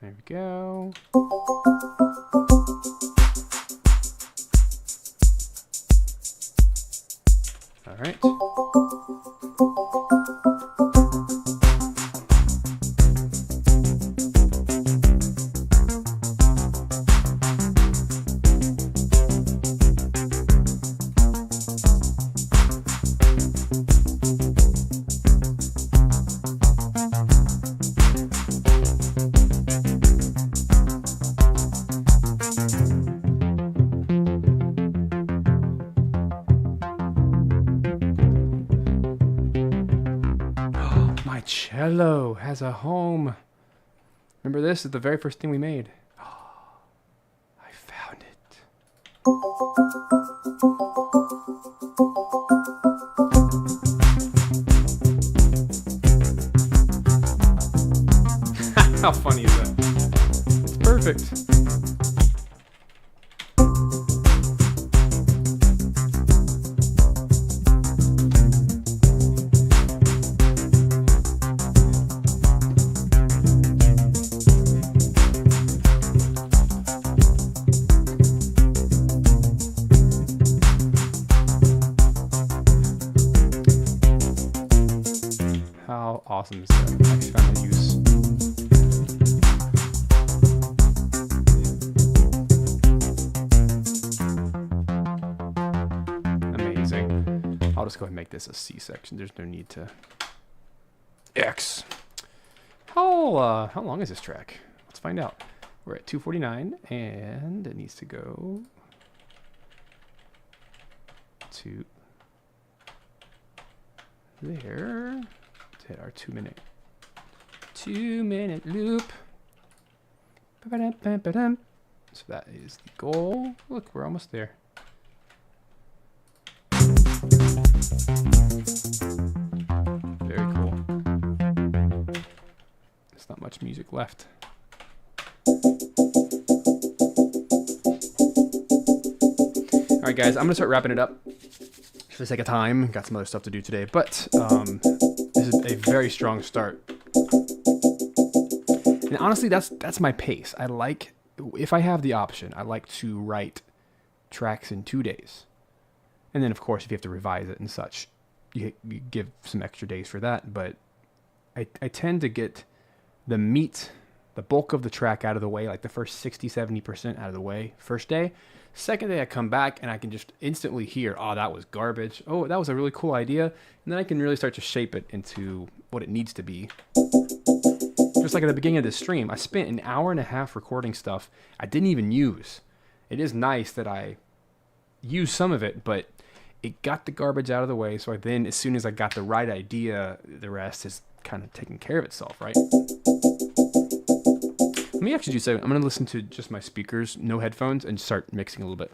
There we go. All right. My cello has a home. Remember, this is the very first thing we made. I found it. How funny is that? It's perfect. How awesome is that? I actually found a use. Amazing. I'll just go ahead and make this a C section. There's no need to X. How long is this track? Let's find out. We're at 2:49 and it needs to go to there. Let's hit our 2 minute loop. So that is the goal. Look, we're almost there. Very cool. There's not much music left. All right, guys, I'm gonna start wrapping it up for the sake of time. Got some other stuff to do today, but this is a very strong start. And honestly, that's my pace. I like, if I have the option, I like to write tracks in 2 days. And then, of course, if you have to revise it and such, you give some extra days for that. But I tend to get the meat, the bulk of the track out of the way, like the first 60-70% out of the way first day. Second day I come back and I can just instantly hear, oh, that was garbage. Oh, that was a really cool idea. And then I can really start to shape it into what it needs to be. Just like at the beginning of this stream, I spent an hour and a half recording stuff I didn't even use. It is nice that I use some of it, but it got the garbage out of the way. So then as soon as I got the right idea, the rest is kind of taking care of itself, right? Let me actually do so. I'm going to listen to just my speakers, no headphones, and start mixing a little bit.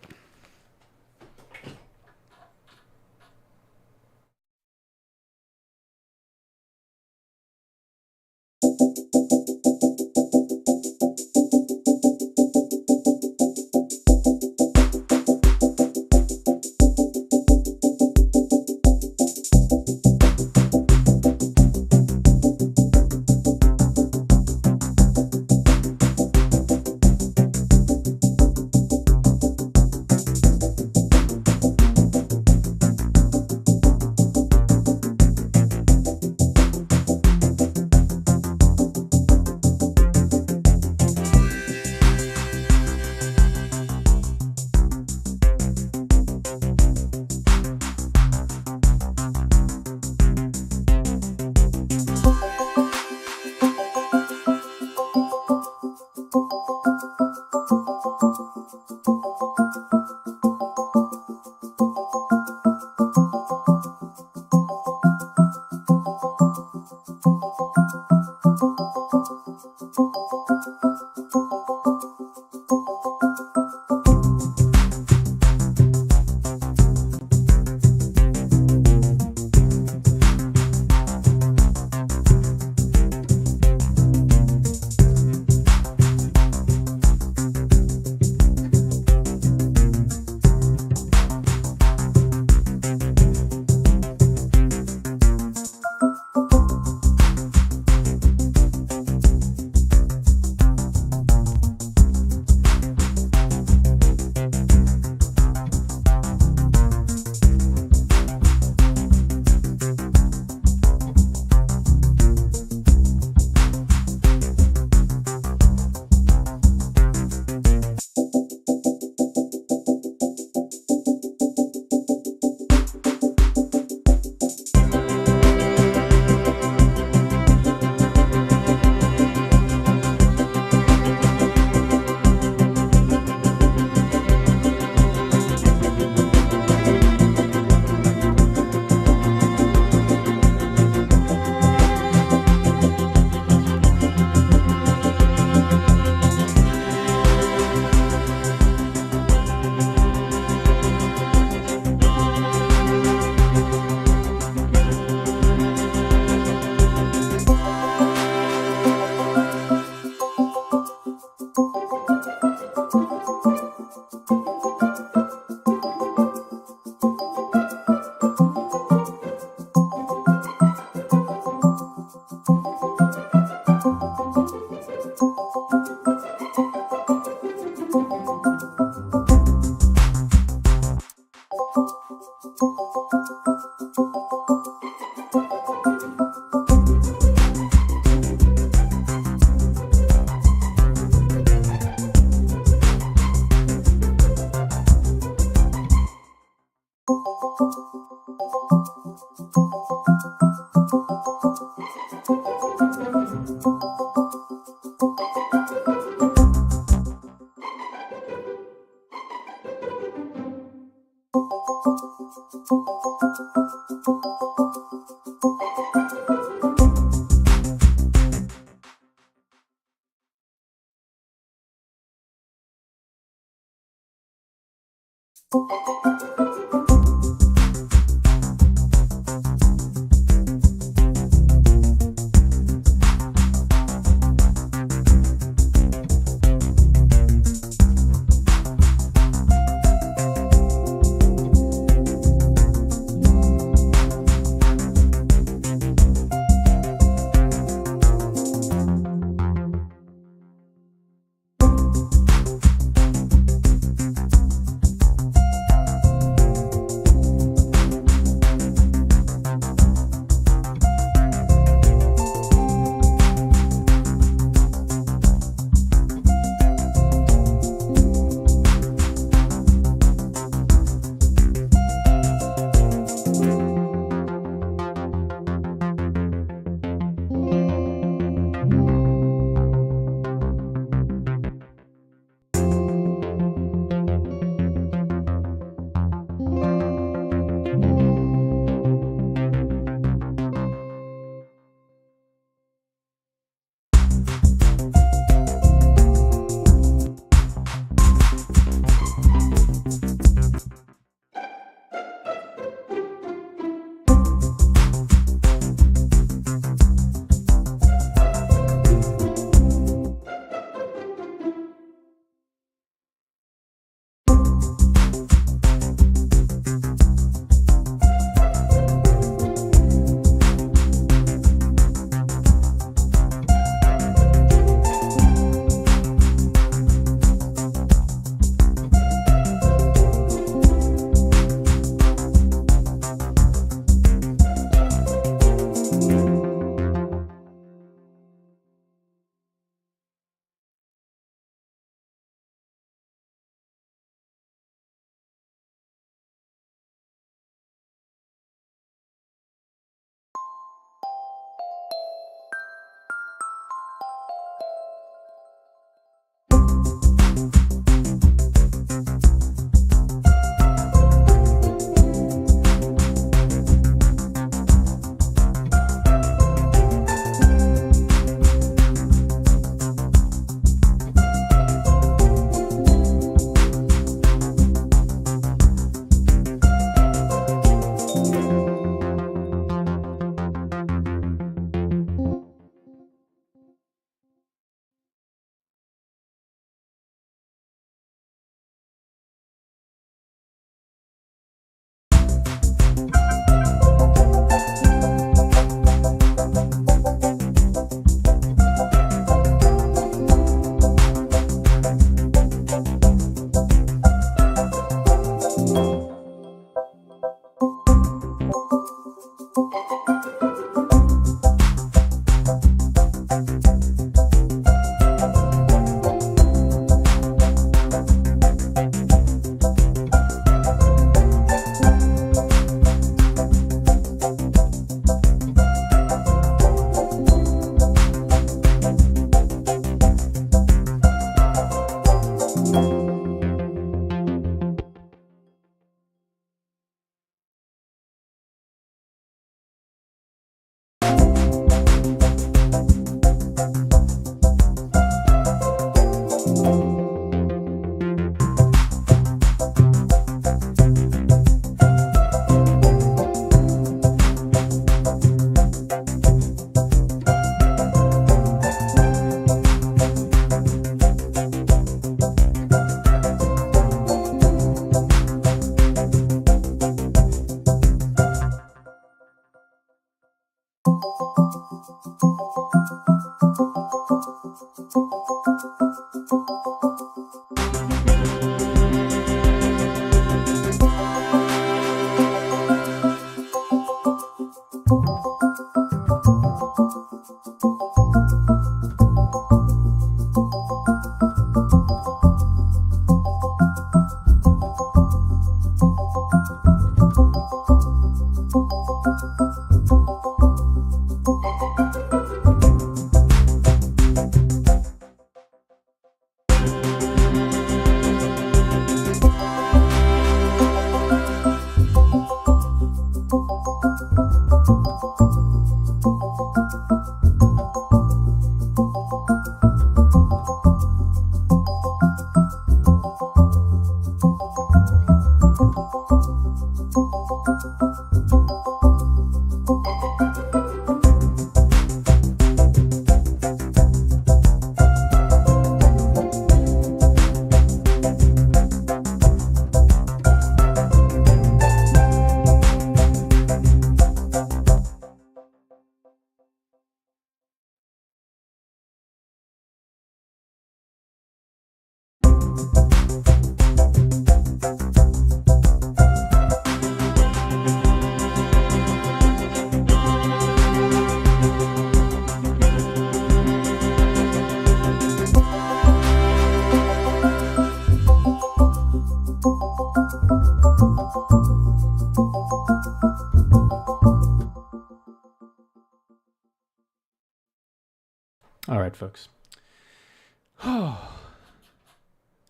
All right, folks.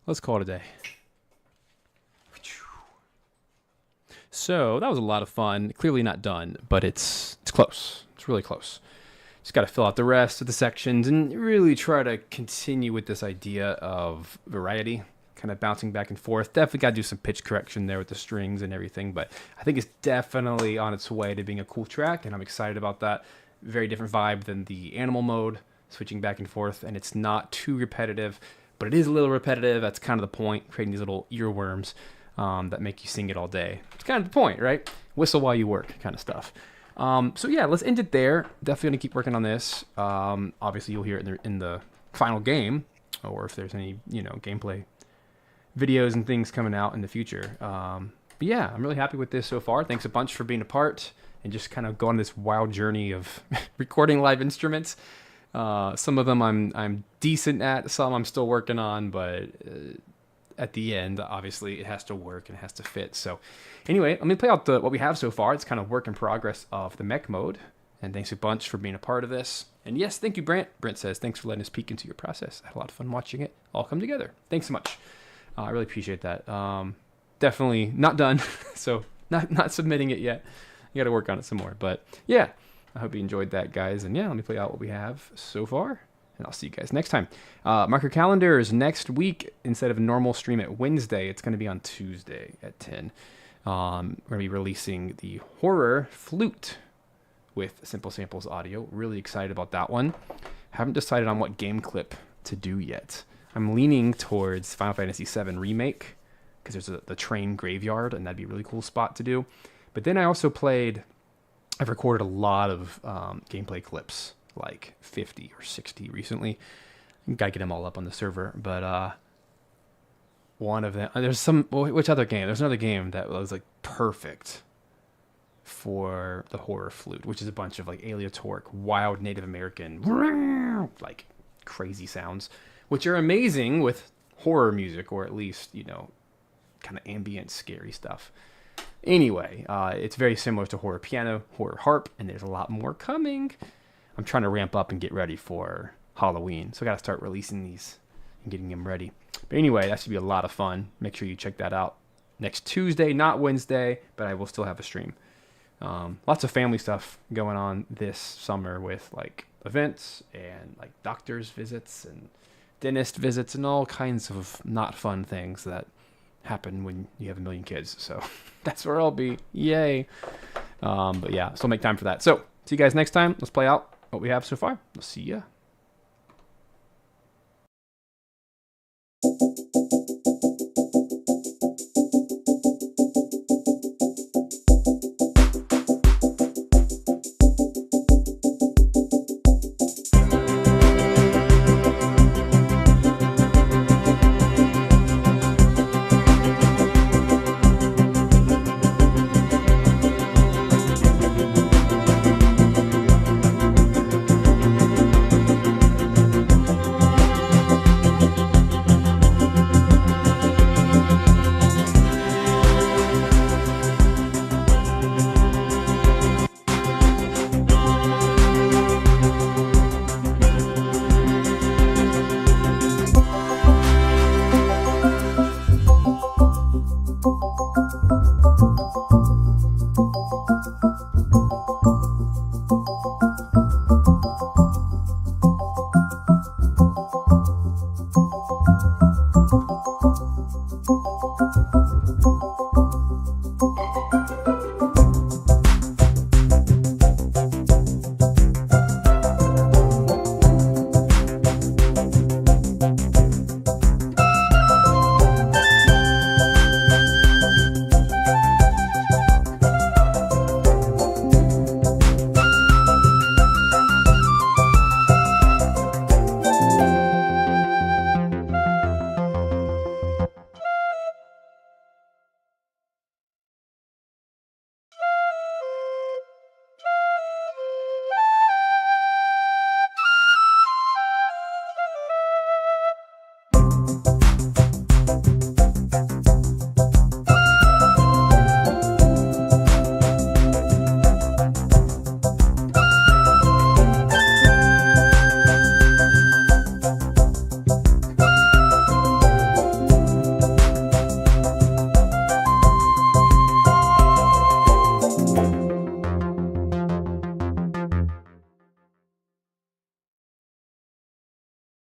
Let's call it a day. So that was a lot of fun. Clearly not done, but it's close. It's really close. Just got to fill out the rest of the sections and really try to continue with this idea of variety, kind of bouncing back and forth. Definitely got to do some pitch correction there with the strings and everything, but I think it's definitely on its way to being a cool track, and I'm excited about that. Very different vibe than the Animal Mode, switching back and forth, and it's not too repetitive, but it is a little repetitive. That's kind of the point, creating these little earworms that make you sing it all day. It's kind of the point, right? Whistle while you work kind of stuff. So yeah, let's end it there. Definitely gonna keep working on this. Obviously you'll hear it in the final game, or if there's any, gameplay videos and things coming out in the future. But yeah, I'm really happy with this so far. Thanks a bunch for being a part and just kind of go on this wild journey of recording live instruments. Some of them I'm decent at, some I'm still working on, but at the end, obviously, it has to work and it has to fit. So anyway, let me play out what we have so far. It's kind of work in progress of the Mech Mode. And thanks a bunch for being a part of this. And yes, thank you, Brent. Brent says, thanks for letting us peek into your process. I had a lot of fun watching it all come together. Thanks so much. I really appreciate that. Definitely not done, so not submitting it yet. You got to work on it some more. But yeah, I hope you enjoyed that, guys. And yeah, let me play out what we have so far. And I'll see you guys next time. Mark your calendars next week. Instead of a normal stream at Wednesday, it's going to be on Tuesday at 10. We're going to be releasing the Horror Flute with Simple Samples audio. Really excited about that one. Haven't decided on what game clip to do yet. I'm leaning towards Final Fantasy VII Remake because there's the train graveyard, and that'd be a really cool spot to do. But then I also I've recorded a lot of gameplay clips, like 50 or 60 recently. Gotta get them all up on the server. But one of them, which other game? There's another game that was like perfect for the Horror Flute, which is a bunch of like aleatoric, wild Native American, like crazy sounds, which are amazing with horror music, or at least, kind of ambient, scary stuff. Anyway, it's very similar to horror piano, horror harp, and there's a lot more coming. I'm trying to ramp up and get ready for Halloween, so I got to start releasing these and getting them ready. But anyway, that should be a lot of fun. Make sure you check that out next Tuesday, not Wednesday, but I will still have a stream. Lots of family stuff going on this summer with like events and like doctor's visits and dentist visits and all kinds of not fun things that happen when you have a million kids. So that's where I'll be. Yay. But yeah, still make time for that. So see you guys next time. Let's play out what we have so far. We'll see ya.